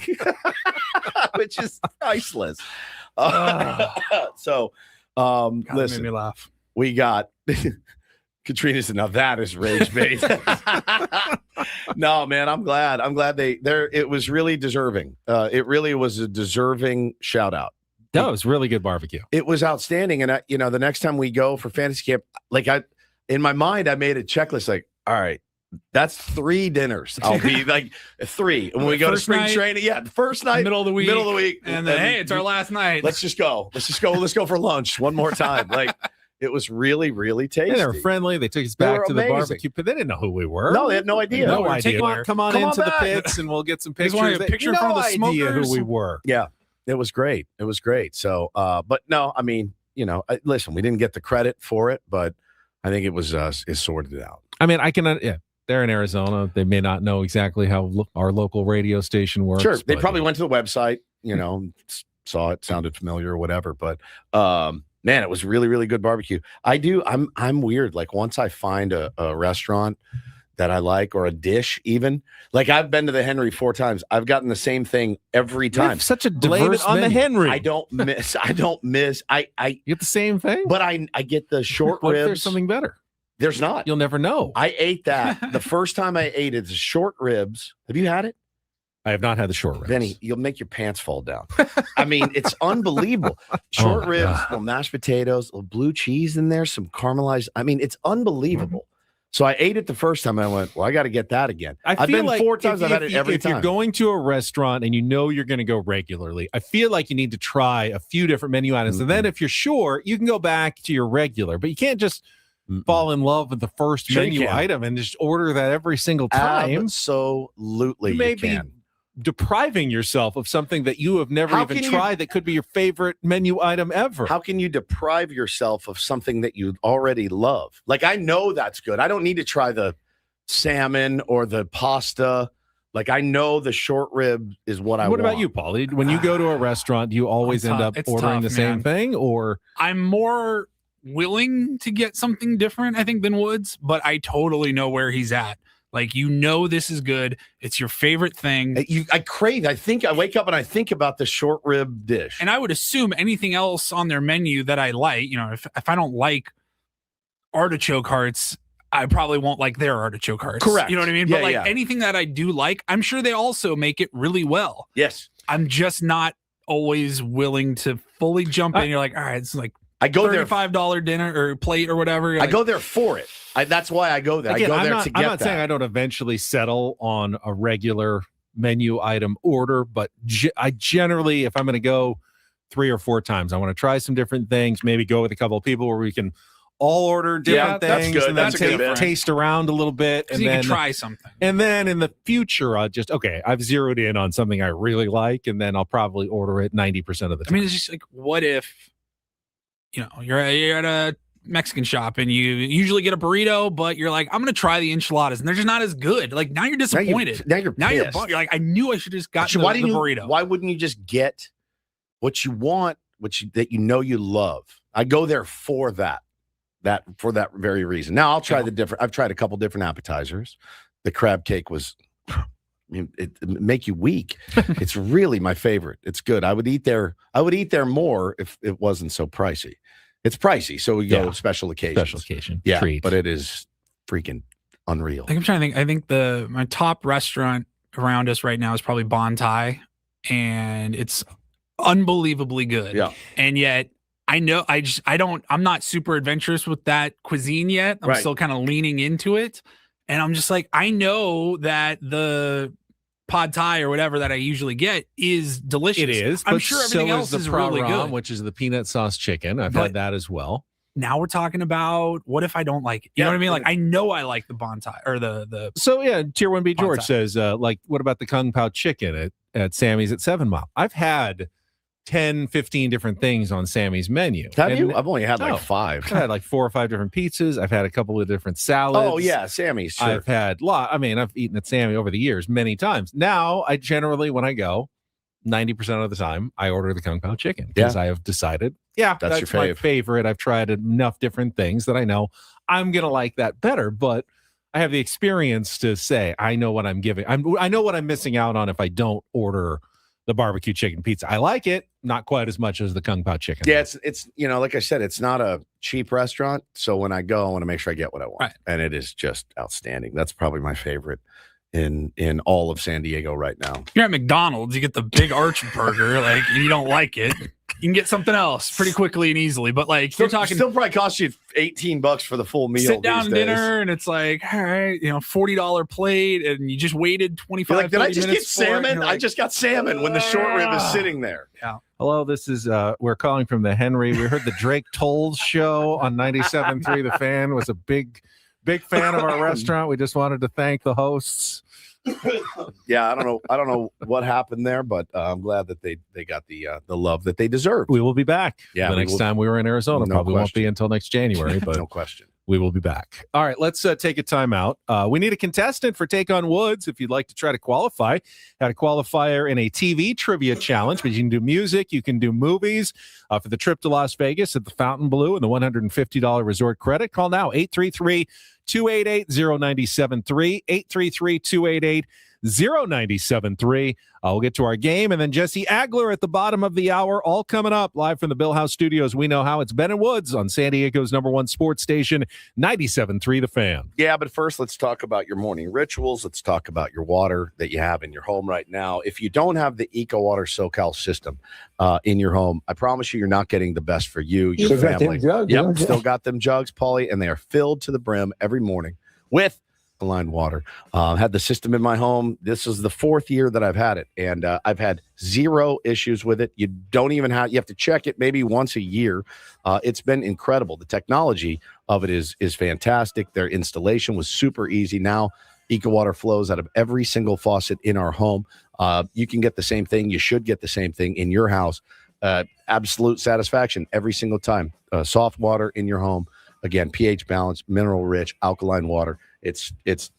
which is priceless. So, listen, made me laugh. We got Katrina said, "Now that is rage bait." No, man, I'm glad. It was really deserving. It really was a deserving shout out. No, it was really good barbecue. It was outstanding. And the next time we go for fantasy camp, in my mind, I made a checklist. Like, all right, that's 3 dinners. I'll be like 3. And when we go to spring training, the first night, middle of the week, and then hey, it's our last night. Let's just go. Let's go for lunch one more time. Like. It was really, really tasty. And they were friendly. They took us back to the barbecue, but they didn't know who we were. No, they had no idea. No idea. Come on into the pits, and we'll get some pictures. A picture from the smokers. Idea who we were. Yeah, it was great. So, but no, I mean, listen, we didn't get the credit for it, but I think it was it sorted it out. I mean, they're in Arizona. They may not know exactly how our local radio station works. Sure, they probably went to the website, saw it, sounded familiar or whatever, but man, it was really, really good barbecue. I'm weird. Like once I find a restaurant that I like or a dish, even like I've been to the Henry 4 times. I've gotten the same thing every time. Such a diverse on the Henry. I don't miss. I you get the same thing, but I get the short what ribs. If there's something better. There's not. You'll never know. I ate that the first time I ate it. The short ribs. Have you had it? I have not had the short ribs. Benny, you'll make your pants fall down. I mean, it's unbelievable. Short ribs, little mashed potatoes, a little blue cheese in there, some caramelized. I mean, it's unbelievable. So I ate it the first time. I went, well, I got to get that again. I've been like 4 times. I've had it every time. If you're going to a restaurant and you're going to go regularly, I feel like you need to try a few different menu items. And then if you're sure, you can go back to your regular. But you can't just fall in love with the first menu item and just order that every single time. Absolutely, you can. Depriving yourself of something that you have never even tried that could be your favorite menu item ever. How can you deprive yourself of something that you already love? Like, I know that's good. I don't need to try the salmon or the pasta. Like, I know the short rib is what I want. What about you, Paulie? When you go to a restaurant, do you always end up ordering the same thing? Or I'm more willing to get something different, I think, than Woods, but I totally know where he's at. Like, this is good. It's your favorite thing. I crave. I think I wake up and I think about the short rib dish. And I would assume anything else on their menu that I like, if I don't like artichoke hearts, I probably won't like their artichoke hearts. Correct. You know what I mean? Yeah, but anything that I do like, I'm sure they also make it really well. Yes. I'm just not always willing to fully jump in. You're like, all right, it's like I go there $35 dinner or plate or whatever. I go there for it. That's why I go there. Again, I go there to get that. I'm not saying I don't eventually settle on a regular menu item order, but I generally, if I'm going to go 3 or 4 times, I want to try some different things, maybe go with a couple of people where we can all order different things. That's good. And that's then taste around a little bit. And then you can try something. And then in the future, I've zeroed in on something I really like, and then I'll probably order it 90% of the time. I mean, it's just like, what if, you're at a Mexican shop and you usually get a burrito, but you're like, I'm going to try the enchiladas and they're just not as good. Like, now you're disappointed. Now you're you're like, I knew I should just got the burrito. Why wouldn't you just get what you want, that you love? I go there for that for that very reason. Now I'll try I've tried a couple different appetizers. The crab cake was, it make you weak. It's really my favorite. It's good. I would eat there more if it wasn't so pricey. It's pricey, so we go special occasions. Special occasion. Yeah, treat. But it is freaking unreal. I'm trying to think. I think my top restaurant around us right now is probably Bontai, and it's unbelievably good. Yeah. And yet I'm not super adventurous with that cuisine yet. I'm still kind of leaning into it. And I'm just like, I know that the pad thai or whatever that I usually get is delicious. It is. I'm sure everything else is really good. Which is the peanut sauce chicken. I've had that as well. Now we're talking about what if I don't like it? You know what I mean? Like, I know I like the Bontai or the. So yeah, Tier 1B George says, what about the Kung Pao chicken at Sammy's at 7 Mile? I've had 10, 15 different things on Sammy's menu. Have you? I've only had like 5. I've had like 4 or 5 different pizzas. I've had a couple of different salads. Oh yeah, Sammy's. Sure. I've had I've eaten at Sammy over the years many times. Now I generally, when I go, 90% of the time, I order the Kung Pao chicken because I have decided, that's your my favorite. I've tried enough different things that I know I'm going to like that better, but I have the experience to say, I know what I'm giving. I know what I'm missing out on if I don't order the barbecue chicken pizza. I like it, not quite as much as the Kung Pao chicken. Yeah, it's like I said, it's not a cheap restaurant. So when I go, I want to make sure I get what I want. Right. And it is just outstanding. That's probably my favorite in all of San Diego right now. You're at McDonald's, you get the big arch burger, and you don't like it. You can get something else pretty quickly and easily. But you're talking, still probably cost you $18 for the full meal. Sit down dinner, and it's all right, $40 plate, and you just waited 25. Did I just get salmon? I just got salmon when the short rib is sitting there. Yeah. Hello, this is we're calling from the Henry. We heard the Drake Tolles show on 97.3. The Fan was a big fan of our restaurant. We just wanted to thank the hosts. Yeah, I don't know what happened there, but I'm glad that they got the love that they deserve. We will be back. Yeah, the next time we were in Arizona, probably won't be until next January, but no question. We will be back. All right, let's take a timeout. We need a contestant for Take on Woods. If you'd like to try to qualify, had a qualifier in a TV trivia challenge, but you can do music, you can do movies for the trip to Las Vegas at the Fountain Blue and the $150 resort credit. Call now, 833-288-0973, 833-288-0973. We'll get to our game, and then Jesse Agler at the bottom of the hour, all coming up live from the Bill House Studios. We know how. It's Ben and Woods on San Diego's #1 sports station, 97.3 The Fan. Yeah, but first, let's talk about your morning rituals. Let's talk about your water that you have in your home right now. If you don't have the Eco Water SoCal system in your home, I promise you're not getting the best for you, your family. Still got them jugs, Paulie, and they are filled to the brim every morning with alkaline water. Had the system in my home. This is the 4th year that I've had it, and I've had 0 issues with it. You have to check it maybe once a year. It's been incredible. The technology of it is fantastic. Their installation was super easy. Now EcoWater flows out of every single faucet in our home. You can get the same thing. You should get the same thing in your house. Absolute satisfaction every single time. Soft water in your home. Again, pH balanced, mineral rich, alkaline water. It's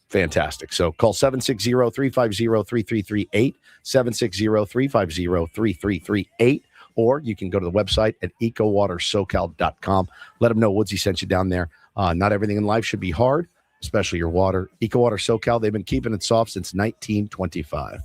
fantastic. So call 760-350-3338, 760-350-3338, or you can go to the website at ecowatersocal.com. Let them know Woodsy sent you down there. Not everything in life should be hard, especially your water. EcoWater SoCal, they've been keeping it soft since 1925.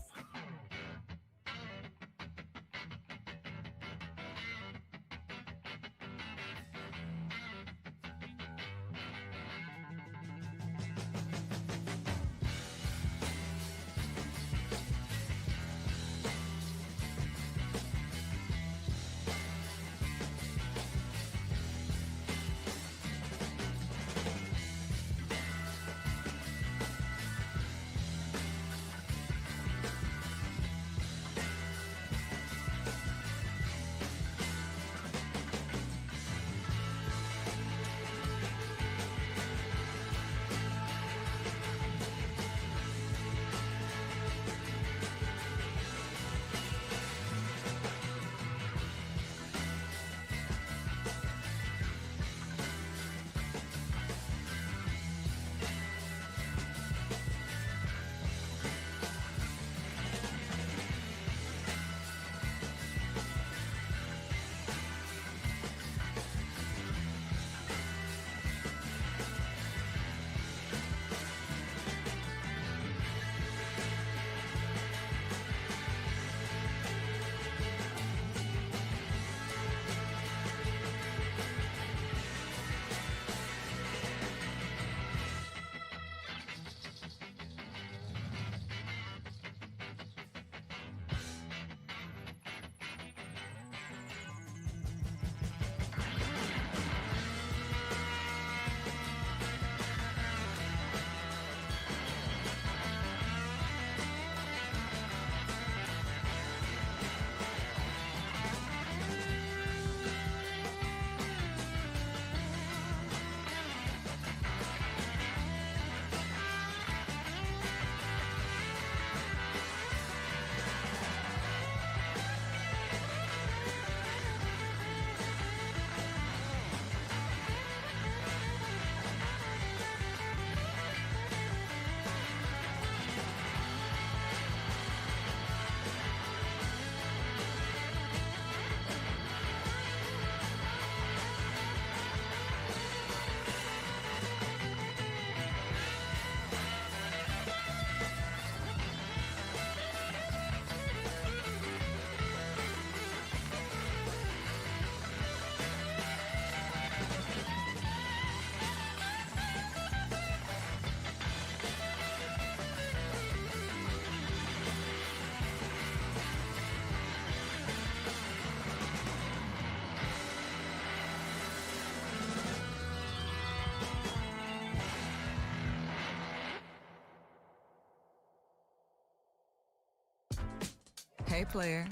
Hey, player,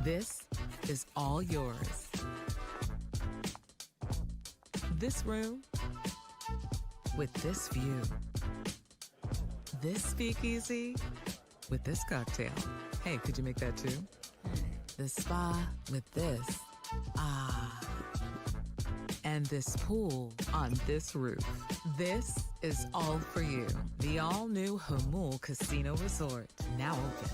this is all yours. This room with this view. This speakeasy with this cocktail. Hey, could you make that too? This spa with this. Ah. And this pool on this roof. This is all for you. The all-new Hamul Casino Resort, now open.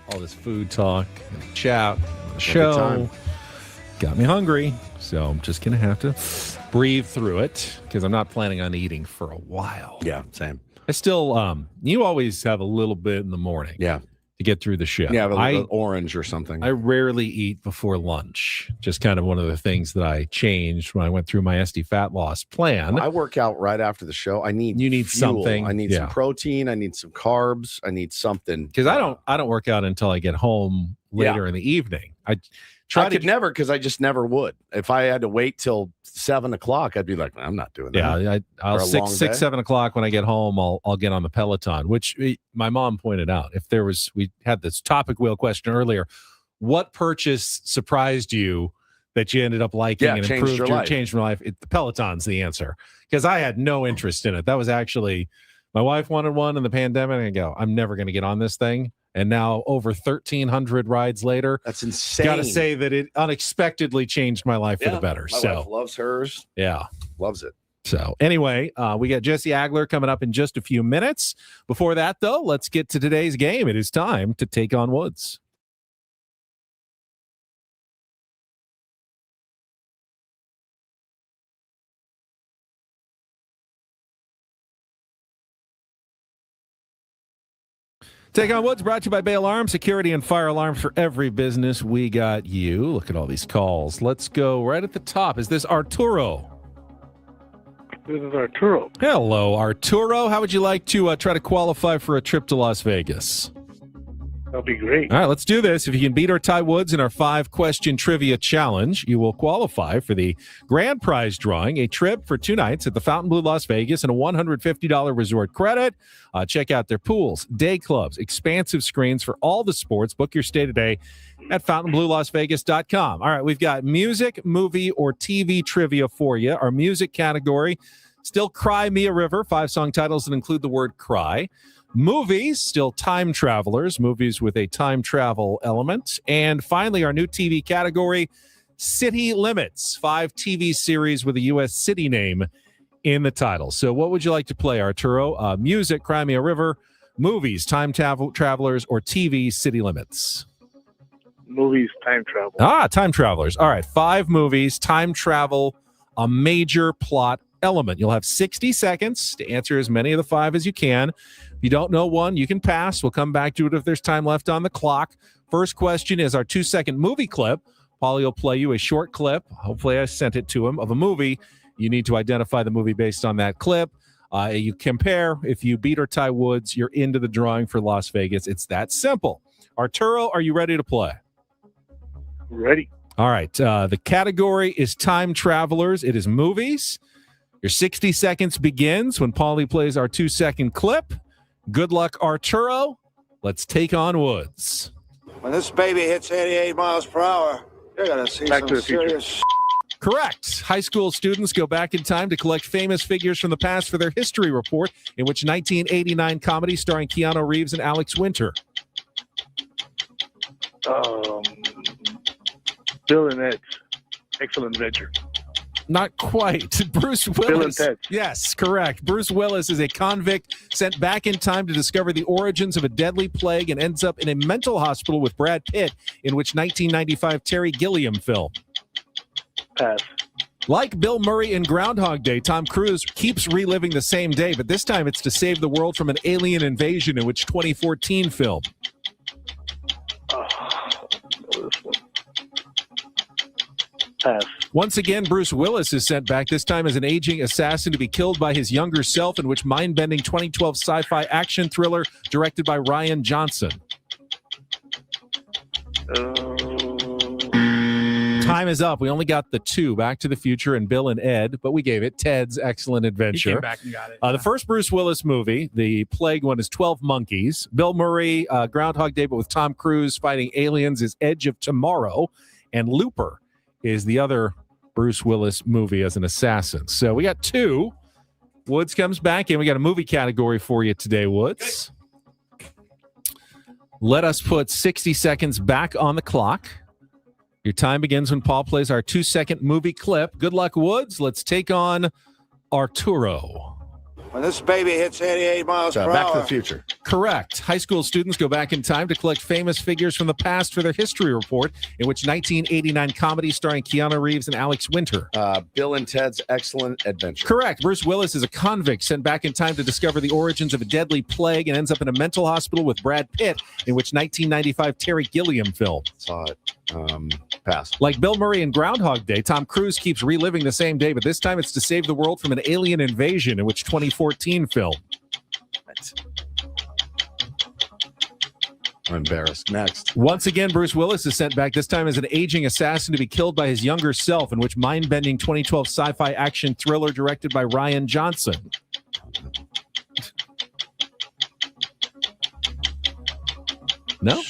All this food talk, and chat, the show got me hungry. So I'm just going to have to breathe through it because I'm not planning on eating for a while. Yeah, same. I still, you always have a little bit in the morning. Yeah. To get through the show. Yeah, an orange or something. I rarely eat before lunch. Just kind of one of the things that I changed when I went through my SD fat loss plan. I work out right after the show. You need fuel. Something. I need some protein. I need some carbs. I need something. Because I don't work out until I get home later in the evening. I could never, because I just never would. If I had to wait till 7 o'clock, I'd be like, I'm not doing that. Yeah, I'll 7 o'clock when I get home, I'll get on the Peloton, which my mom pointed out. We had this topic wheel question earlier. What purchase surprised you that you ended up liking and changed your life? The Peloton's the answer, because I had no interest in it. That was actually, my wife wanted one in the pandemic, and I go, I'm never going to get on this thing. And now over 1,300 rides later, that's insane. Got to say that it unexpectedly changed my life for the better. My wife loves hers. Yeah. Loves it. So anyway, we got Jesse Agler coming up in just a few minutes. Before that, though, let's get to today's game. It is time to take on Woods. Take on Woods, brought to you by Bay Alarm, security and fire alarms for every business. We got you. Look at all these calls. Let's go right at the top. Is this Arturo? This is Arturo. Hello, Arturo. How would you like to try to qualify for a trip to Las Vegas? That'll be great. All right, let's do this. If you can beat or tie Woods in our 5-question trivia challenge, you will qualify for the grand prize drawing, a trip for 2 nights at the Fontainebleau Las Vegas and a $150 resort credit. Check out their pools, day clubs, expansive screens for all the sports. Book your stay today at FontainebleauLasVegas.com. All right, we've got music, movie, or TV trivia for you. Our music category, still Cry Me a River, 5 song titles that include the word cry. Movies, still Time Travelers, movies with a time travel element. And finally, our new TV category, City Limits, 5 TV series with a U.S. city name in the title. So what would you like to play, Arturo? Music, Crimea River, movies, Time Travelers, or TV, City Limits? Movies, time travel. Time Travelers. All right, 5 movies, time travel, a major plot element. You'll have 60 seconds to answer as many of the 5 as you can. If you don't know one, you can pass. We'll come back to it if there's time left on the clock. First question is our 2-second movie clip. Paulie will play you a short clip. Hopefully I sent it to him of a movie. You need to identify the movie based on that clip. You compare. If you beat or tie Woods, you're into the drawing for Las Vegas. It's that simple. Arturo, are you ready to play? Ready. All right. The category is Time Travelers. It is movies. Your 60 seconds begins when Paulie plays our 2-second clip. Good luck, Arturo. Let's take on Woods. When this baby hits 88 miles per hour, you're going to see some serious Correct. High school students go back in time to collect famous figures from the past for their history report, in which 1989 comedy starring Keanu Reeves and Alex Winter. Bill and Ed's Excellent Adventure. Not quite. Bruce Willis. Yes, correct. Bruce Willis is a convict sent back in time to discover the origins of a deadly plague and ends up in a mental hospital with Brad Pitt, in which 1995 Terry Gilliam film. Pass. Like Bill Murray in Groundhog Day, Tom Cruise keeps reliving the same day, but this time it's to save the world from an alien invasion, in which 2014 film. Pass. Once again, Bruce Willis is sent back, this time as an aging assassin to be killed by his younger self, in which mind-bending 2012 sci-fi action thriller directed by Rian Johnson. Time is up. We only got the 2, Back to the Future and Bill and Ed, but we gave it Ted's Excellent Adventure. He came back and got it. The first Bruce Willis movie, the plague one, is 12 Monkeys. Bill Murray, Groundhog Day, but with Tom Cruise fighting aliens, is Edge of Tomorrow. And Looper is the other Bruce Willis movie as an assassin. So we got 2. Woods comes back in. We got a movie category for you today, Woods. Let us put 60 seconds back on the clock. Your time begins when Paul plays our 2-second movie clip. Good luck, Woods. Let's take on Arturo. When this baby hits 88 miles per hour. Back to the Future. Correct. High school students go back in time to collect famous figures from the past for their history report, in which 1989 comedy starring Keanu Reeves and Alex Winter. Bill and Ted's Excellent Adventure. Correct. Bruce Willis is a convict sent back in time to discover the origins of a deadly plague and ends up in a mental hospital with Brad Pitt, in which 1995 Terry Gilliam film. Saw it. Pass. Like Bill Murray in Groundhog Day, Tom Cruise keeps reliving the same day, but this time it's to save the world from an alien invasion, in which 2014 film. I'm embarrassed. Next. Once again, Bruce Willis is sent back, this time as an aging assassin to be killed by his younger self, in which mind-bending 2012 sci-fi action thriller directed by Rian Johnson. No?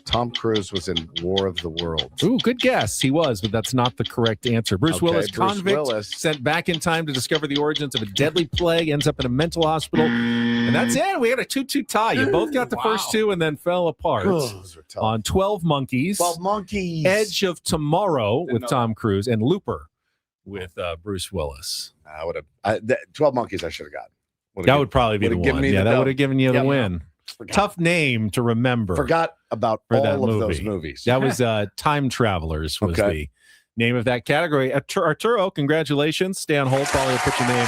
Tom Cruise was in War of the Worlds. Ooh, good guess. He was, but that's not the correct answer. Bruce Willis, convict, Willis. sent back in time to discover the origins of a deadly plague, ends up in a mental hospital. And that's it. We had a 2-2 tie. You both got the first 2 and then fell apart on 12 Monkeys. 12 Monkeys. Edge of Tomorrow with Tom Cruise, and Looper with Bruce Willis. I would have 12 Monkeys I should have gotten. That would probably be the one. Yeah, that would have given you the win. Tough name to remember. Forgot about all of those movies. That was Time Travelers was the name of that category. Arturo, congratulations. Stay on hold. Probably put your name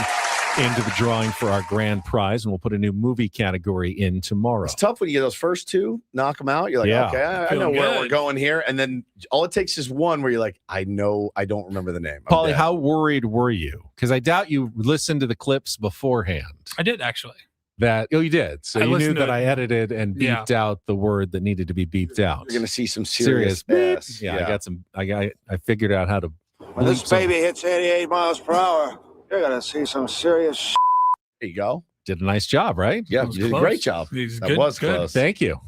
into the drawing for our grand prize, and we'll put a new movie category in tomorrow. It's tough when you get those first 2, knock them out. You're like, okay, I know where we're going here. And then all it takes is one where you're like, I know, I don't remember the name. Paulie, how worried were you? Because I doubt you listened to the clips beforehand. I did, actually. You did. So you knew that I edited and beeped out the word that needed to be beeped out. You're going to see some serious beeps. Yeah, I got some. I figured out how to. When this baby hits 88 miles per hour, you're going to see some serious. There you go. Did a nice job, right? Yeah, you did a great job. That was close. Thank you.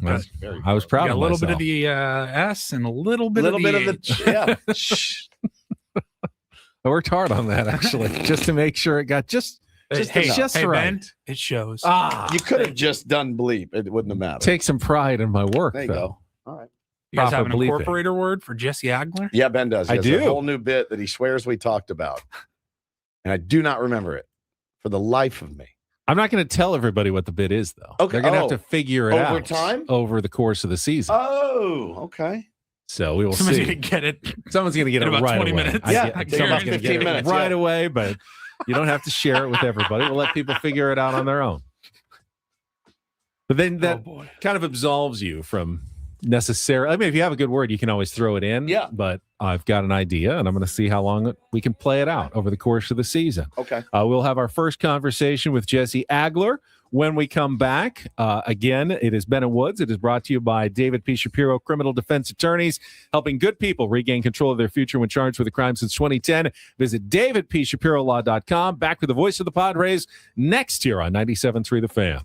I was proud of myself. A little bit of the S and a little bit of the H. I worked hard on that, actually, just to make sure it got just right. Ben, it shows. You could have just done bleep. It wouldn't have mattered. Take some pride in my work, there you though. go. All right. You guys have proper an bleeping. incorporator word for Jesse Agler? Yeah, Ben does. He I has do. a whole new bit that he swears we talked about. And I do not remember it for the life of me. I'm not going to tell everybody what the bid is, though. Okay. They're going to have to figure it Over out time? over the course of the season. Oh, okay. So we will Someone's see. going to get it. Someone's going to get in it about right 20 away. minutes. Yeah, Someone's take about going to 15 get minutes, it right yeah. away, but you don't have to share it with everybody. We'll let people figure it out on their own. But then that kind of absolves you from necessarily. I mean, if you have a good word, you can always throw it in. Yeah. But I've got an idea, and I'm going to see how long we can play it out over the course of the season. Okay. We'll have our first conversation with Jesse Agler when we come back. Again, it is Ben and Woods. It is brought to you by David P. Shapiro, criminal defense attorneys, helping good people regain control of their future when charged with a crime since 2010. Visit davidpshapirolaw.com. Back with the voice of the Padres next year on 97.3 The Fan.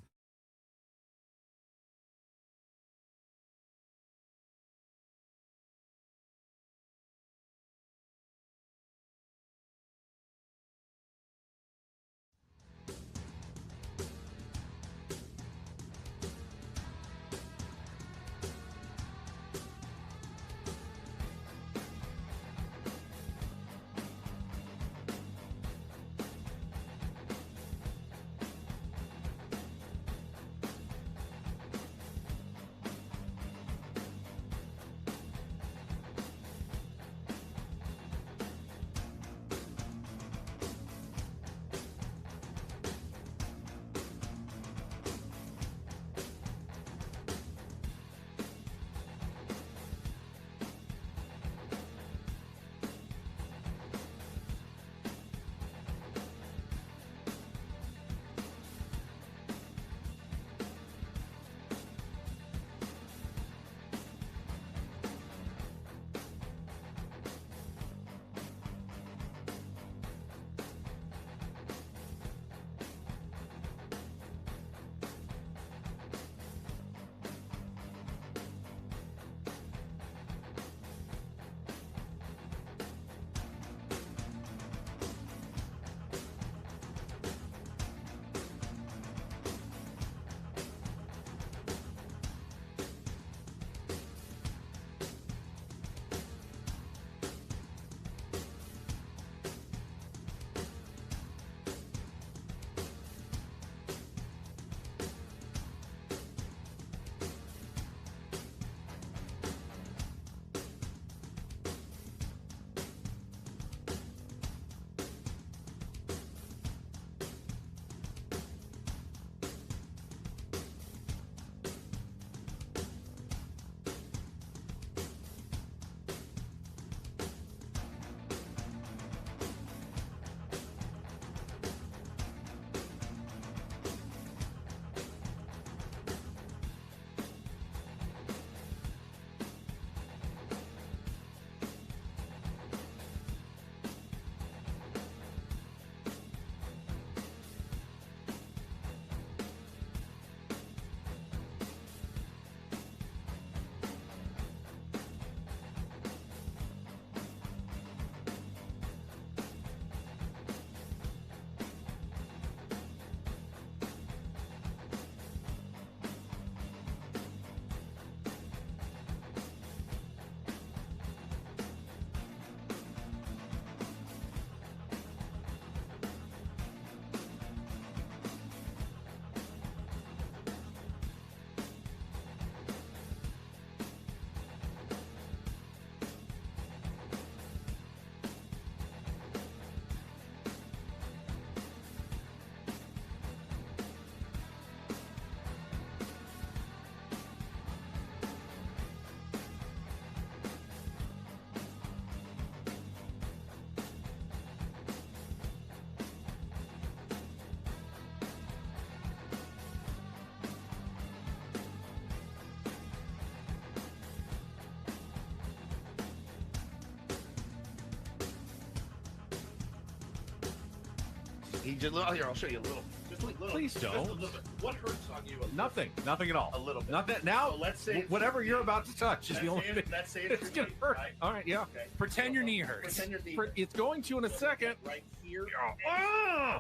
He just here. I'll show you a little. Just a little. Please don't. Just a little bit. What hurts on you? Nothing at all. A little bit. Nothing. Now, So let's say whatever you're about to touch is the only thing. Let's say It's gonna hurt. Right? All right, yeah. Okay. Pretend your knee hurts. Pretend your knee. It's going to in a second. Right here. Oh,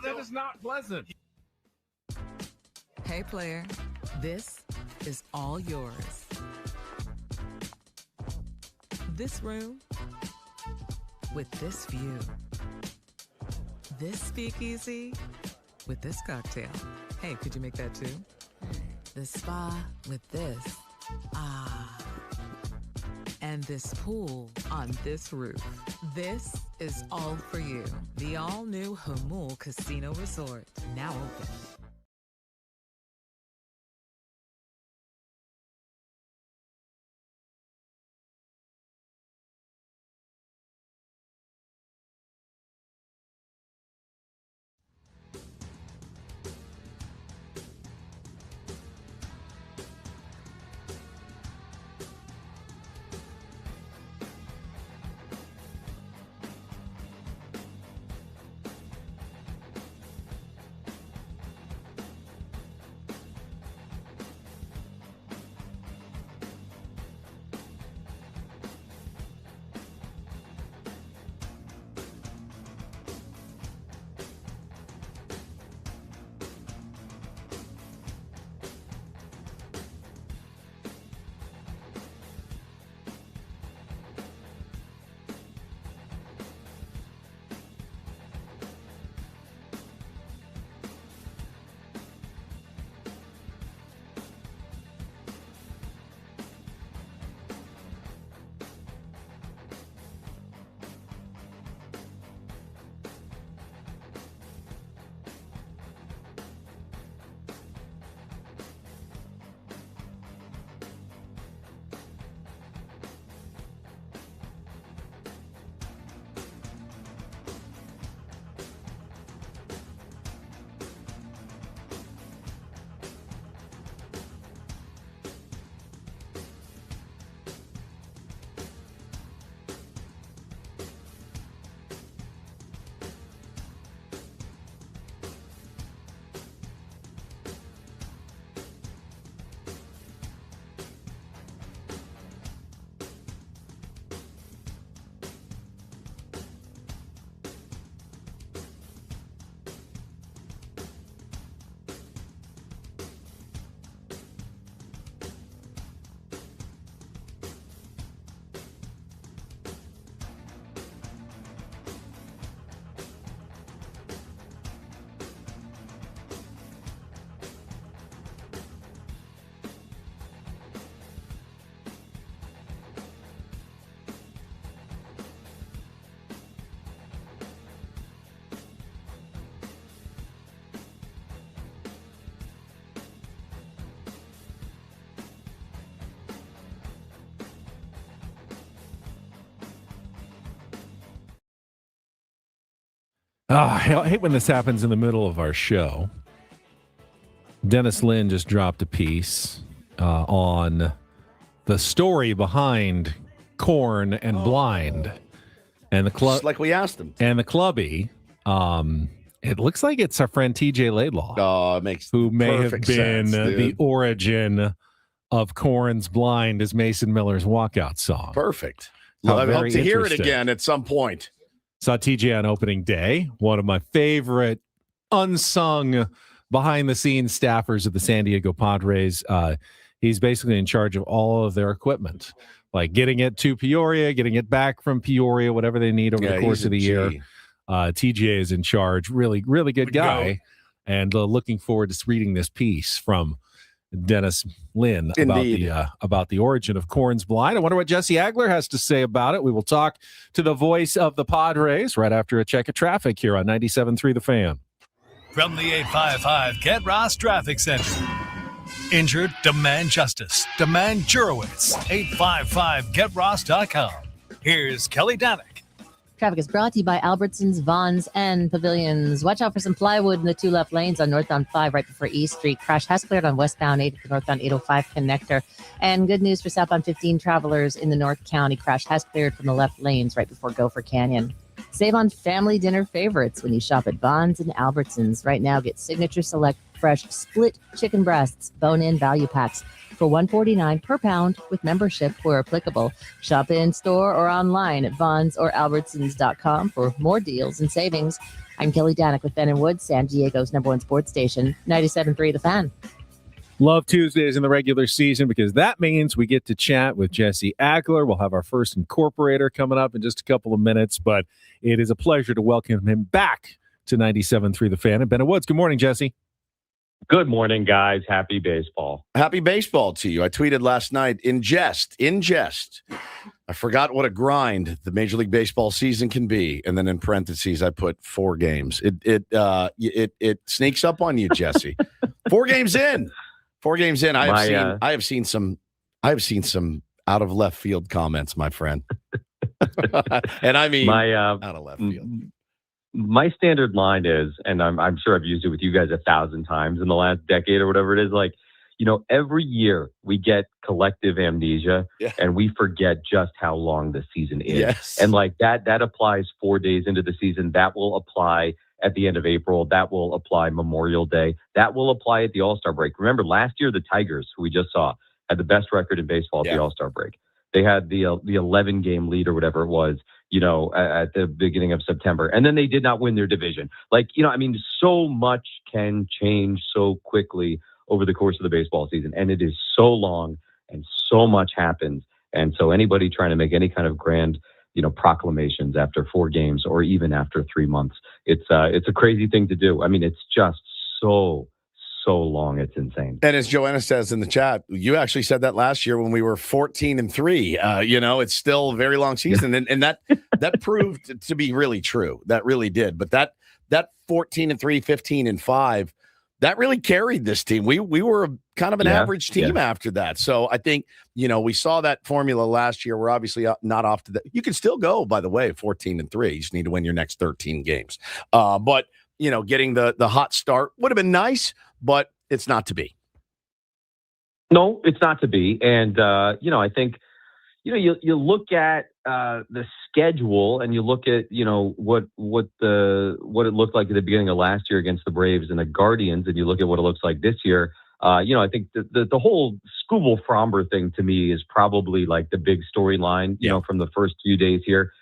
that is not pleasant. Hey, player. This is all yours. This room with this view. This speakeasy with this cocktail. Hey, could you make that too? This spa with this. Ah. And this pool on this roof. This is all for you. The all-new Hamul Casino Resort, now open. I hate when this happens in the middle of our show. Dennis Lynn just dropped a piece on the story behind Korn and Blind. And the club, just like we asked him. And the clubby, it looks like it's our friend TJ Laidlaw. Oh, it makes who may have been sense, the origin of Korn's Blind as Mason Miller's walkout song. Perfect. I hope to hear it again at some point. Saw TJ on opening day, one of my favorite unsung behind-the-scenes staffers of the San Diego Padres. He's basically in charge of all of their equipment, like getting it to Peoria, getting it back from Peoria, whatever they need over the course of the year. TJ is in charge. Really, really good guy. And looking forward to reading this piece from Dennis Lynn about the origin of Korn's Blind. I wonder what Jesse Agler has to say about it. We will talk to the voice of the Padres right after a check of traffic here on 97.3 The Fan. From the 855 Get Ross Traffic Center. Injured? Demand justice. Demand Jurowitz. 855GetRoss.com. Here's Kelly Danick. Traffic is brought to you by Albertsons, Vons, and Pavilions. Watch out for some plywood in the two left lanes on northbound 5 right before East Street. Crash has cleared on westbound 8 at the northbound 805 connector. And good news for southbound 15 travelers in the North County. Crash has cleared from the left lanes right before Gopher Canyon. Save on family dinner favorites when you shop at Vons and Albertsons. Right now, get Signature Select Fresh Split Chicken Breasts Bone-In Value Packs for $149 per pound with membership where applicable. Shop in store or online at Vons or Albertsons.com for more deals and savings. I'm Kelly Danick with Ben and Woods, San Diego's #1 sports station, 97.3 The Fan. Love Tuesdays in the regular season because that means we get to chat with Jesse Agler. We'll have our first incorporator coming up in just a couple of minutes, but it is a pleasure to welcome him back to 97.3 The Fan and Bennett Woods. Good morning, Jesse. Good morning, guys. Happy baseball. Happy baseball to you. I tweeted last night in jest. I forgot what a grind the Major League Baseball season can be, and then in parentheses I put 4 games. It sneaks up on you, Jesse. 4 games in. I have seen some out of left field comments, my friend. And I mean out of left field. My standard line is, and I'm sure I've used it with you guys 1,000 times in the last decade or whatever it is, like, every year we get collective amnesia and we forget just how long the season is. Yes. And like that applies 4 days into the season. That will apply at the end of April. That will apply Memorial Day. That will apply at the All-Star break. Remember last year, the Tigers, who we just saw, had the best record in baseball at the All-Star break. They had the 11-game lead or whatever it was, at the beginning of September. And then they did not win their division. So much can change so quickly over the course of the baseball season. And it is so long and so much happens. And so anybody trying to make any kind of grand, proclamations after 4 games or even after 3 months, it's a crazy thing to do. I mean, it's just so long. It's insane. And as Joanna says in the chat, you actually said that last year when we were 14-3. It's still a very long season. And that proved to be really true. That really did. But that 14-3, 15-5, that really carried this team. We were kind of an average team after that. So I think, we saw that formula last year. We're obviously not off to that. You can still go, by the way, 14-3. You just need to win your next 13 games. But getting the hot start would have been nice, but it's not to be. No, it's not to be. And, I think, you look at the schedule and you look at, what it looked like at the beginning of last year against the Braves and the Guardians, and you look at what it looks like this year. I think the whole Skubal-Fromber thing to me is probably like the big storyline, from the first few days here.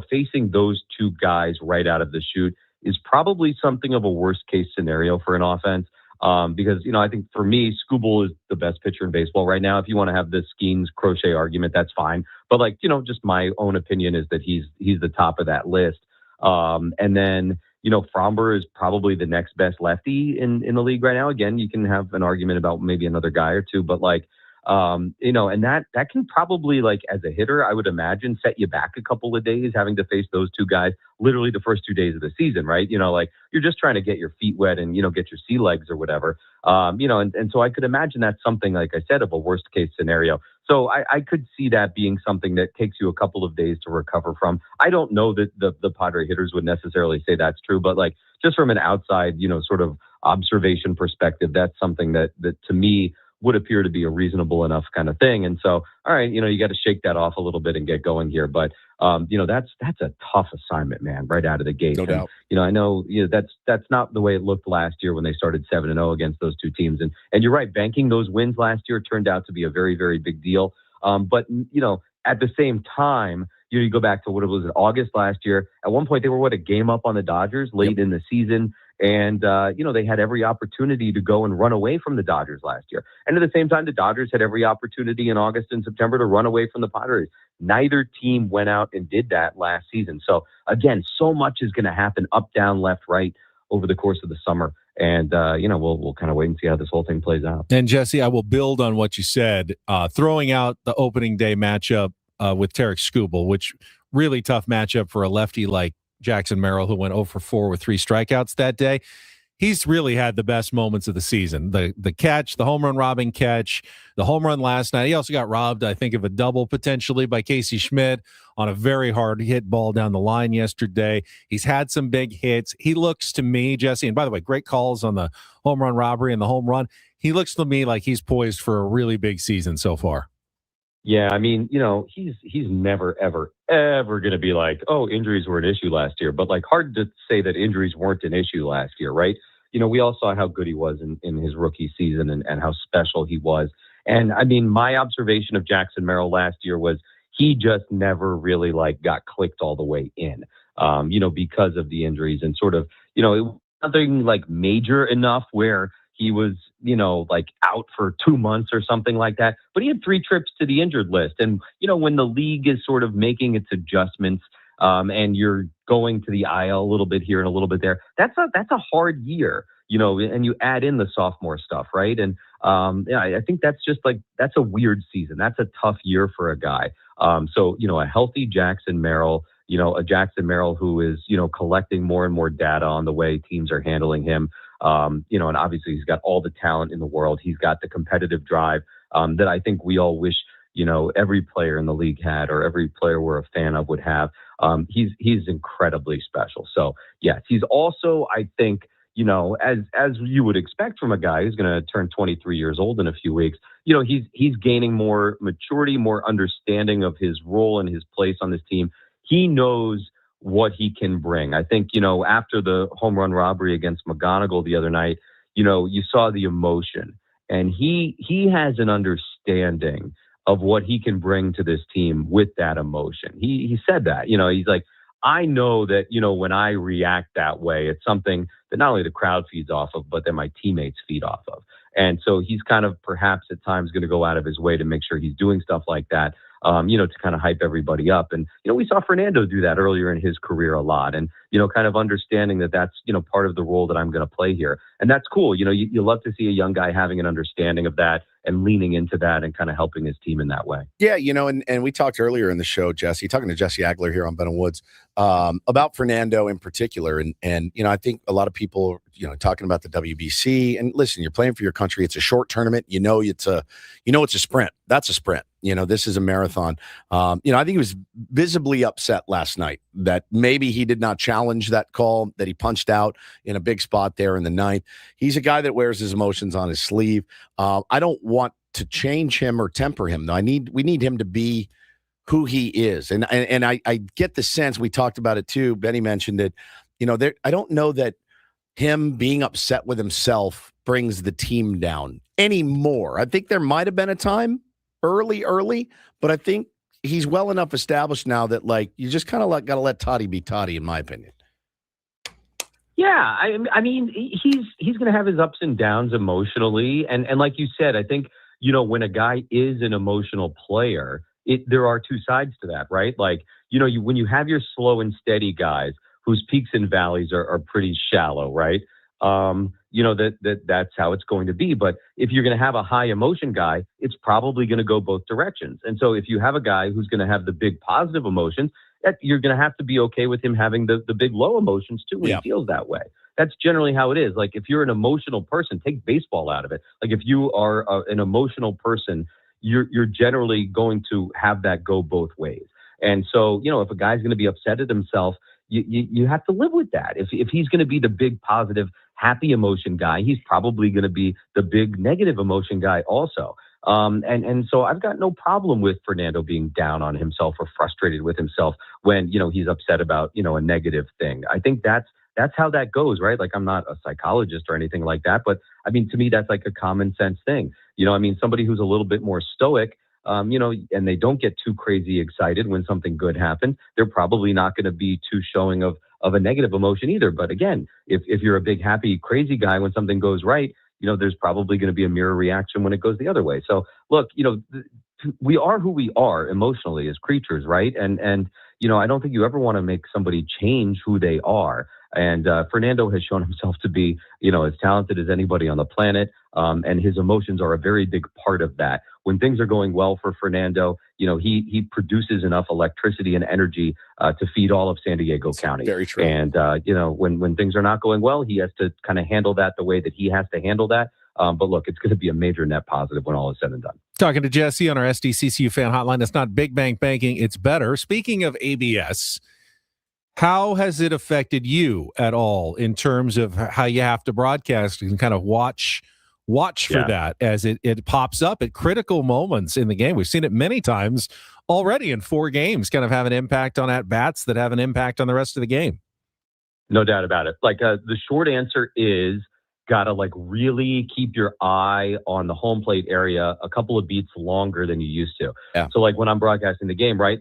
Facing those 2 guys right out of the chute is probably something of a worst case scenario for an offense. Because, I think for me, Skubal is the best pitcher in baseball right now. If you want to have the Skeens crochet argument, that's fine. But just my own opinion is that he's the top of that list. And then, Fromber is probably the next best lefty in the league right now. Again, you can have an argument about maybe another guy or two, but and that can probably, as a hitter, I would imagine, set you back a couple of days having to face those 2 guys literally the first 2 days of the season, right? You're just trying to get your feet wet and, get your sea legs or whatever. And so I could imagine that's something, like I said, of a worst case scenario. So I could see that being something that takes you a couple of days to recover from. I don't know that the Padre hitters would necessarily say that's true, but just from an outside, sort of observation perspective, that's something that to me would appear to be a reasonable enough kind of thing. And so, all right, you got to shake that off a little bit and get going here. But, that's a tough assignment, man, right out of the gate. No doubt. I know that's not the way it looked last year when they started 7-0 against those 2 teams. And you're right, banking those wins last year turned out to be a very, very big deal. But, at the same time, you go back to what it was in August last year. At one point, they were a game up on the Dodgers late in the season. And, they had every opportunity to go and run away from the Dodgers last year. And at the same time, the Dodgers had every opportunity in August and September to run away from the Padres. Neither team went out and did that last season. So, again, so much is going to happen up, down, left, right over the course of the summer. And, we'll kind of wait and see how this whole thing plays out. And, Jesse, I will build on what you said. Throwing out the opening day matchup with Tarek Skubal, which really tough matchup for a lefty like Jackson Merrill, who went 0 for 4 with 3 strikeouts that day. He's really had the best moments of the season. The catch, the home run robbing catch, the home run last night. He also got robbed, I think, of a double potentially by Casey Schmidt on a very hard hit ball down the line yesterday. He's had some big hits. He looks to me, Jesse, and by the way, great calls on the home run robbery and the home run. He looks to me like he's poised for a really big season so far. Yeah, I mean, he's never, ever going to be like, oh, injuries were an issue last year. But hard to say that injuries weren't an issue last year, right? We all saw how good he was in his rookie season and how special he was. And I mean, my observation of Jackson Merrill last year was he just never really got clicked all the way in, because of the injuries and sort of, it was nothing major enough where he was, like out for 2 months or something like that. But he had 3 trips to the injured list. And, when the league is sort of making its adjustments, and you're going to the IL a little bit here and a little bit there, that's a hard year, and you add in the sophomore stuff, right? And I think that's a weird season. That's a tough year for a guy. So, a healthy Jackson Merrill, a Jackson Merrill who is, collecting more and more data on the way teams are handling him. And obviously he's got all the talent in the world. He's got the competitive drive that I think we all wish, every player in the league had, or every player we're a fan of would have. He's incredibly special. So yes, he's also, I think, as you would expect from a guy who's going to turn 23 years old in a few weeks, he's gaining more maturity, more understanding of his role and his place on this team. He knows what he can bring. I think, after the home run robbery against McGonigal the other night, you saw the emotion, and he has an understanding of what he can bring to this team with that emotion. He said that, he's like, I know that, when I react that way, it's something that not only the crowd feeds off of, but that my teammates feed off of. And so he's kind of perhaps at times going to go out of his way to make sure he's doing stuff like that, to kind of hype everybody up. And, we saw Fernando do that earlier in his career a lot, and, kind of understanding that that's, part of the role that I'm going to play here. And that's cool. You love to see a young guy having an understanding of that and leaning into that and kind of helping his team in that way. Yeah. And we talked earlier in the show, talking to Jesse Agler here on Ben and Woods, about Fernando in particular. And, I think a lot of people, talking about the WBC, and listen, you're playing for your country. It's a short tournament. It's a sprint. That's a sprint. This is a marathon. I think he was visibly upset last night that maybe he did not challenge that call, that he punched out in a big spot there in the ninth. He's a guy that wears his emotions on his sleeve. I don't want to change him or temper him, though. We need him to be who he is. And I get the sense, we talked about it too, Benny mentioned it, I don't know that him being upset with himself brings the team down anymore. I think there might have been a time early, but I think he's well enough established now that, like, you just kind of got to let Toddy be Toddy, in my opinion. Yeah, I mean, he's going to have his ups and downs emotionally, and like you said, I think when a guy is an emotional player, there are two sides to that, right? Like when you have your slow and steady guys whose peaks and valleys are pretty shallow, right? That's how it's going to be. But if you're going to have a high emotion guy, it's probably going to go both directions. And so if you have a guy who's going to have the big positive emotions, you're going to have to be okay with him having the big low emotions too when he feels that way. That's generally how it is. Like, if you're an emotional person, take baseball out of it. Like, if you are an emotional person, you're generally going to have that go both ways. And so, if a guy's going to be upset at himself, you have to live with that. If he's going to be the big positive, happy emotion guy, he's probably going to be the big negative emotion guy also. And so I've got no problem with Fernando being down on himself or frustrated with himself when, he's upset about, a negative thing. I think that's how that goes, right? Like, I'm not a psychologist or anything like that, but I mean, to me, that's like a common sense thing. Somebody who's a little bit more stoic, and they don't get too crazy excited when something good happens, they're probably not going to be too showing of a negative emotion either. But again, if you're a big, happy, crazy guy when something goes right, there's probably going to be a mirror reaction when it goes the other way. So look, we are who we are emotionally as creatures, right? And I don't think you ever want to make somebody change who they are. And Fernando has shown himself to be, as talented as anybody on the planet. And his emotions are a very big part of that. When things are going well for Fernando, he produces enough electricity and energy to feed all of San Diego County. Very true. And, when things are not going well, he has to kind of handle that the way that he has to handle that. But look, it's going to be a major net positive when all is said and done. Talking to Jesse on our SDCCU fan hotline. It's not big bank banking, it's better. Speaking of ABS, how has it affected you at all in terms of how you have to broadcast and kind of watch for that as it pops up at critical moments in the game? We've seen it many times already in 4 games, kind of have an impact on at-bats that have an impact on the rest of the game. No doubt about it. Like, the short answer is, gotta really keep your eye on the home plate area a couple of beats longer than you used to. Yeah. So when I'm broadcasting the game, right,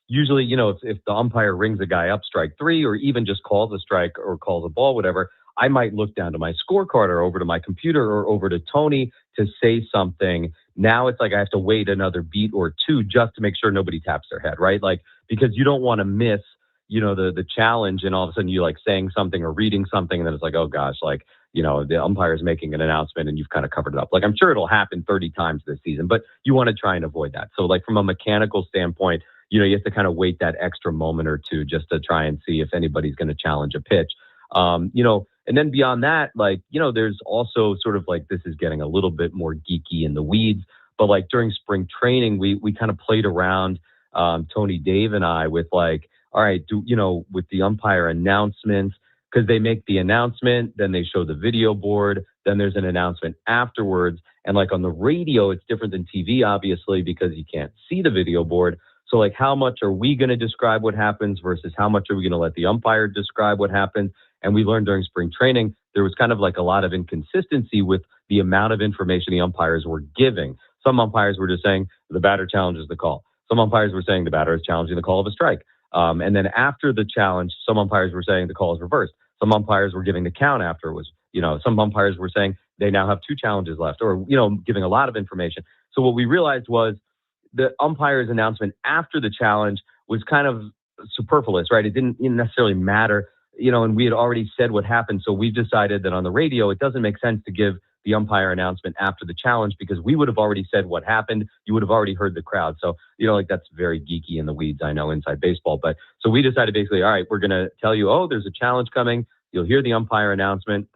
usually, if the umpire rings a guy up strike 3, or even just calls a strike or calls a ball, whatever, I might look down to my scorecard or over to my computer or over to Tony to say something. Now it's like I have to wait another beat or two just to make sure nobody taps their head, right? Like, because you don't want to miss, the challenge, and all of a sudden you like saying something or reading something, and then it's like, oh gosh, like, the umpire is making an announcement and you've kind of covered it up. Like, I'm sure it'll happen 30 times this season, but you want to try and avoid that. So like from a mechanical standpoint, you have to kind of wait that extra moment or two just to try and see if anybody's going to challenge a pitch. And then beyond that, like, there's also sort of like, this is getting a little bit more geeky in the weeds, but like during spring training, we kind of played around, Tony, Dave and I, with like, all right, with the umpire announcements, because they make the announcement, then they show the video board, then there's an announcement afterwards. And like on the radio, it's different than TV, obviously, because you can't see the video board. So like, how much are we going to describe what happens versus how much are we going to let the umpire describe what happens? And we learned during spring training, there was kind of like a lot of inconsistency with the amount of information the umpires were giving. Some umpires were just saying the batter challenges the call. Some umpires were saying the batter is challenging the call of a strike. And then after the challenge, some umpires were saying the call is reversed. Some umpires were giving the count after it was, some umpires were saying they now have 2 challenges left, or, giving a lot of information. So what we realized was the umpire's announcement after the challenge was kind of superfluous, right? It didn't necessarily matter, and we had already said what happened. So we decided that on the radio, it doesn't make sense to give the umpire announcement after the challenge because we would have already said what happened. You would have already heard the crowd. So, like that's very geeky in the weeds, I know, inside baseball. But so we decided basically, all right, we're going to tell you, oh, there's a challenge coming. You'll hear the umpire announcement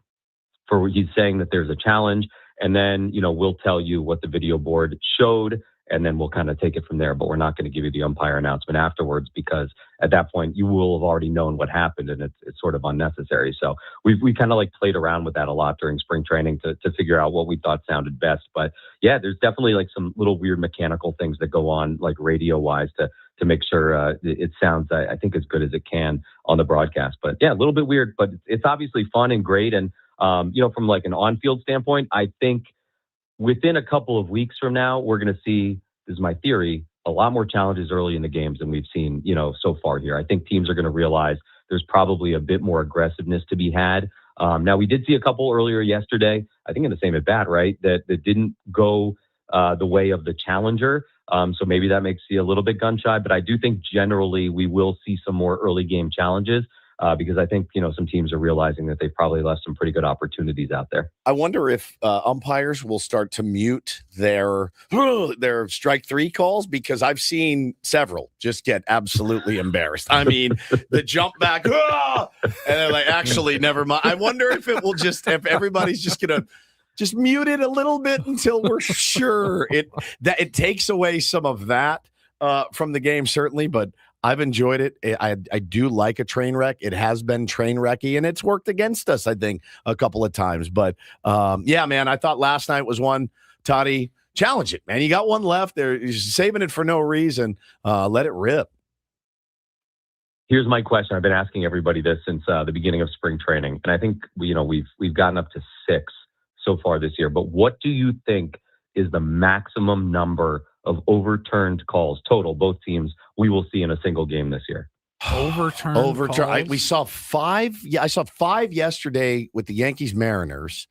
for he's saying that there's a challenge. And then, we'll tell you what the video board showed. And then we'll kind of take it from there. But we're not going to give you the umpire announcement afterwards because at that point you will have already known what happened and it's sort of unnecessary. So we kind of like played around with that a lot during spring training to figure out what we thought sounded best. But yeah, there's definitely like some little weird mechanical things that go on like radio wise to make sure it sounds, I think, as good as it can on the broadcast. But yeah, a little bit weird, but it's obviously fun and great. And, from like an on-field standpoint, I think within a couple of weeks from now, we're going to see, this is my theory, a lot more challenges early in the games than we've seen, so far here. I think teams are going to realize there's probably a bit more aggressiveness to be had. Now, we did see a couple earlier yesterday, I think in the same at bat, right, that didn't go the way of the challenger. So maybe that makes you a little bit gun shy, but I do think generally we will see some more early game challenges. Because I think, some teams are realizing that they've probably left some pretty good opportunities out there. I wonder if umpires will start to mute their strike 3 calls, because I've seen several just get absolutely embarrassed. I mean, the jump back, and they're like, actually, never mind. I wonder if it will if everybody's just going to just mute it a little bit until we're sure it takes away some of that from the game, certainly, but I've enjoyed it. I do like a train wreck. It has been train wrecky, and it's worked against us, I think, a couple of times. But, yeah, man, I thought last night was one. Toddy, challenge it, man. You got one left there. You're saving it for no reason. Let it rip. Here's my question. I've been asking everybody this since the beginning of spring training, and I think we've gotten up to 6 so far this year. But what do you think is the maximum number of overturned calls total, both teams, we will see in a single game this year? Overturn. We saw 5. Yeah, I saw 5 yesterday with the Yankees Mariners.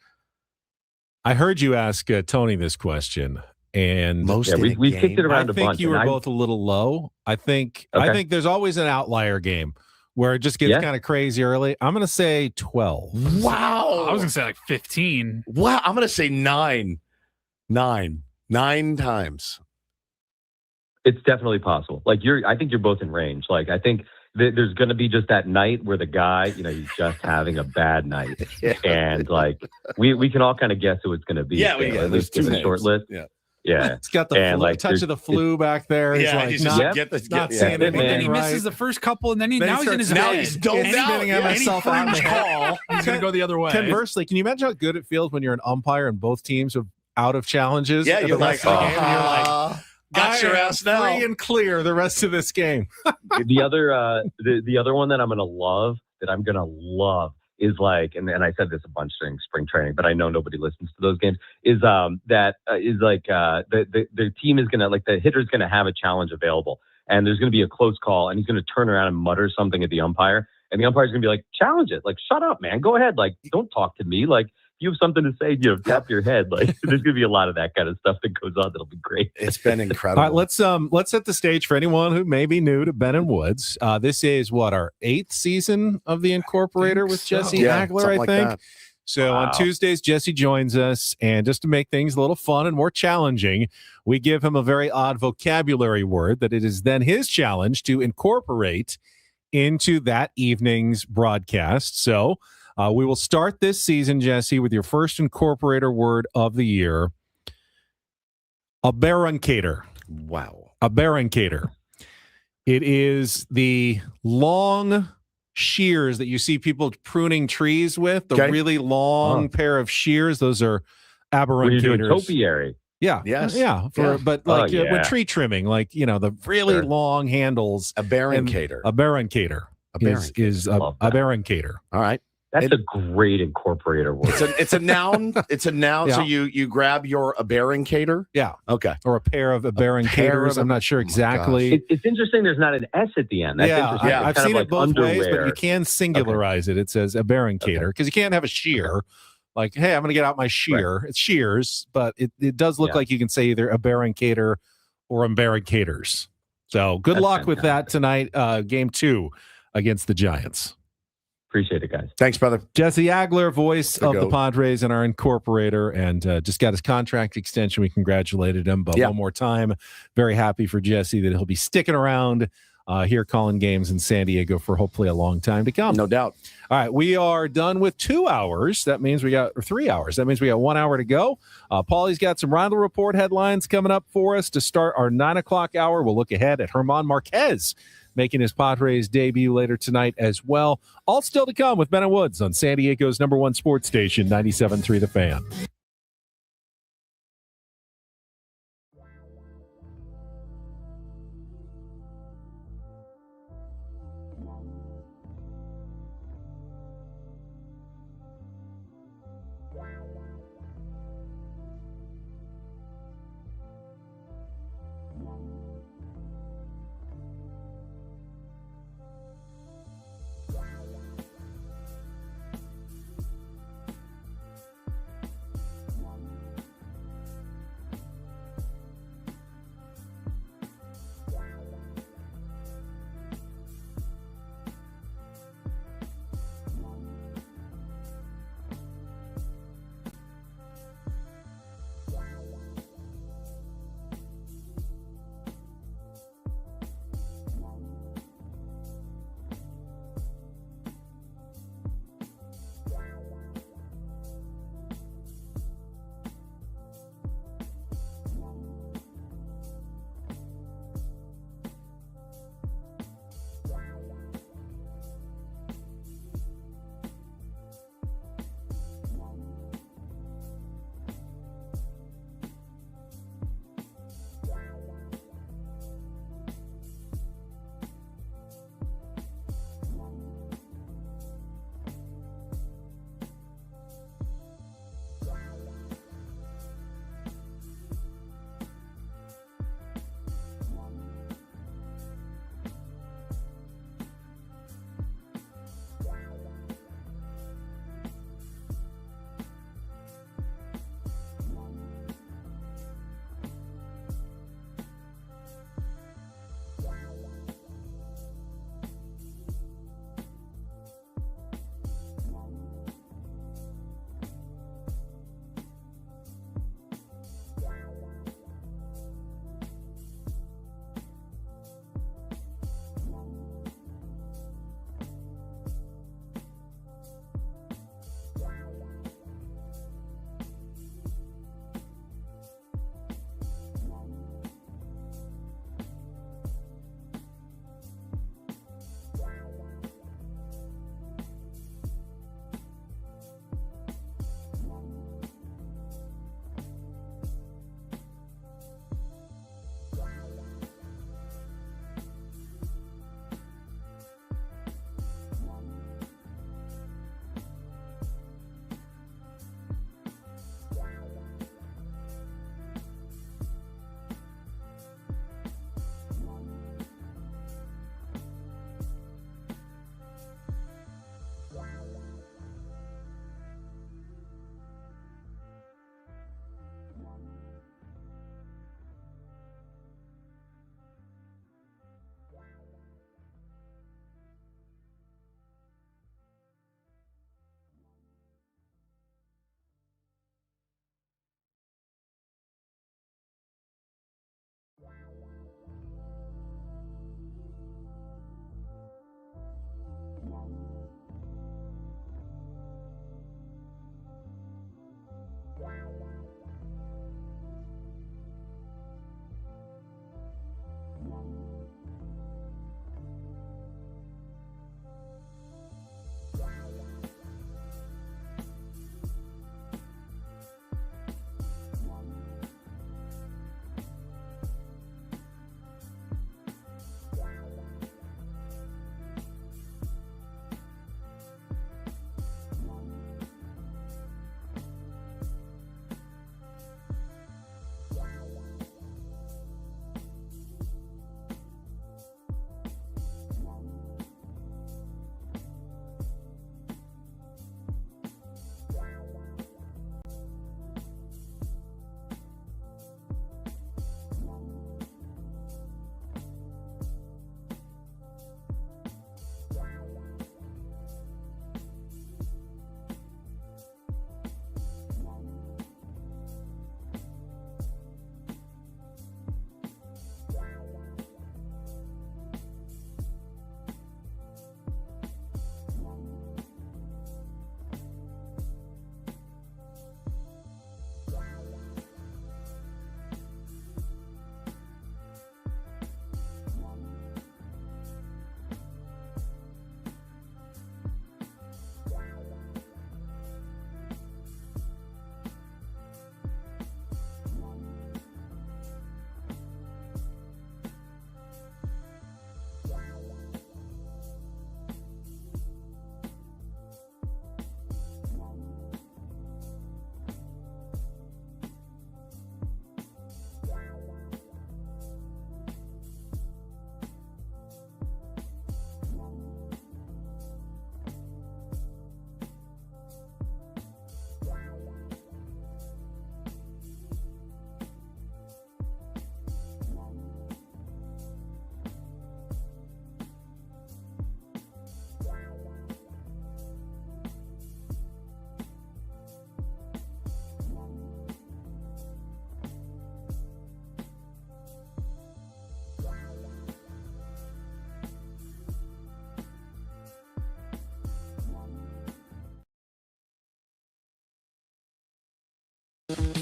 I heard you ask Tony this question, and we kicked it around a bunch. I think you were both a little low. I think there's always an outlier game where it just gets kind of crazy early. I'm going to say 12. Wow. I was going to say like 15. Wow. I'm going to say 9. 9 times. It's definitely possible. Like I think you're both in range. Like I think there's going to be just that night where the guy, he's just having a bad night, and like we can all kind of guess who it's going to be. Yeah, at least give a short list. Yeah. It's got the touch of the flu back there. He's not seeing anything. And then he misses the first couple, and then he's in his bed. He's doped out. Any fringe call, he's going to go the other way. Conversely, can you imagine how good it feels when you're an umpire and both teams are out of challenges? Yeah, you're like, you're like, got your ass now. Free and clear the rest of this game. The other one that I'm gonna love is like, and I said this a bunch during spring training, but I know nobody listens to those games. Is the team is gonna, like, the hitter's gonna have a challenge available, and there's gonna be a close call, and he's gonna turn around and mutter something at the umpire, And the umpire's going to be like, challenge it. Like, shut up, man. Go ahead. Like, don't talk to me. Like, if you have something to say, tap your head. Like, there's going to be a lot of that kind of stuff that goes on. That'll be great. It's been incredible. All right, let's set the stage for anyone who may be new to Ben and Woods. This is our 8th season of the Incorporator with Jesse Agler, I think. So on Tuesdays, Jesse joins us, and just to make things a little fun and more challenging, we give him a very odd vocabulary word that it is then his challenge to incorporate into that evening's broadcast. So we will start this season, Jesse, with your first Incorporator word of the year, aberrancator. Wow. Aberrancator. It is the long shears that you see people pruning trees with, the really long pair of shears. Those are aberrancators. Topiary. Yeah. Yes. Yeah. But like when tree trimming, like, the really long handles. Aberrancator. Aberrancator is aberrancator. All right. That's a great Incorporator word. It's a noun. It's a noun. Yeah. So you grab your aberrancator. Yeah. Okay. Or a pair of aberrancators. I'm not sure exactly. It's interesting. There's not an S at the end. That's interesting. Yeah. I've seen it both underwear. ways, but you can singularize it. It says aberrancator because you can't have a shear. Like, hey, I'm going to get out my shear. Right. It's shears, but it does look like you can say either aberrancator or aberrancators. So good luck with that tonight. Game 2 against the Giants. Appreciate it, guys. Thanks, brother. Jesse Agler, voice of the Padres and our Incorporator, and just got his contract extension. We congratulated him, but one more time, very happy for Jesse that he'll be sticking around here calling games in San Diego for hopefully a long time to come. No doubt. All right, we are done with 2 hours. That means we got 3 hours. That means we got 1 hour to go. Paulie's got some Roundel Report headlines coming up for us to start our 9 o'clock hour. We'll look ahead at German Marquez making his Padres debut later tonight as well. All still to come with Ben and Woods on San Diego's #1 sports station, 97.3 The Fan.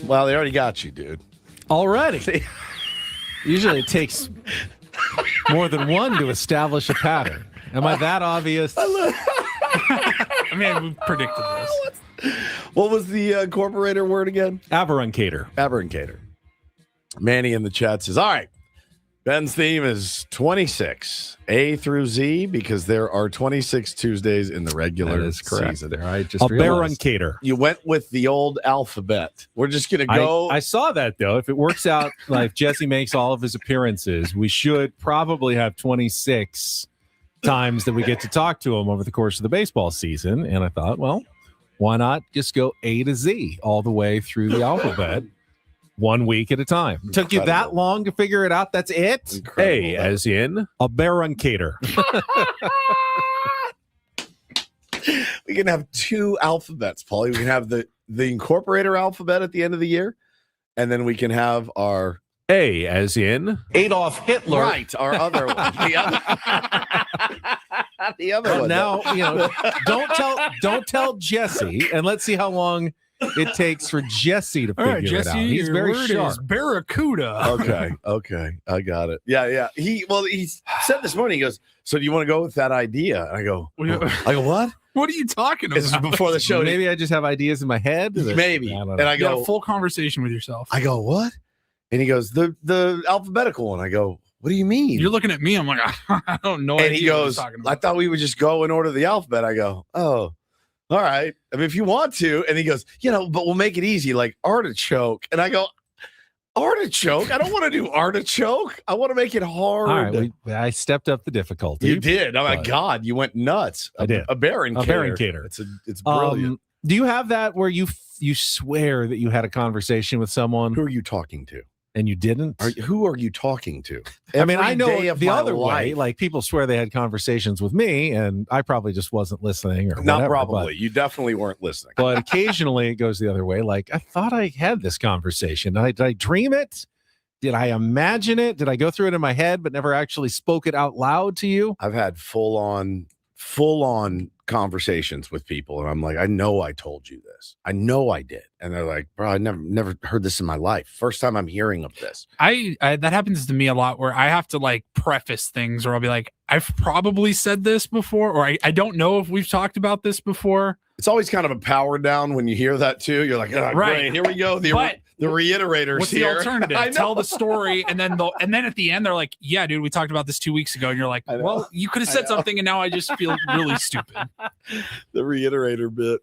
Well, they already got you, dude. Already. Usually it takes more than one to establish a pattern. Am I that obvious? I mean, we predicted this. What was the incorporator word again? Aberruncator. Aberruncator. Manny in the chat says, all right, Ben's theme is 26, A through Z, because there are 26 Tuesdays in the regular season. There, I just Aberruncator. You went with the old alphabet. We're just going to go. I saw that, though. If it works out like Jesse makes all of his appearances, we should probably have 26 times that we get to talk to him over the course of the baseball season. And I thought, well, why not just go A to Z all the way through the alphabet? 1 week at a time. Took you that long to figure it out? That's it? Incredible. A as in Aberruncator. We can have 2 alphabets, Paulie. We can have the incorporator alphabet at the end of the year, and then we can have our A as in Adolf Hitler. Right, our other one. The other one. Now, don't tell Jesse, and let's see how long it takes for Jesse to figure Jesse, it out. He's very sharp. Barracuda. Okay, I got it. Yeah. He said this morning. He goes, "So do you want to go with that idea?" And I go, "What? What are you talking about?" This is before the show. Maybe I just have ideas in my head. Maybe. And I go, a full conversation with yourself. I go, "What?" And he goes, "The alphabetical one." I go, "What do you mean?" You're looking at me. I'm like, I don't know. And he goes, "I thought we would just go and order the alphabet." I go, "Oh. All right. I mean, if you want to." And he goes, but we'll make it easy, like artichoke. And I go, artichoke? I don't want to do artichoke. I want to make it hard. All right. I stepped up the difficulty. You did. Oh, my God. You went nuts. I did. A Aberruncator. It's brilliant. Do you have that where you swear that you had a conversation with someone? Who are you talking to? And you didn't? Who are you talking to? I mean, I know the other way. Like, people swear they had conversations with me, and I probably just wasn't listening. Or not whatever, probably. You definitely weren't listening. But occasionally it goes the other way. Like, I thought I had this conversation. Did I dream it? Did I imagine it? Did I go through it in my head but never actually spoke it out loud to you? I've had full on conversations with people, and I'm like, I know I told you this. I know I did. And they're like, bro, I never heard this in my life. First time I'm hearing of this. I that happens to me a lot, where I have to like preface things, or I'll be like, I've probably said this before, or I don't know if we've talked about this before. It's always kind of a power down when you hear that too. You're like, oh, right, great, here we go. The reiterators. What's here. the alternative? Tell the story, and then at the end they're like, "Yeah, dude, we talked about this 2 weeks ago," and you're like, "Well, you could have said something, and now I just feel really stupid." The reiterator bit.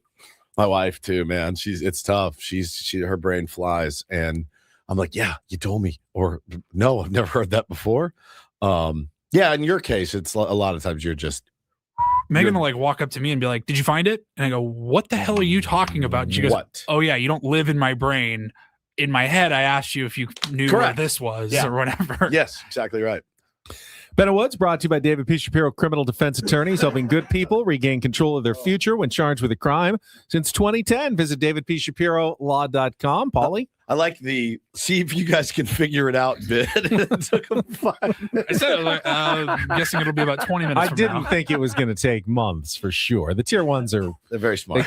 My wife too, man. It's tough. Her brain flies, and I'm like, "Yeah, you told me," or "No, I've never heard that before." Yeah, in your case, it's a lot of times you're just. Megan will like walk up to me and be like, "Did you find it?" And I go, "What the hell are you talking about?" And she goes, "What? Oh yeah, you don't live in my brain. In my head, I asked you if you knew where this was or whatever." Yes, exactly right. Ben and Woods brought to you by David P. Shapiro, criminal defense attorneys, helping good people regain control of their future when charged with a crime. Since 2010, visit davidpshapirolaw.com. Paulie? I like the see if you guys can figure it out bit. It took them 5 minutes. I said, I'm guessing it'll be about 20 minutes. I didn't think it was going to take months for sure. The tier ones they're very smart,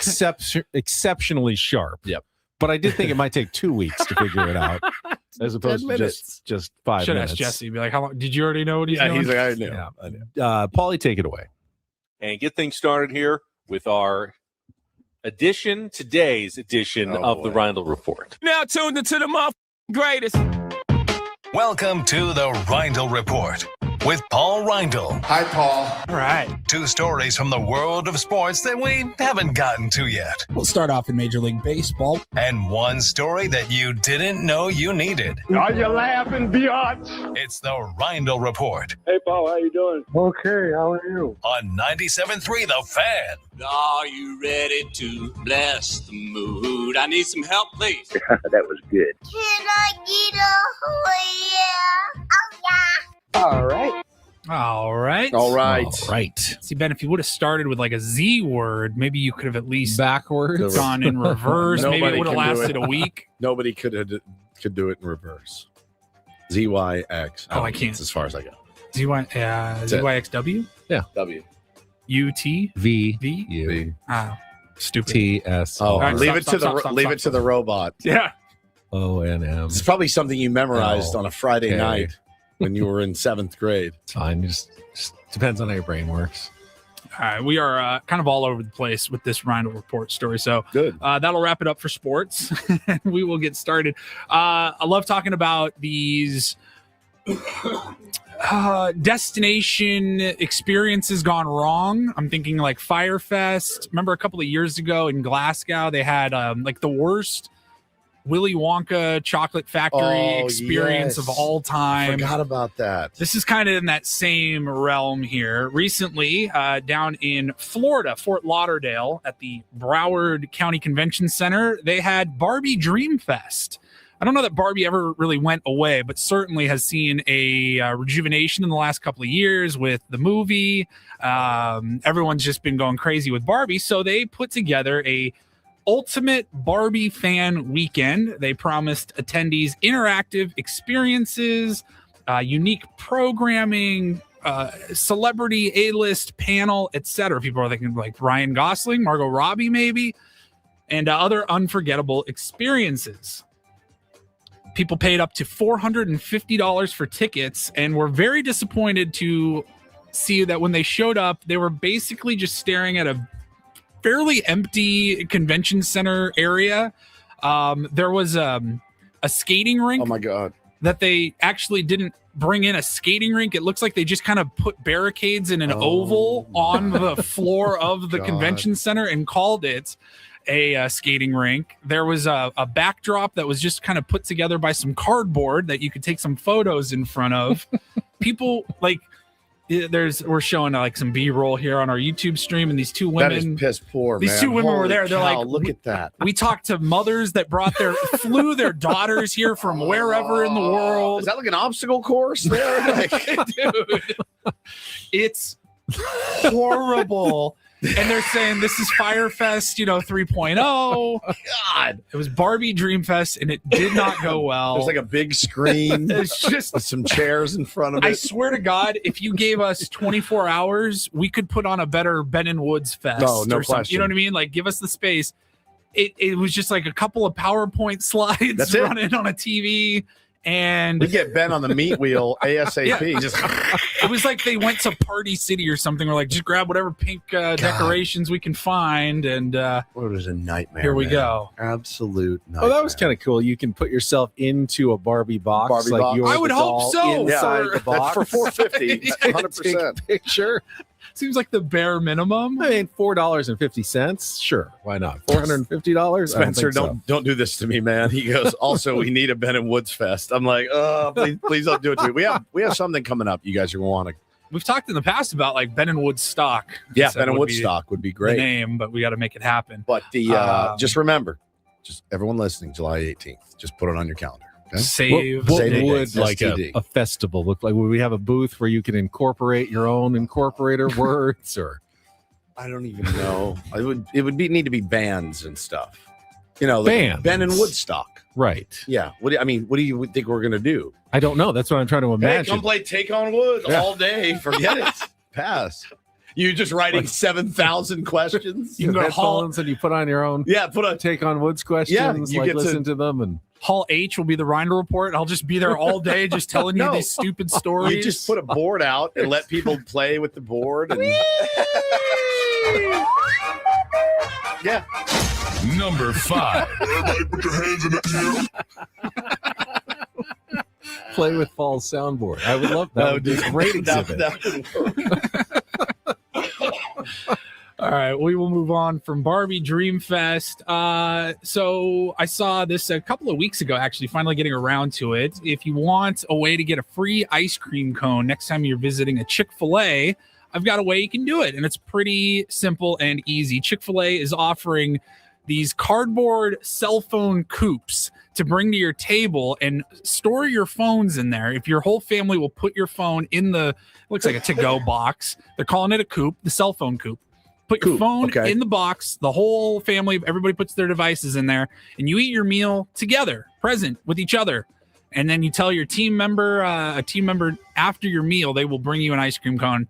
exceptionally sharp. Yep. But I did think it might take 2 weeks to figure it out, as opposed to just 5 Should minutes. ask Jesse, be like, "How long? Did you already know what he's doing?" He's like, "I knew." Yeah. I knew. Paulie, take it away. And get things started here with our today's edition of the Reindl Report. Now tuned into the greatest. Welcome to the Reindl Report with Paul Reindl. Hi, Paul. All right. 2 stories from the world of sports that we haven't gotten to yet. We'll start off in Major League Baseball. And 1 story that you didn't know you needed. Are you laughing, biatch? It's the Reindl Report Hey, Paul, how you doing? Okay, how are you? on 97.3 The Fan. Are you ready to bless the mood? I need some help, please. That was good. Can I get a yeah? Oh, yeah. All right. All right. See, Ben, if you would have started with like a Z word, maybe you could have at least backwards gone in reverse. Maybe it would have lasted a week. Nobody could do it in reverse. ZYX. Oh, I can't. That's as far as I go. ZYXW? Yeah. W. UT? V. V? U. Oh, stupid. TS. Oh, All right, leave stop, it to the robot. Yeah. O-N-M. It's probably something you memorized on a Friday night when you were in 7th grade. It's fine. Just depends on how your brain works. All right, we are kind of all over the place with this Rindle Report story. So good. That'll wrap it up for sports. We will get started. I love talking about these destination experiences gone wrong. I'm thinking like Firefest. Remember a couple of years ago in Glasgow, they had like the worst Willy Wonka chocolate factory experience of all time. Forgot about that. This is kind of in that same realm here. Recently, down in Florida, Fort Lauderdale, at the Broward County Convention Center, they had Barbie Dream Fest. I don't know that Barbie ever really went away, but certainly has seen a rejuvenation in the last couple of years with the movie. Everyone's just been going crazy with Barbie. So they put together a ultimate Barbie fan weekend. They promised attendees interactive experiences, unique programming, celebrity A-list panel, etc. People are thinking like Ryan Gosling, Margot Robbie maybe, and other unforgettable experiences. People paid up to $450 for tickets and were very disappointed to see that when they showed up, they were basically just staring at a fairly empty convention center area. There was a skating rink. Oh my God. That they actually didn't bring in a skating rink. It looks like they just kind of put barricades in an oval on the floor of the convention center and called it a skating rink. There was a backdrop that was just kind of put together by some cardboard that you could take some photos in front of. People like, we're showing like some B-roll here on our YouTube stream, and these two women, that is piss poor. These two women were there. They're like, look at that. We talked to mothers that flew their daughters here from wherever in the world. Is that like an obstacle course there? Like, dude, it's horrible. And they're saying this is Firefest, 3.0. God, it was Barbie Dreamfest, and it did not go well. There's like a big screen. It's just with some chairs in front of it. I swear to God, if you gave us 24 hours, we could put on a better Ben and Woods Fest. No or question. You know what I mean? Like, give us the space. It was just like a couple of PowerPoint slides running on a TV. And we get Ben on the meat wheel ASAP. Yeah. Just it was like they went to Party City or something. We're like, just grab whatever pink decorations we can find, and it was a nightmare. Here we go. Absolute nightmare. Oh, that was kind of cool. You can put yourself into a Barbie box. I would hope so. Inside the box. That's for $450. 100%. Picture. Seems like the bare minimum. I mean, $4.50. Sure, why not? $450. Spencer, don't do this to me, man. He goes, also, we need a Ben and Woods Fest. I'm like, oh, please don't do it to me. We have something coming up. You guys are going to want to. We've talked in the past about like Ben and Woodstock. Yeah, Ben and Woodstock would be great. The name, but we got to make it happen. But the just remember, just everyone listening, July 18th, just put it on your calendar. Okay? Save. What would like a festival look like? Would we have a booth where you can incorporate your own incorporator words, or I don't even know. It would need to be bands and stuff. Like bands. Ben and Woodstock. Right. Yeah. What do you think we're gonna do? I don't know. That's what I'm trying to imagine. Hey, come play Take on Wood all day. Forget it. Pass. You just writing 7,000 questions. You can go to headphones and you put on your own. Yeah, put a Take on Woods questions. Yeah, you get listen to them and. Hall H will be the Rindle Report. I'll just be there all day just telling you these stupid stories. You just put a board out and let people play with the board. And yeah. Number 5. Everybody put your hands in the air. Play with Paul's soundboard. I would love that. That would be a great exhibit. That would work. All right, we will move on from Barbie Dream Fest. So I saw this a couple of weeks ago, actually, finally getting around to it. If you want a way to get a free ice cream cone next time you're visiting a Chick-fil-A, I've got a way you can do it, and it's pretty simple and easy. Chick-fil-A is offering these cardboard cell phone coupes to bring to your table and store your phones in there. If your whole family will put your phone in looks like a to-go box. They're calling it a coupe, the cell phone coupe. Put your phone in the box, the whole family, everybody puts their devices in there, and you eat your meal together, present with each other. And then you tell your team member, after your meal, they will bring you an ice cream cone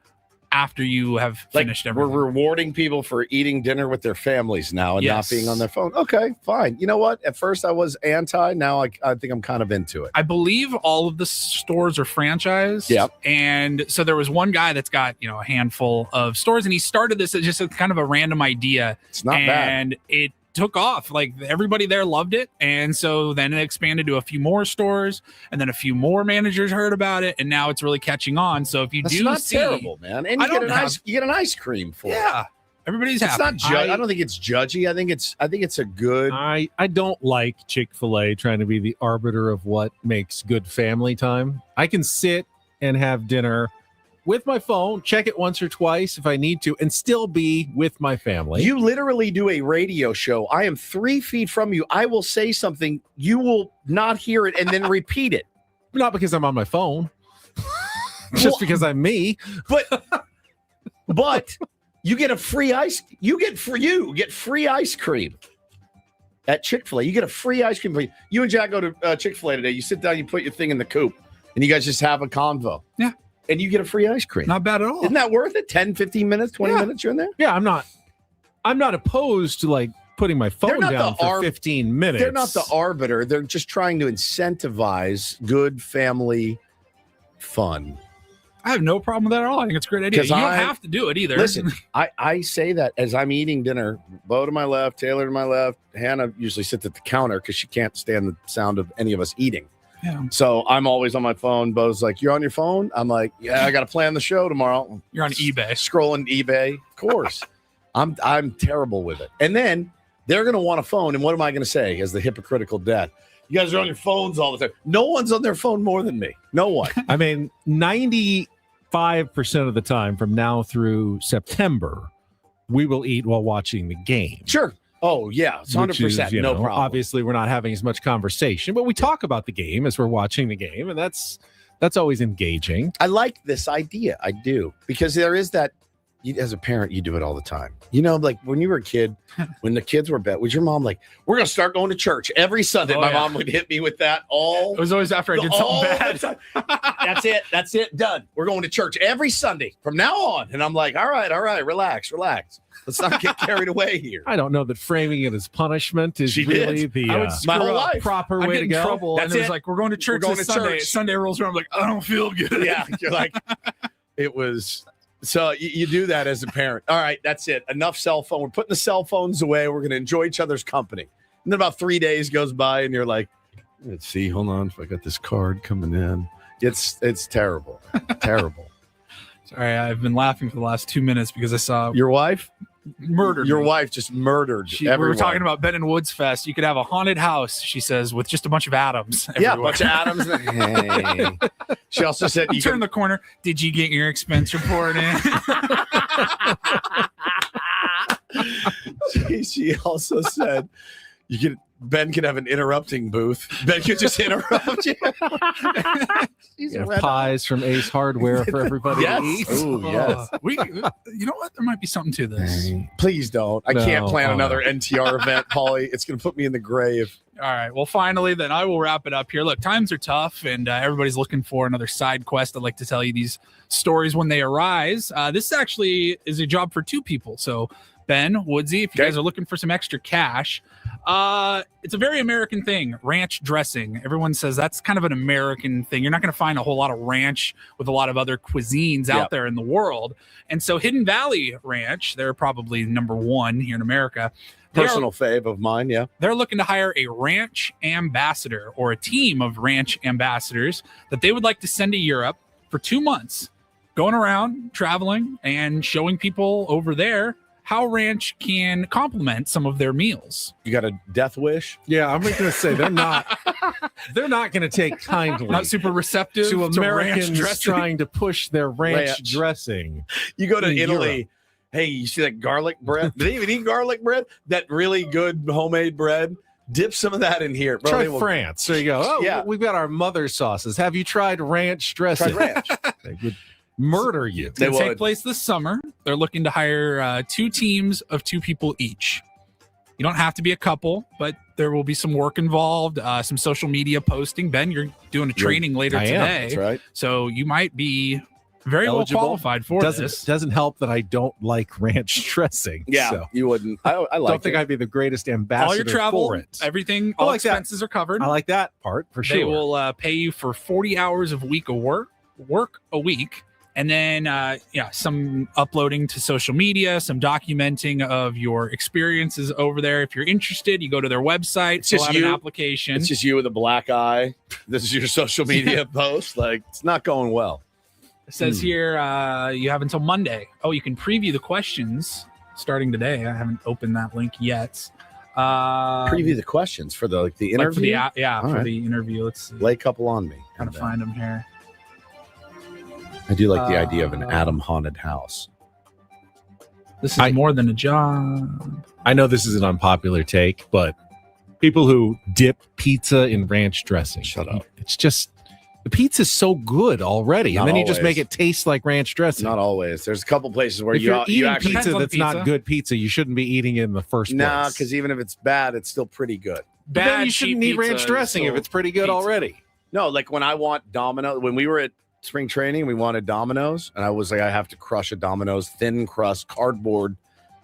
after you have finished everything. We're rewarding people for eating dinner with their families now and Yes. not being on their phone. Okay, fine. You know what? At first I was anti. Now I think I'm kind of into it. I believe all of the stores are franchised. Yep. And so there was one guy that's got, a handful of stores, and he started this as just a kind of a random idea. It's not bad. And it took off. Like, everybody there loved it. And so then it expanded to a few more stores, and then a few more managers heard about it, and now it's really catching on. So if you That's do not see, terrible, man. And you get an ice cream for it. yeah, everybody's It's happy. not I don't think it's judgy. I think it's a good. I don't like Chick-fil-A trying to be the arbiter of what makes good family time. I can sit and have dinner with my phone, check it once or twice if I need to, and still be with my family. You literally do a radio show. I am 3 feet from you. I will say something. You will not hear it and then repeat it. Not because I'm on my phone. Just because I'm me. But you get a free ice. You get free ice cream at Chick-fil-A. You get a free ice cream. You and Jack go to Chick-fil-A today. You sit down, you put your thing in the coop, and you guys just have a convo. Yeah. And you get a free ice cream. Not bad at all. Isn't that worth it? 10, 15 minutes, 20 minutes, you're in there? Yeah, I'm not opposed to like putting my phone down for 15 minutes. They're not the arbiter. They're just trying to incentivize good family fun. I have no problem with that at all. I think it's a great idea. You don't have to do it either. Listen, I say that as I'm eating dinner. Bo to my left, Taylor to my left. Hannah usually sits at the counter because she can't stand the sound of any of us eating. Yeah. So I'm always on my phone. Bo's like, "You're on your phone?" I'm like, "Yeah, I got to plan the show tomorrow." You're on eBay. Scrolling eBay. Of course. I'm terrible with it. And then they're going to want a phone. And what am I going to say as the hypocritical dad? You guys are on your phones all the time. No one's on their phone more than me. No one. I mean, 95% of the time from now through September, we will eat while watching the game. Sure. Oh, yeah. It's 100%. No problem. Obviously, we're not having as much conversation, but we talk about the game as we're watching the game, and that's always engaging. I like this idea. I do. Because there is that, as a parent, you do it all the time. Like when you were a kid, when the kids were bed, was your mom like, "We're going to start going to church every Sunday"? My mom would hit me with that all. It was always after I did something bad. That's it. Done. We're going to church every Sunday from now on. And I'm like, all right. Relax. Let's not get carried away here. I don't know that framing it as punishment is really the my whole life. proper I'd way get to in go. trouble, and it was like, we're going to church this Sunday. Sunday rolls around. I'm like, I don't feel good. Yeah, you're like, it was. So you do that as a parent. All right, that's it. Enough cell phone. We're putting the cell phones away. We're going to enjoy each other's company. And then about 3 days goes by, and you're like, let's see. Hold on. If I got this card coming in, it's terrible. Terrible. Sorry, I've been laughing for the last 2 minutes because I saw your wife murdered. Your me. wife just murdered. We were talking about Ben and Woods Fest. You could have a haunted house, she says, with just a bunch of atoms. Yeah, everywhere. a bunch of atoms. Hey. She also said, you turn the corner. Did you get your expense report in? She also said, Ben could have an interrupting booth. Ben could just interrupt you. Pies from Ace Hardware for everybody to eat. Oh, yes. You know what? There might be something to this. Please don't. I can't plan another NTR event, Paulie. It's going to put me in the grave. All right. Well, finally, then I will wrap it up here. Look, times are tough, and everybody's looking for another side quest. I'd like to tell you these stories when they arise. This actually is a job for two people. So, Ben, Woodsy, if you guys are looking for some extra cash, it's a very American thing, ranch dressing. Everyone says that's kind of an American thing. You're not going to find a whole lot of ranch with a lot of other cuisines out there in the world. And so Hidden Valley Ranch, they're probably number one here in America. Personal fave of mine, yeah. They're looking to hire a ranch ambassador or a team of ranch ambassadors that they would like to send to Europe for 2 months, going around, traveling, and showing people over there how ranch can complement some of their meals. You got a death wish? Yeah, I'm going to say they're not going to take kindly. Not super receptive to Americans ranch trying to push their ranch dressing. You go to Italy. Europe. Hey, you see that garlic bread? Do they even eat garlic bread? That really good homemade bread? Dip some of that in here. Bro, Try France. There you go. Oh, yeah. We've got our mother sauces. Have you tried ranch dressing? Try ranch. They would murder you. It's going to take place this summer. They're looking to hire 2 teams of 2 people each. You don't have to be a couple, but there will be some work involved, some social media posting. Ben, you're doing a training later today. That's right. So you might be Very eligible. well qualified for this. Doesn't help that I don't like ranch dressing. Yeah, so. you wouldn't. I like don't think I'd be the greatest ambassador all your travel, for it. everything, I all like expenses are covered. I like that part for sure. They will pay you for 40 hours of work a week. And then, some uploading to social media, some documenting of your experiences over there. If you're interested, you go to their website. It's just an application. It's just you with a black eye. This is your social media post. Like, it's not going well. It says here you have until Monday. Oh, you can preview the questions starting today. I haven't opened that link yet. Preview the questions for the interview. For the interview. Let's see. Lay a couple on me. Trying to find them here. I do like the idea of an Adam haunted house. This is more than a job. I know this is an unpopular take, but people who dip pizza in ranch dressing. Shut up. It's just the pizza's so good already, and then you just make it taste like ranch dressing. Not always. There's a couple places where if you're eating actually pizza that's not good pizza, you shouldn't be eating it in the first place. Nah, because even if it's bad, it's still pretty good. But then you shouldn't eat ranch dressing if it's pretty good already. No, like when I want Domino's, when we were at spring training, we wanted Domino's, and I was like, I have to crush a Domino's thin crust cardboard.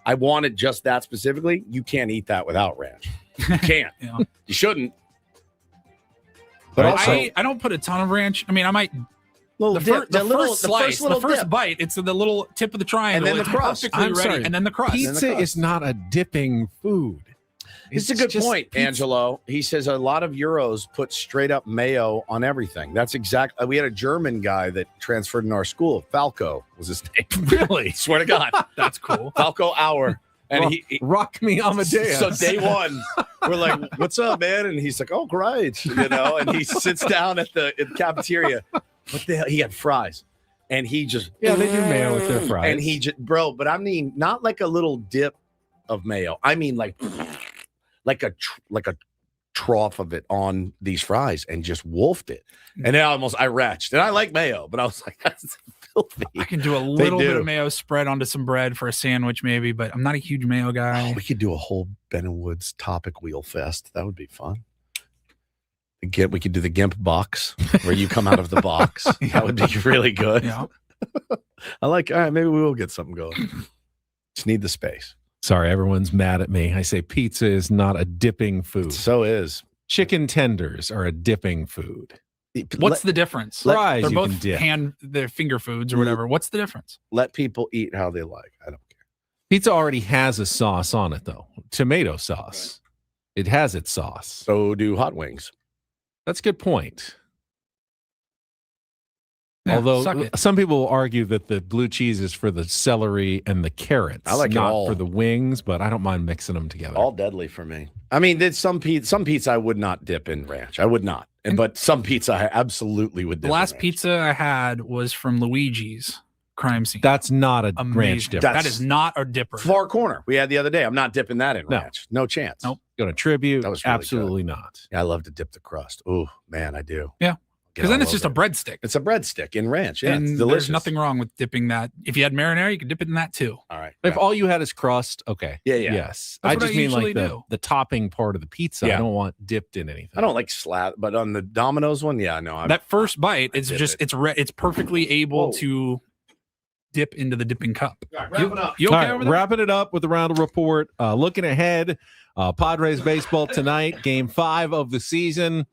I wanted just that specifically. You can't eat that without ranch. You can't. You shouldn't. But also, I don't put a ton of ranch. I mean, I might. The first bite, it's the little tip of the triangle, and then the crust. And then the crust. Pizza is not a dipping food. It's a good point, Angelo. He says a lot of Euros put straight up mayo on everything. That's exactly. We had a German guy that transferred in our school. Falco was his name. Really? Swear to God. That's cool. Falco Hour. And he rock me Amadeus. So day one, we're like, "What's up, man?" And he's like, "Oh, great," And he sits down at the cafeteria. What the hell? He had fries, and he just they do mayo with their fries. And he just, but I mean, not like a little dip of mayo. I mean, like a trough of it on these fries, and just wolfed it. And then I retched, and I like mayo, but I was like, that's filthy. I can do a little bit of mayo spread onto some bread for a sandwich, maybe, but I'm not a huge mayo guy. Oh, we could do a whole Ben and Woods topic wheel fest. That would be fun. We could do the GIMP box where you come out of the box. That would be really good. Yeah. All right, maybe we will get something going. Just need the space. Sorry, everyone's mad at me. I say pizza is not a dipping food. So is. Chicken tenders are a dipping food. What's the difference? Fries, they're you both can dip. they're finger foods or whatever. What's the difference? Let people eat how they like. I don't care. Pizza already has a sauce on it, though. Tomato sauce. Right. It has its sauce. So do hot wings. That's a good point. Yeah, although some people will argue that the blue cheese is for the celery and the carrots. I like not it all for the wings, but I don't mind mixing them together. All deadly for me. I mean, there's some pizza I would not dip in ranch. I would not. But some pizza I absolutely would dip. The last pizza I had was from Luigi's Crime Scene. That's not a ranch dip. That is not a dipper. Far Corner we had the other day. I'm not dipping that in ranch. No chance. Nope. Go to Tribute. That was really absolutely good. not. Yeah, I love to dip the crust. Oh man, I do. Yeah. Because then it's just a breadstick. It's a breadstick in ranch. Yeah, and it's delicious. There's nothing wrong with dipping that. If you had marinara, you could dip it in that too. All right. If all you had is crust, okay. Yeah. Yes. I just mean like the topping part of the pizza. Yeah. I don't want dipped in anything. I don't like slab, but on the Domino's one, yeah, no. That first bite, it's perfectly able to dip into the dipping cup. Right, wrap it up. You okay over there? Wrapping it up with the round of report. Looking ahead, Padres baseball tonight, game 5 of the season.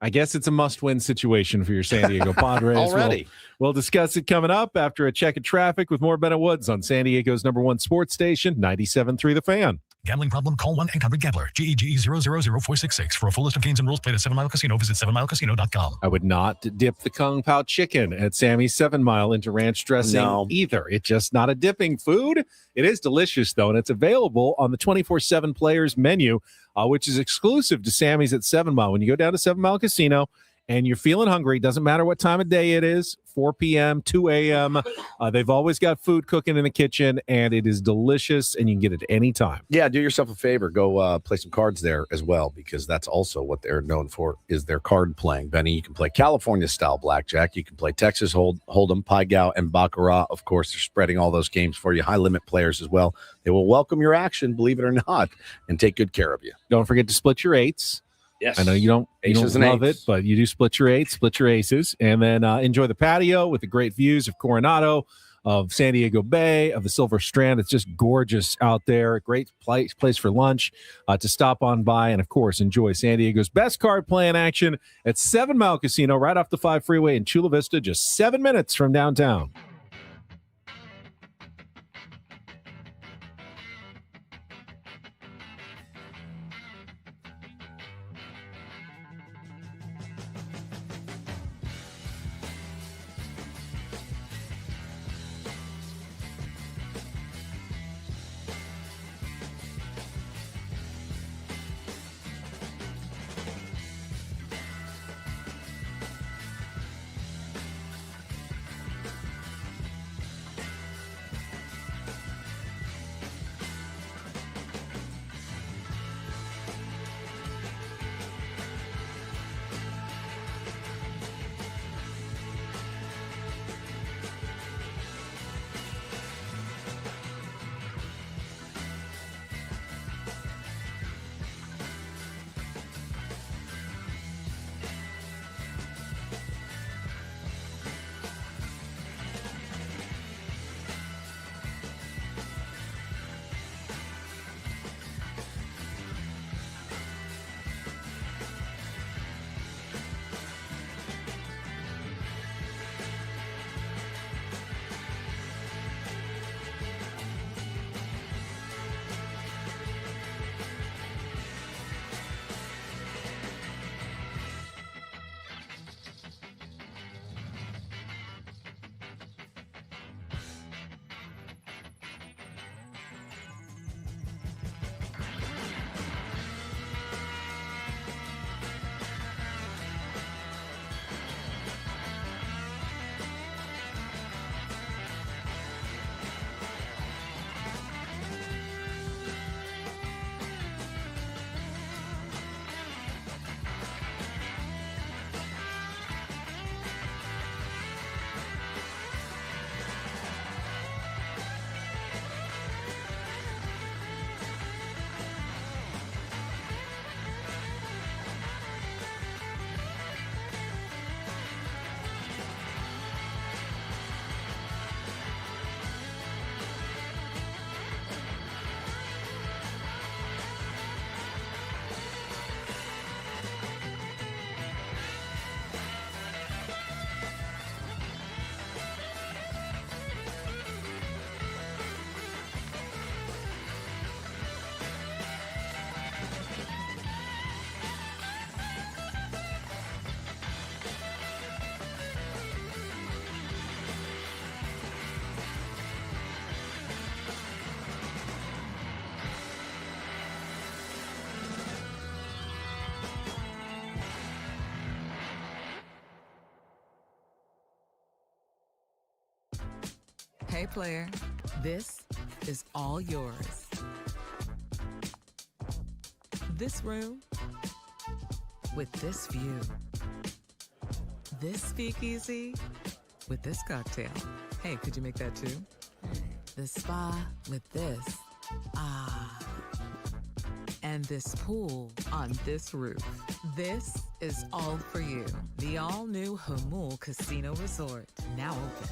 I guess it's a must-win situation for your San Diego Padres. Already. We'll discuss it coming up after a check of traffic with more Ben and Woods on San Diego's #1 sports station, 97.3 The Fan. Gambling problem? Call 1-800-GAMBLER. GEGE 000-466. For a full list of games and rules, played at 7 Mile Casino. Visit 7milecasino.com. I would not dip the Kung Pao chicken at Sammy's 7 Mile into ranch dressing either. It's just not a dipping food. It is delicious, though, and it's available on the 24/7 Players menu, which is exclusive to Sammy's at 7 Mile. When you go down to 7 Mile Casino and you're feeling hungry, doesn't matter what time of day it is, 4 p.m., 2 a.m., they've always got food cooking in the kitchen, and it is delicious, and you can get it any time. Yeah, do yourself a favor. Go play some cards there as well, because that's also what they're known for, is their card playing. Benny, you can play California-style blackjack. You can play Texas Hold'em, Pai Gow, and Baccarat. Of course, they're spreading all those games for you. High-limit players as well. They will welcome your action, believe it or not, and take good care of you. Don't forget to split your 8s. Yes. I know you don't Aces and love it, eights. but you do split your eights, split your aces, and then enjoy the patio with the great views of Coronado, of San Diego Bay, of the Silver Strand. It's just gorgeous out there. Great place for lunch to stop on by, and of course, enjoy San Diego's best card playing action at 7 Mile Casino, right off the 5 freeway in Chula Vista, just 7 minutes from downtown. Hey player, this is all yours. This room with this view. This speakeasy with this cocktail. Hey, could you make that too? The spa with this. Ah. And this pool on this roof. This is all for you. The all-new Hamul Casino Resort, now open.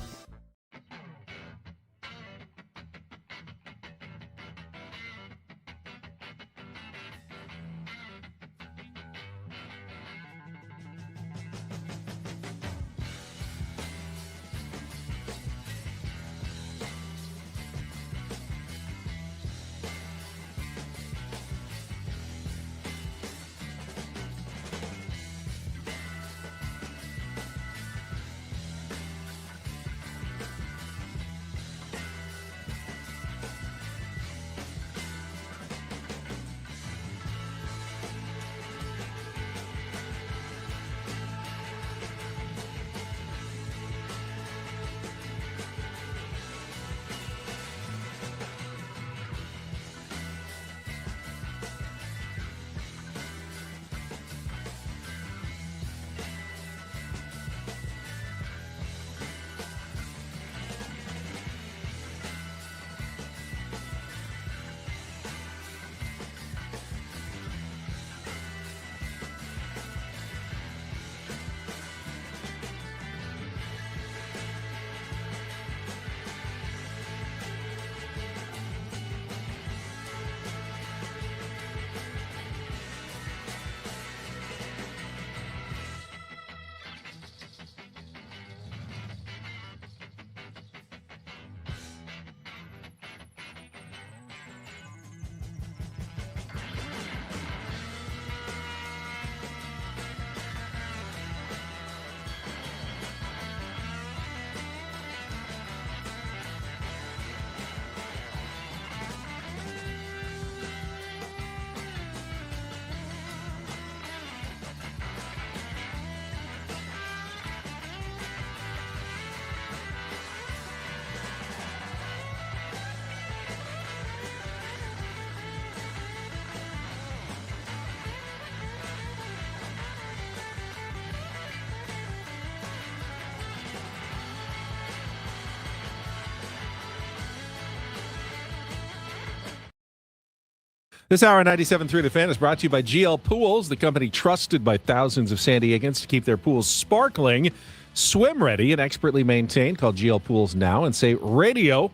This hour, 97.3 The Fan, is brought to you by GL Pools, the company trusted by thousands of San Diegans to keep their pools sparkling, swim ready, and expertly maintained. Call GL Pools now and say radio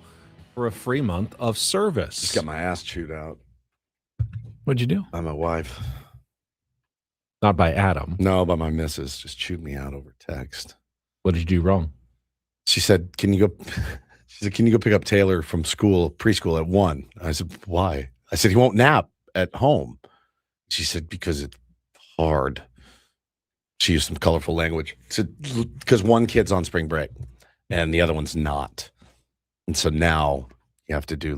for a free month of service. Just got my ass chewed out. What'd you do? By my wife. Not by Adam. No, by my missus. Just chewed me out over text. What did you do wrong? She said, can you go pick up Taylor from preschool at 1? I said, why? I said, he won't nap at home. She said, because it's hard. She used some colorful language. She said, because one kid's on spring break and the other one's not. And so now you have to do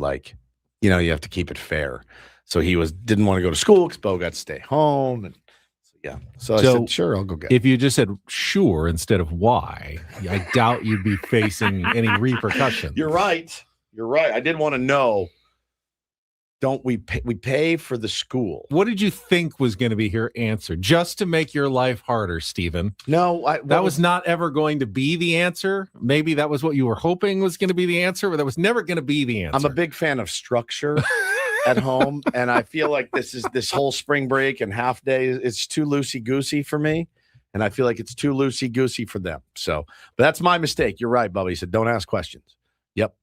you have to keep it fair. So he didn't want to go to school because Bo got to stay home. And yeah. So I said, sure, I'll go get it. If you just said sure instead of why, I doubt you'd be facing any repercussions. You're right. I didn't want to know. Don't we pay for the school? What did you think was going to be your answer? Just to make your life harder, Stephen? No, that was not ever going to be the answer. Maybe that was what you were hoping was going to be the answer, but that was never going to be the answer. I'm a big fan of structure at home, and I feel like this whole spring break and half day is too loosey-goosey for me, and I feel like it's too loosey-goosey for them. So, but that's my mistake. You're right, Bubba. He said, don't ask questions. Yep.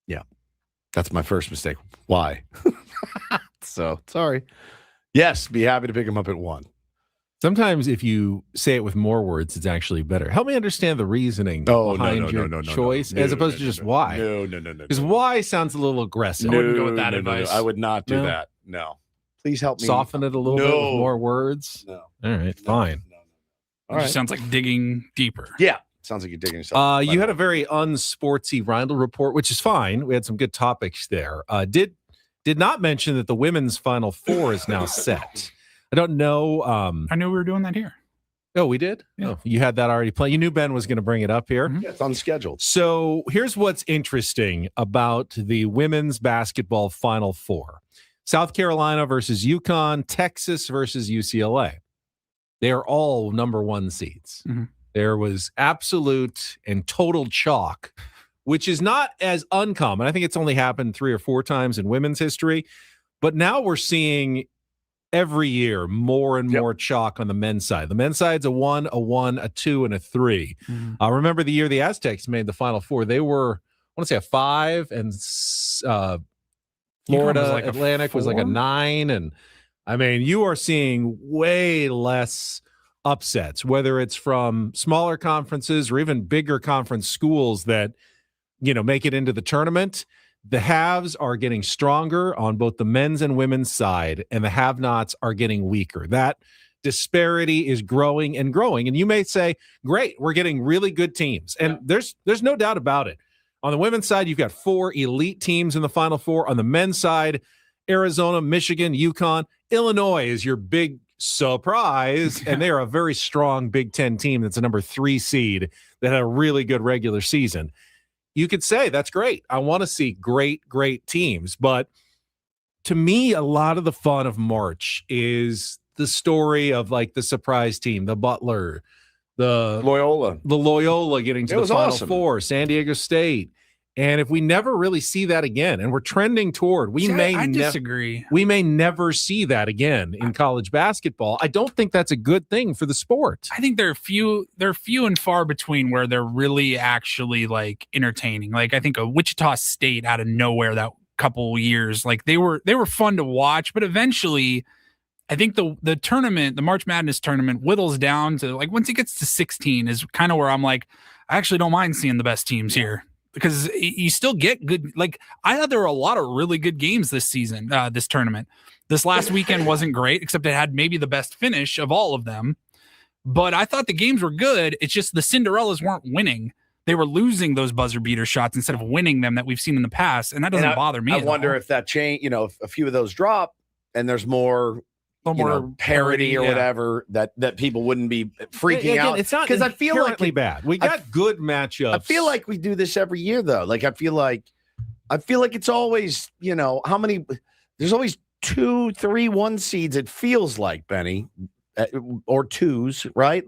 Yeah. That's my first mistake. Why? So, sorry. Yes, be happy to pick him up at 1. Sometimes if you say it with more words, it's actually better. Help me understand the reasoning behind your choice as opposed to just why. No. Because why sounds a little aggressive. I wouldn't go with that advice. I would not do that. No. Please help me. Soften it a little bit with more words. No. All right, fine. All right. Just sounds like digging deeper. Yeah. Sounds like you're digging yourself. You had a very unsportsy Reindl report, which is fine. We had some good topics there. Did not mention that the women's Final Four is now set. I don't know. I knew we were doing that here. Oh, we did? Yeah. Oh, you had that already planned. You knew Ben was going to bring it up here. Yeah, it's unscheduled. So here's what's interesting about the women's basketball Final Four. South Carolina versus UConn, Texas versus UCLA. They are all number 1 seeds. Mm-hmm. There was absolute and total chalk, which is not as uncommon. I think it's only happened 3 or 4 times in women's history. But now we're seeing every year more and more chalk on the men's side. The men's side's a 1, a 2, and a 3. Mm-hmm. Remember the year the Aztecs made the Final Four. They were, I want to say, a 5, and Florida Atlantic was like a 9. And I mean, you are seeing way less upsets, whether it's from smaller conferences or even bigger conference schools that, make it into the tournament. The haves are getting stronger on both the men's and women's side, and the have-nots are getting weaker. That disparity is growing and growing. And you may say, great, we're getting really good teams. And there's no doubt about it. On the women's side, you've got 4 elite teams in the Final Four. On the men's side, Arizona, Michigan, UConn, Illinois is your big surprise, and they are a very strong Big Ten team that's a number 3 seed that had a really good regular season. You could say that's great. I want to see great teams. But to me, a lot of the fun of March is the story of the surprise team, the Butler, the Loyola getting to the Final Four, San Diego State. And if we never really see that again, and we're trending toward, I disagree. We may never see that again in college basketball. I don't think that's a good thing for the sport. I think they're few and far between where they're really actually entertaining. I think a Wichita State out of nowhere that couple years, they were fun to watch, but eventually I think the tournament, the March Madness tournament, whittles down to once it gets to 16 is kind of where I'm I actually don't mind seeing the best teams here. Because you still get good, I thought there were a lot of really good games this season, this tournament. This last weekend wasn't great, except it had maybe the best finish of all of them. But I thought the games were good. It's just the Cinderellas weren't winning. They were losing those buzzer beater shots instead of winning them that we've seen in the past. And that doesn't bother me. I wonder if that change, if a few of those drop and there's more parody or whatever that people wouldn't be freaking out. It's not because I feel bad. We got good matchups. I feel like we do this every year though. I feel like it's always, how many, there's always 2, 3, 1 seeds. It feels like, Benny, or 2s, right?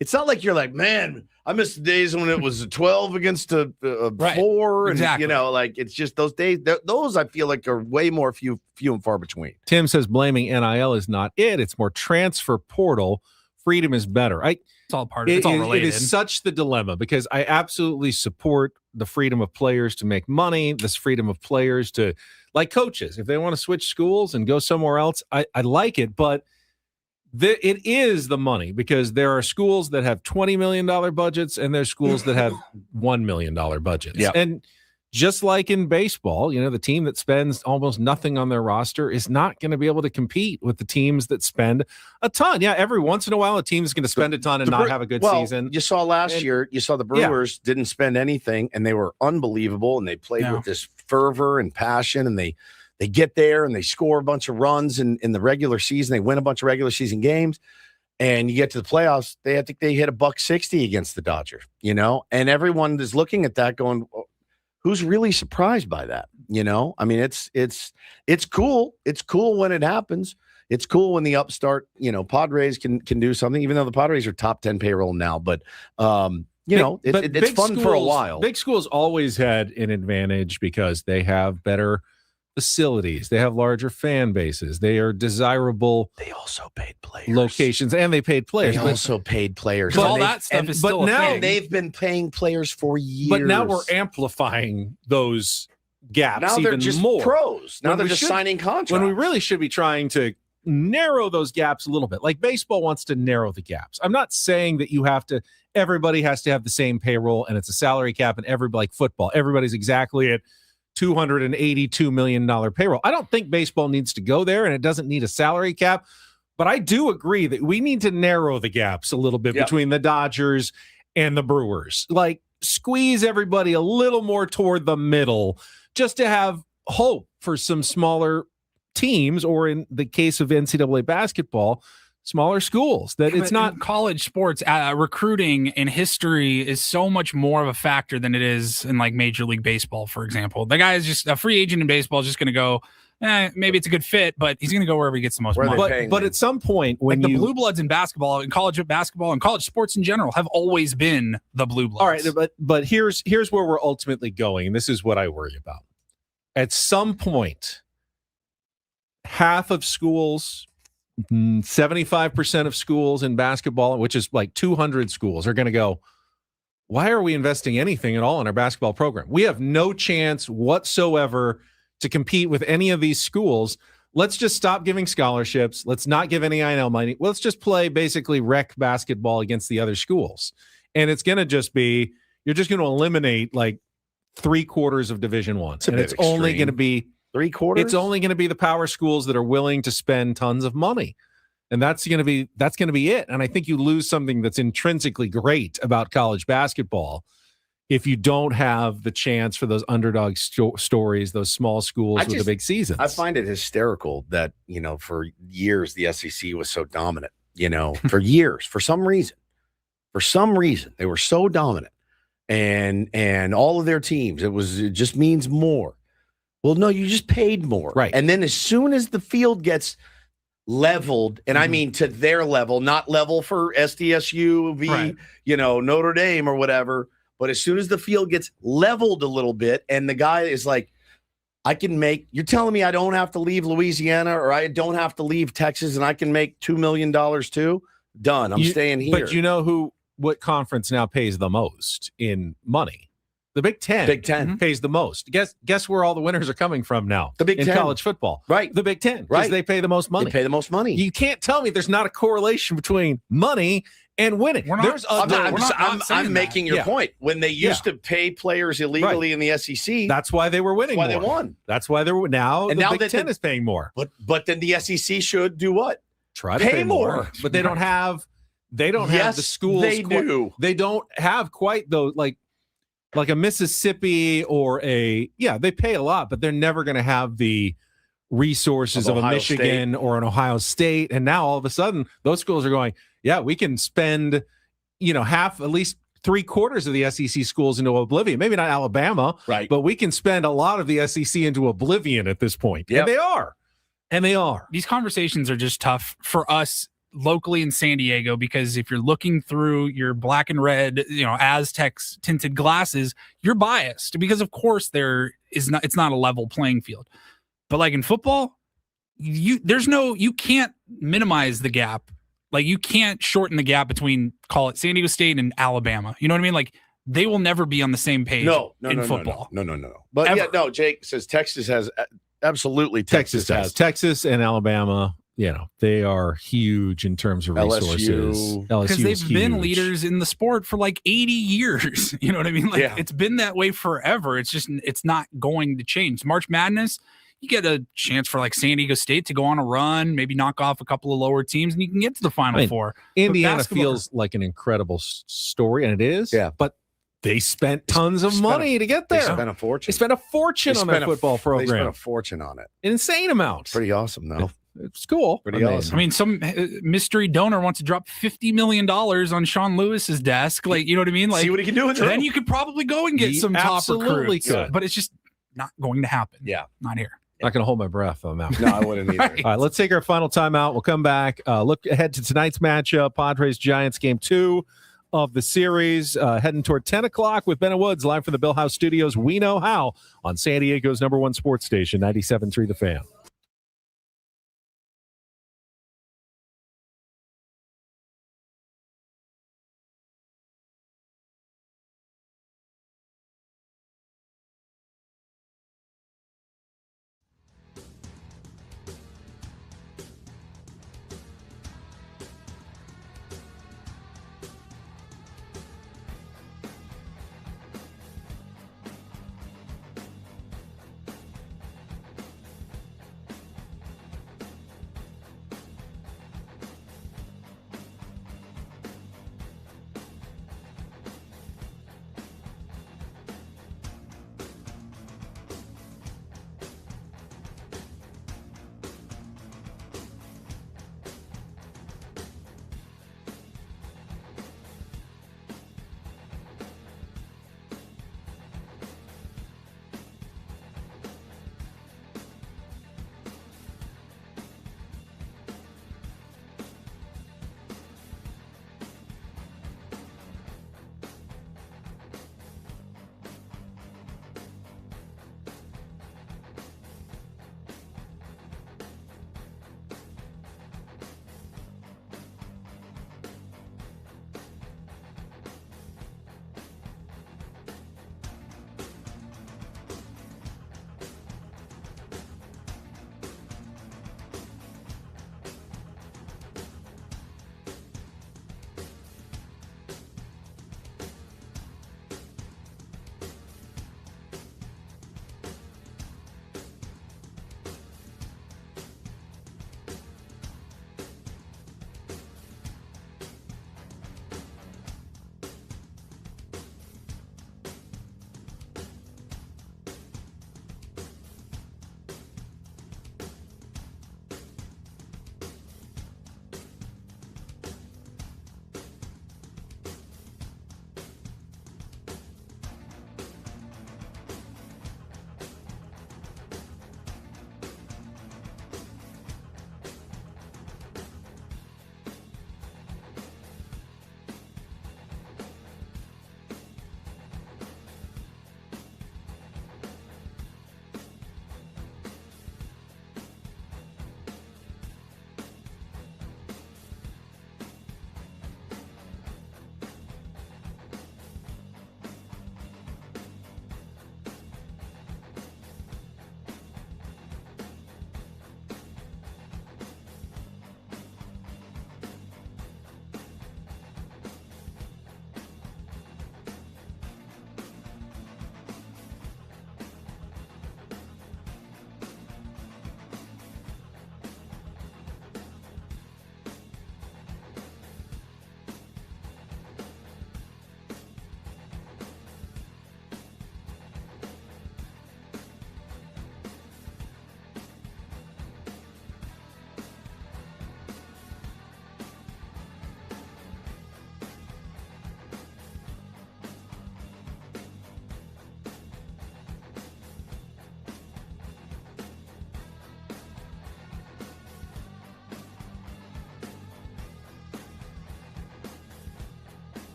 it's not like you're like, man, I miss the days when it was a 12 against a Right. 4. And, Exactly. like it's just those days. Those I feel like are way more few and far between. Tim says blaming NIL is not it. It's more transfer portal. Freedom is better. It's all part of it. It's all related. It is such the dilemma because I absolutely support the freedom of players to make money, this freedom of players to, like coaches, if they want to switch schools and go somewhere else, I like it. But it is the money because there are schools that have $20 million budgets and there's schools that have $1 million budgets. Yep. And just like in baseball, the team that spends almost nothing on their roster is not going to be able to compete with the teams that spend a ton. Yeah, every once in a while, a team is going to spend a ton and not have a good season. You saw last year, you saw the Brewers didn't spend anything, and they were unbelievable, and they played with this fervor and passion, and they get there, and they score a bunch of runs in the regular season. They win a bunch of regular season games, and you get to the playoffs, I think they hit $160 against the Dodgers, and everyone is looking at that going, who's really surprised by that? I mean, it's cool. It's cool when it happens. It's cool when the upstart, Padres can do something, even though the Padres are top 10 payroll now. But, it's fun for a while. Big schools always had an advantage because they have better facilities. They have larger fan bases. They are desirable. They also paid players. Locations, and they paid players. They also paid players. All that stuff is still a thing. They've been paying players for years. But now we're amplifying those gaps now they're even just more. Pros. Now they're just signing contracts. When we really should be trying to narrow those gaps a little bit. Like baseball wants to narrow the gaps. I'm not saying that everybody has to have the same payroll and it's a salary cap and like football. Everybody's exactly at $282 million payroll. I don't think baseball needs to go there and it doesn't need a salary cap, but I do agree that we need to narrow the gaps a little bit between the Dodgers and the Brewers. Like squeeze everybody a little more toward the middle just to have hope for some smaller teams, or in the case of NCAA basketball, smaller schools. That it's not college sports. Recruiting in history is so much more of a factor than it is in like Major League Baseball, for example. The guy is just a free agent in baseball, is just going to go, maybe it's a good fit, but he's going to go wherever he gets the most money. But at some point, when the blue bloods in basketball, in college basketball, and college sports in general have always been the blue bloods. All right, but here's where we're ultimately going, and this is what I worry about. At some point, half of schools, 75% of schools in basketball, which is like 200 schools, are going to go, why are we investing anything at all in our basketball program? We have no chance whatsoever to compete with any of these schools. Let's just stop giving scholarships. Let's not give any NIL money. Let's just play basically rec basketball against the other schools. And it's going to just be, you're just going to eliminate like 3/4 of Division I. And it's only going to be 3/4. It's only going to be the power schools that are willing to spend tons of money. And that's going to be it. And I think you lose something that's intrinsically great about college basketball if you don't have the chance for those underdog stories, those small schools with the big seasons. I find it hysterical that, for years the SEC was so dominant, for years, for some reason they were so dominant, and all of their teams, it just means more. Well, no, you just paid more. Right. And then as soon as the field gets leveled, and I mean to their level, not level for SDSU, Notre Dame or whatever, but as soon as the field gets leveled a little bit and the guy is like, you're telling me I don't have to leave Louisiana or I don't have to leave Texas and I can make $2 million too? Done. I'm staying here. But you know what conference now pays the most in money? The Big Ten. Big Ten pays the most. Guess where all the winners are coming from now? The Big Ten. In college football. Right. The Big Ten. Right. Because they pay the most money. They pay the most money. You can't tell me there's not a correlation between money and winning. I'm making your point. When they used to pay players illegally in the SEC, that's why they were winning. That's why they won. That's why they were now. And the now Big Ten is paying more. But then the SEC should do what? Try to pay more. But they don't have. They don't have the schools. They do. They don't have quite those like a Mississippi or they pay a lot, but they're never going to have the resources of a Michigan or an Ohio State. And now all of a sudden those schools are going, we can spend, half, at least 3/4 of the SEC schools into oblivion. Maybe not Alabama, right? But we can spend a lot of the SEC into oblivion at this point. Yep. And they are. These conversations are just tough for us. locally in San Diego, because if you're looking through your black and red, Aztecs tinted glasses, you're biased because of course it's not a level playing field. But like in football, you can't minimize the gap. Like you can't shorten the gap between, call it San Diego State and Alabama. You know what I mean? Like they will never be on the same page in football. No. But Jake says Texas has absolutely. Texas and Alabama. They are huge in terms of resources. LSU, because they've been leaders in the sport for like 80 years. You know what I mean? Like it's been that way forever. It's not going to change. March Madness, you get a chance for like San Diego State to go on a run, maybe knock off a couple of lower teams, and you can get to the Final Four. Indiana feels like an incredible story, and it is. Yeah, but they spent tons of money to get there. They spent a fortune. They spent a fortune on their football program. They spent a fortune on it. An insane amount. Pretty awesome, though. It's cool. Pretty awesome. I mean, some mystery donor wants to drop $50 million on Sean Lewis's desk. Like, you know what I mean? Like, see what he can do with it. Then you could probably go and get some top recruits. Could. But it's just not going to happen. Yeah. Not here. Not going to hold my breath on that one. No, I wouldn't either. Right. All right, let's take our final timeout. We'll come back. Look ahead to tonight's matchup, Padres-Giants, Game 2 of the series. Heading toward 10 o'clock with Ben and Woods, live from the Bill House Studios. We know how on San Diego's #1 sports station, 97.3 The Fan.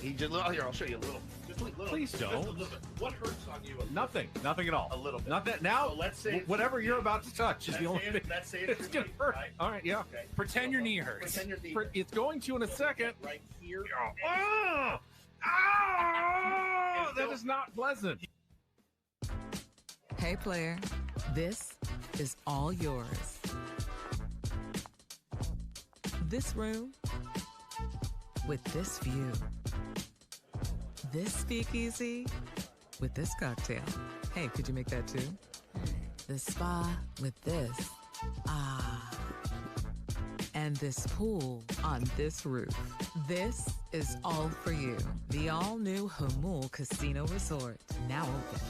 He just here. I'll show you a little. Just a little. Please don't. Just a little bit. What hurts on you? Nothing at all. A little bit. Not that now. So let's say whatever you're about to touch is the only thing. Let's say it's gonna hurt. Right? All right, yeah. Okay. Pretend your knee hurts. Pretend your knee. It's going to in a second. Right here. Oh, that is not pleasant. Hey, player, this is all yours. This room with this view. This speakeasy with this cocktail. Hey, could you make that too? The spa with this. Ah. And this pool on this roof. This is all for you. The all-new Hamul Casino Resort, now open.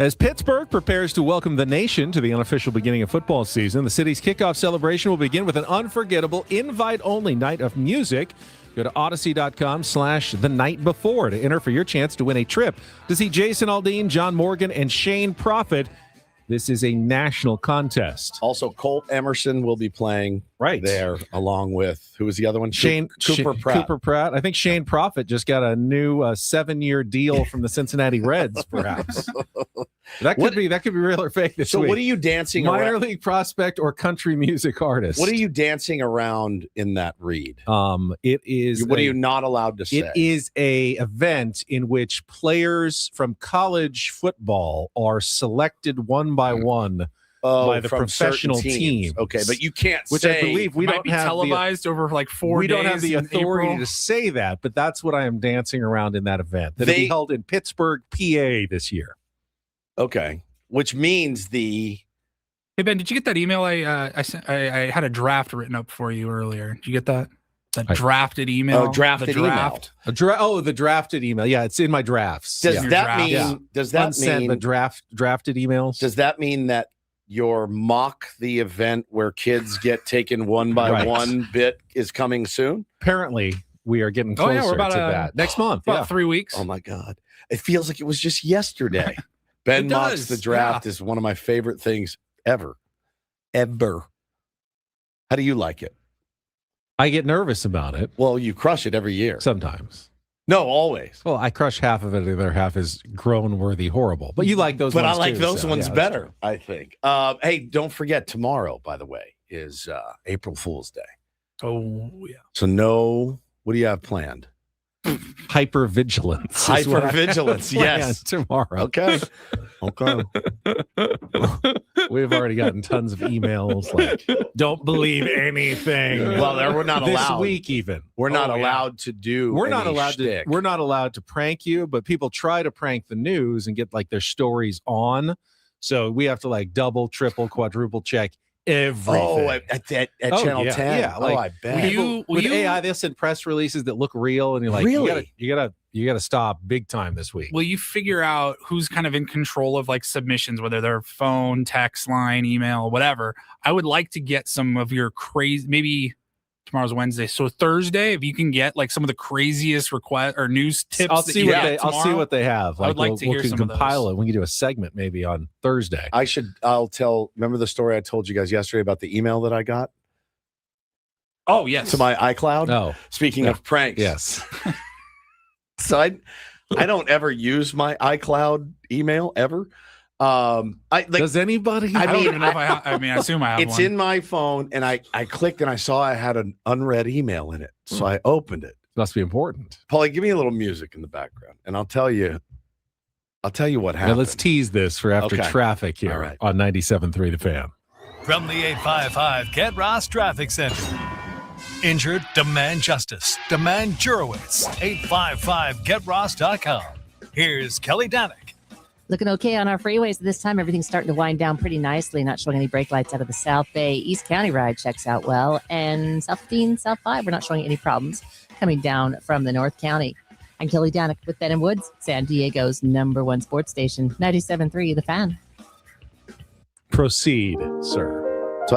As Pittsburgh prepares to welcome the nation to the unofficial beginning of football season, the city's kickoff celebration will begin with an unforgettable invite-only night of music. Go to Odyssey.com/the night before to enter for your chance to win a trip to see Jason Aldean, John Morgan, and Shane Prophet. This is a national contest. Also, Colt Emerson will be playing there, along with, who was the other one? Cooper Pratt. Cooper Pratt. I think Shane Prophet just got a new 7-year deal from the Cincinnati Reds, perhaps. That could be real or fake this week. So what are you dancing around? Minor league prospect or country music artist? What are you dancing around in that read? It is. What are you not allowed to say? It is a event in which players from college football are selected one by one by the professional team. Okay, but you can't which say. I believe we don't have televised over like 4 days. We don't have the authority April. to say that, but that's what I am dancing around in that event. That'll be held in Pittsburgh, PA this year. Okay, which means the. Hey Ben, did you get that email I sent? I had a draft written up for you earlier. Did you get that? That drafted email. Oh, drafted email. The drafted email. Yeah, it's in my drafts. Does that mean? Yeah. Does that mean the drafted emails? Does that mean that your mock the event where kids get taken one by one bit is coming soon? Apparently, we are getting closer we're about to that next month. About 3 weeks. Oh my God, it feels like it was just yesterday. Ben mocks the draft is one of my favorite things ever. How do you like it? I get nervous about it. Well, you crush it every year. Sometimes. No, always. Well, I crush half of it. The other half is groan-worthy horrible. But you like those ones ones I like too, those so, ones better, I think. Hey, don't forget, tomorrow, by the way, is April Fool's Day. Oh, yeah. So what do you have planned? Hypervigilance. Hypervigilance, yes. Tomorrow. Okay. We've already gotten tons of emails like, don't believe anything. Well, we're not allowed this week. Even we're not allowed to do. We're not allowed to prank you, but people try to prank the news and get like their stories on. So we have to like double, triple, quadruple check everything. Oh, at Channel 10. Yeah, I bet. With AI, they'll send press releases that look real, and you're like, really? you gotta stop big time this week. Will you figure out who's kind of in control of like submissions, whether they're phone, text line, email, whatever? I would like to get some of your crazy, maybe tomorrow's Wednesday, so Thursday, if you can get like some of the craziest request or news tips. I'll see what they have. I would like to hear some of those. Compile it. We can do a segment maybe on Thursday. Remember the story I told you guys yesterday about the email that I got? Oh, yes. To my iCloud? Oh. Speaking of pranks. Yes. So I don't ever use my iCloud email ever. Does anybody? I don't even know if I assume I have it's one. in my phone, and I clicked and I saw I had an unread email in it. So I opened it. Must be important. Paulie, give me a little music in the background, and I'll tell you what happened. Now let's tease this for after traffic here on 97.3 The Fan. From the 855 Get Ross Traffic Center. Injured? Demand justice. Demand Jurowitz. 855GetRoss.com. Here's Kelly Danick. Looking okay on our freeways this time. Everything's starting to wind down pretty nicely. Not showing any brake lights out of the South Bay. East County ride checks out well. And South 15, South 5, we're not showing any problems coming down from the North County. I'm Kelly Danick with Ben & Woods, San Diego's #1 sports station, 97.3 The Fan. Proceed, sir. So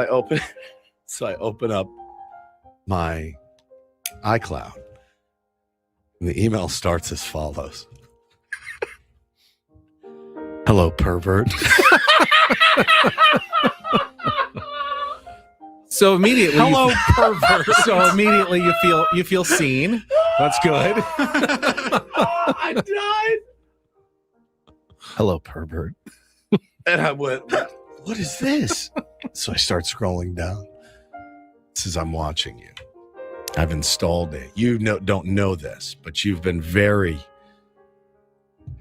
I open up my iCloud. And the email starts as follows. Hello, pervert. So immediately, hello, pervert. So immediately you feel seen. That's good. I died. Hello, pervert. And I went, what is this? So I start scrolling down. It says, I'm watching you. I've installed it. You don't know this, but you've been very,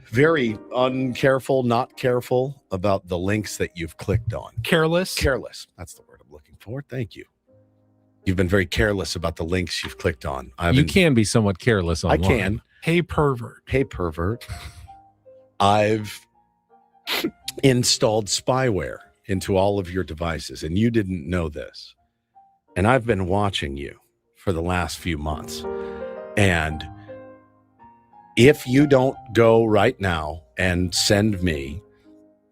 very uncareful, not careful about the links that you've clicked on. Careless? Careless. That's the word I'm looking for. Thank you. You've been very careless about the links you've clicked on. You can be somewhat careless online. I can. Hey, pervert. Hey, pervert. I've installed spyware into all of your devices, and you didn't know this. And I've been watching you for the last few months. And if you don't go right now and send me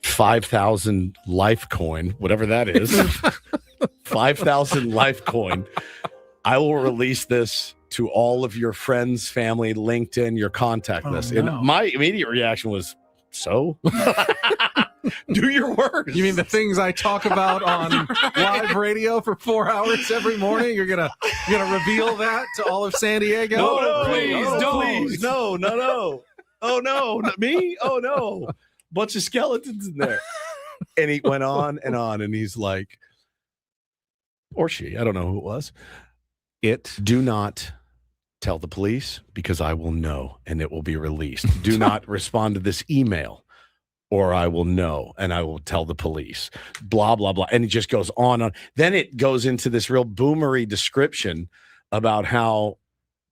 5,000 Lifecoin, whatever that is, 5,000 Lifecoin, I will release this to all of your friends, family, LinkedIn, your contact list. No. And my immediate reaction was, so? Do your work. You mean the things I talk about on live radio for 4 hours every morning? You're gonna reveal that to all of San Diego? No, please. No. Oh no, not me? Oh no. Bunch of skeletons in there. And he went on, and he's like, or she, I don't know who it was. Do not tell the police, because I will know and it will be released. Do not respond to this email, or I will know and I will tell the police. Blah, blah, blah. And it just goes on. Then it goes into this real boomery description about how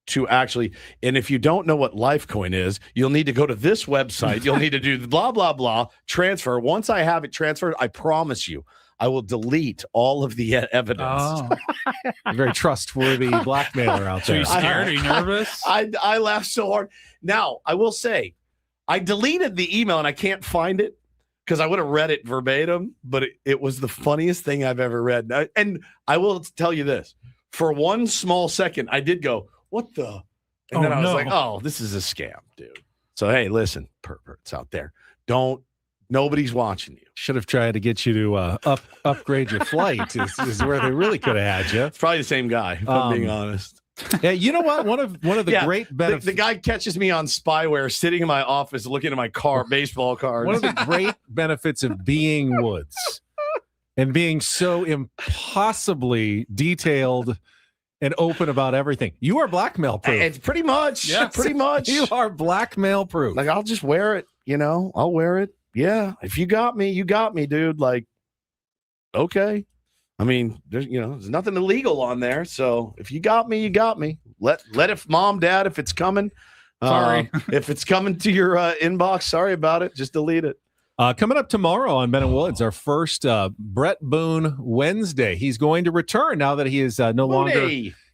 to actually, and if you don't know what Lifecoin is, you'll need to go to this website. You'll need to do blah, blah, blah, transfer. Once I have it transferred, I promise you, I will delete all of the evidence. Oh. Very trustworthy blackmailer out there. Are you scared? Are you nervous? I laughed so hard. Now, I will say, I deleted the email and I can't find it because I would have read it verbatim, but it was the funniest thing I've ever read. And I will tell you this. For one small second, I did go, what the? And then I was like, oh, this is a scam, dude. So, hey, listen, perverts out there. Nobody's watching you. Should have tried to get you to upgrade your flight is where they really could have had you. It's probably the same guy, if I'm being honest. Yeah, you know what? One of the great benefits. The guy catches me on spyware sitting in my office looking at my baseball cards. One of the great benefits of being Woods and being so impossibly detailed and open about everything. You are blackmail proof. It's pretty much. Yes. Pretty much. You are blackmail proof. Like, I'll just wear it, I'll wear it. Yeah. If you got me, you got me, dude. Like, okay. I mean, there's nothing illegal on there. So if you got me, you got me. Let if mom, dad, if it's coming. Sorry. If it's coming to your inbox, sorry about it. Just delete it. Coming up tomorrow on Ben and Woods, our first Brett Boone Wednesday. He's going to return now that he is no longer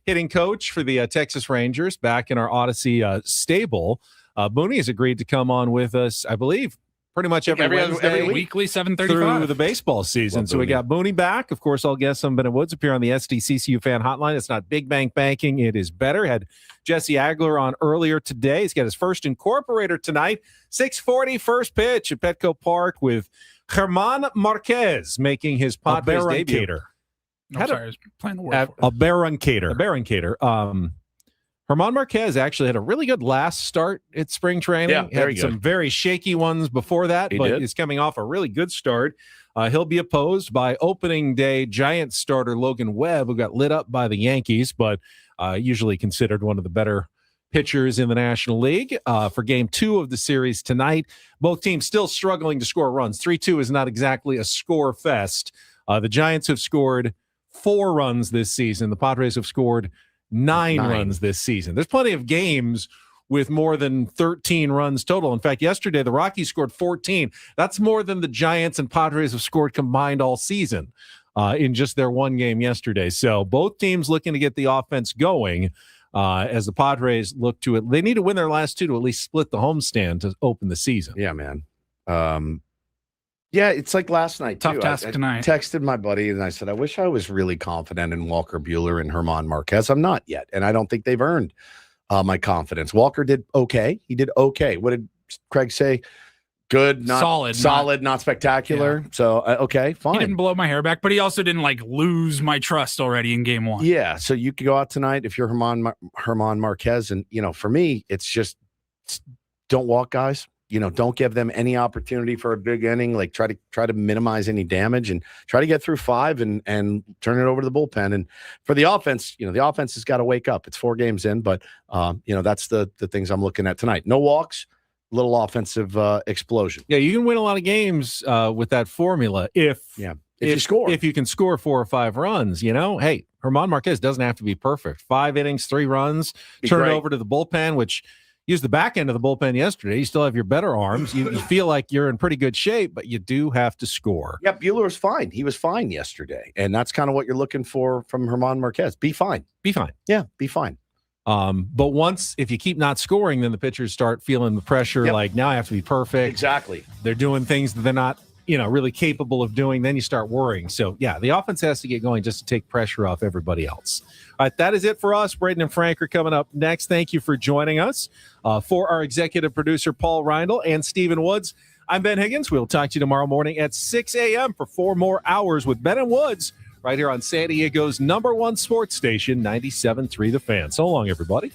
hitting coach for the Texas Rangers back in our Odyssey stable. Booney has agreed to come on with us, I believe, pretty much every Wednesday, weekly 7:35 through the baseball season. So we got Booney back. Of course, all guests on Ben and Woods appear on the SDCCU fan hotline. It's not big bank banking. It is better. Had Jesse Agler on earlier today. He's got his first incorporator tonight. 6:40 first pitch at Petco Park with German Marquez making his Padres debut. I'm sorry, I was playing the word for a Barrancator. German Marquez actually had a really good last start at spring training. Yeah, very had some good. very shaky ones before that, but he's coming off a really good start. He'll be opposed by opening day Giants starter Logan Webb, who got lit up by the Yankees, but usually considered one of the better pitchers in the National League for game 2 of the series tonight. Both teams still struggling to score runs. 3-2 is not exactly a score fest. The Giants have scored 4 runs this season. The Padres have scored 9 runs this season. There's plenty of games with more than 13 runs total. In fact, yesterday, the Rockies scored 14. That's more than the Giants and Padres have scored combined all season in just their one game yesterday. So both teams looking to get the offense going as the Padres look to it. They need to win their last 2 to at least split the homestand to open the season. Yeah, man. Yeah, it's like last night, Tough too. task I tonight. Texted my buddy, and I said, I wish I was really confident in Walker Buehler and German Marquez. I'm not yet, and I don't think they've earned my confidence. Walker did okay. He did okay. What did Craig say? Good, not solid, not spectacular. Yeah. So, okay, fine. He didn't blow my hair back, but he also didn't, lose my trust already in game 1. Yeah, so you could go out tonight if you're German Marquez, and, for me, it's just don't walk guys. Don't give them any opportunity for a big inning. Try to minimize any damage and try to get through 5 and turn it over to the bullpen. And for the offense, the offense has got to wake up. It's 4 games in, but that's the things I'm looking at tonight. No walks, little offensive explosion. Yeah, you can win a lot of games with that formula if you score. If you can score 4 or 5 runs, hey, German Marquez doesn't have to be perfect. 5 innings, 3 runs, turn it over to the bullpen, which use the back end of the bullpen yesterday. You still have your better arms. You feel like you're in pretty good shape, but you do have to score. Yeah, Buehler was fine. He was fine yesterday. And that's kind of what you're looking for from German Marquez. Be fine. Be fine. Yeah, be fine. But if you keep not scoring, then the pitchers start feeling the pressure. Like, now I have to be perfect. Exactly. They're doing things that they're not, really capable of doing. Then you start worrying. So, yeah, the offense has to get going just to take pressure off everybody else. All right, that is it for us. Braden and Frank are coming up next. Thank you for joining us. For our executive producer, Paul Reindl and Stephen Woods, I'm Ben Higgins. We'll talk to you tomorrow morning at 6 a.m. for 4 more hours with Ben and Woods right here on San Diego's #1 sports station, 97.3 The Fan. So long, everybody.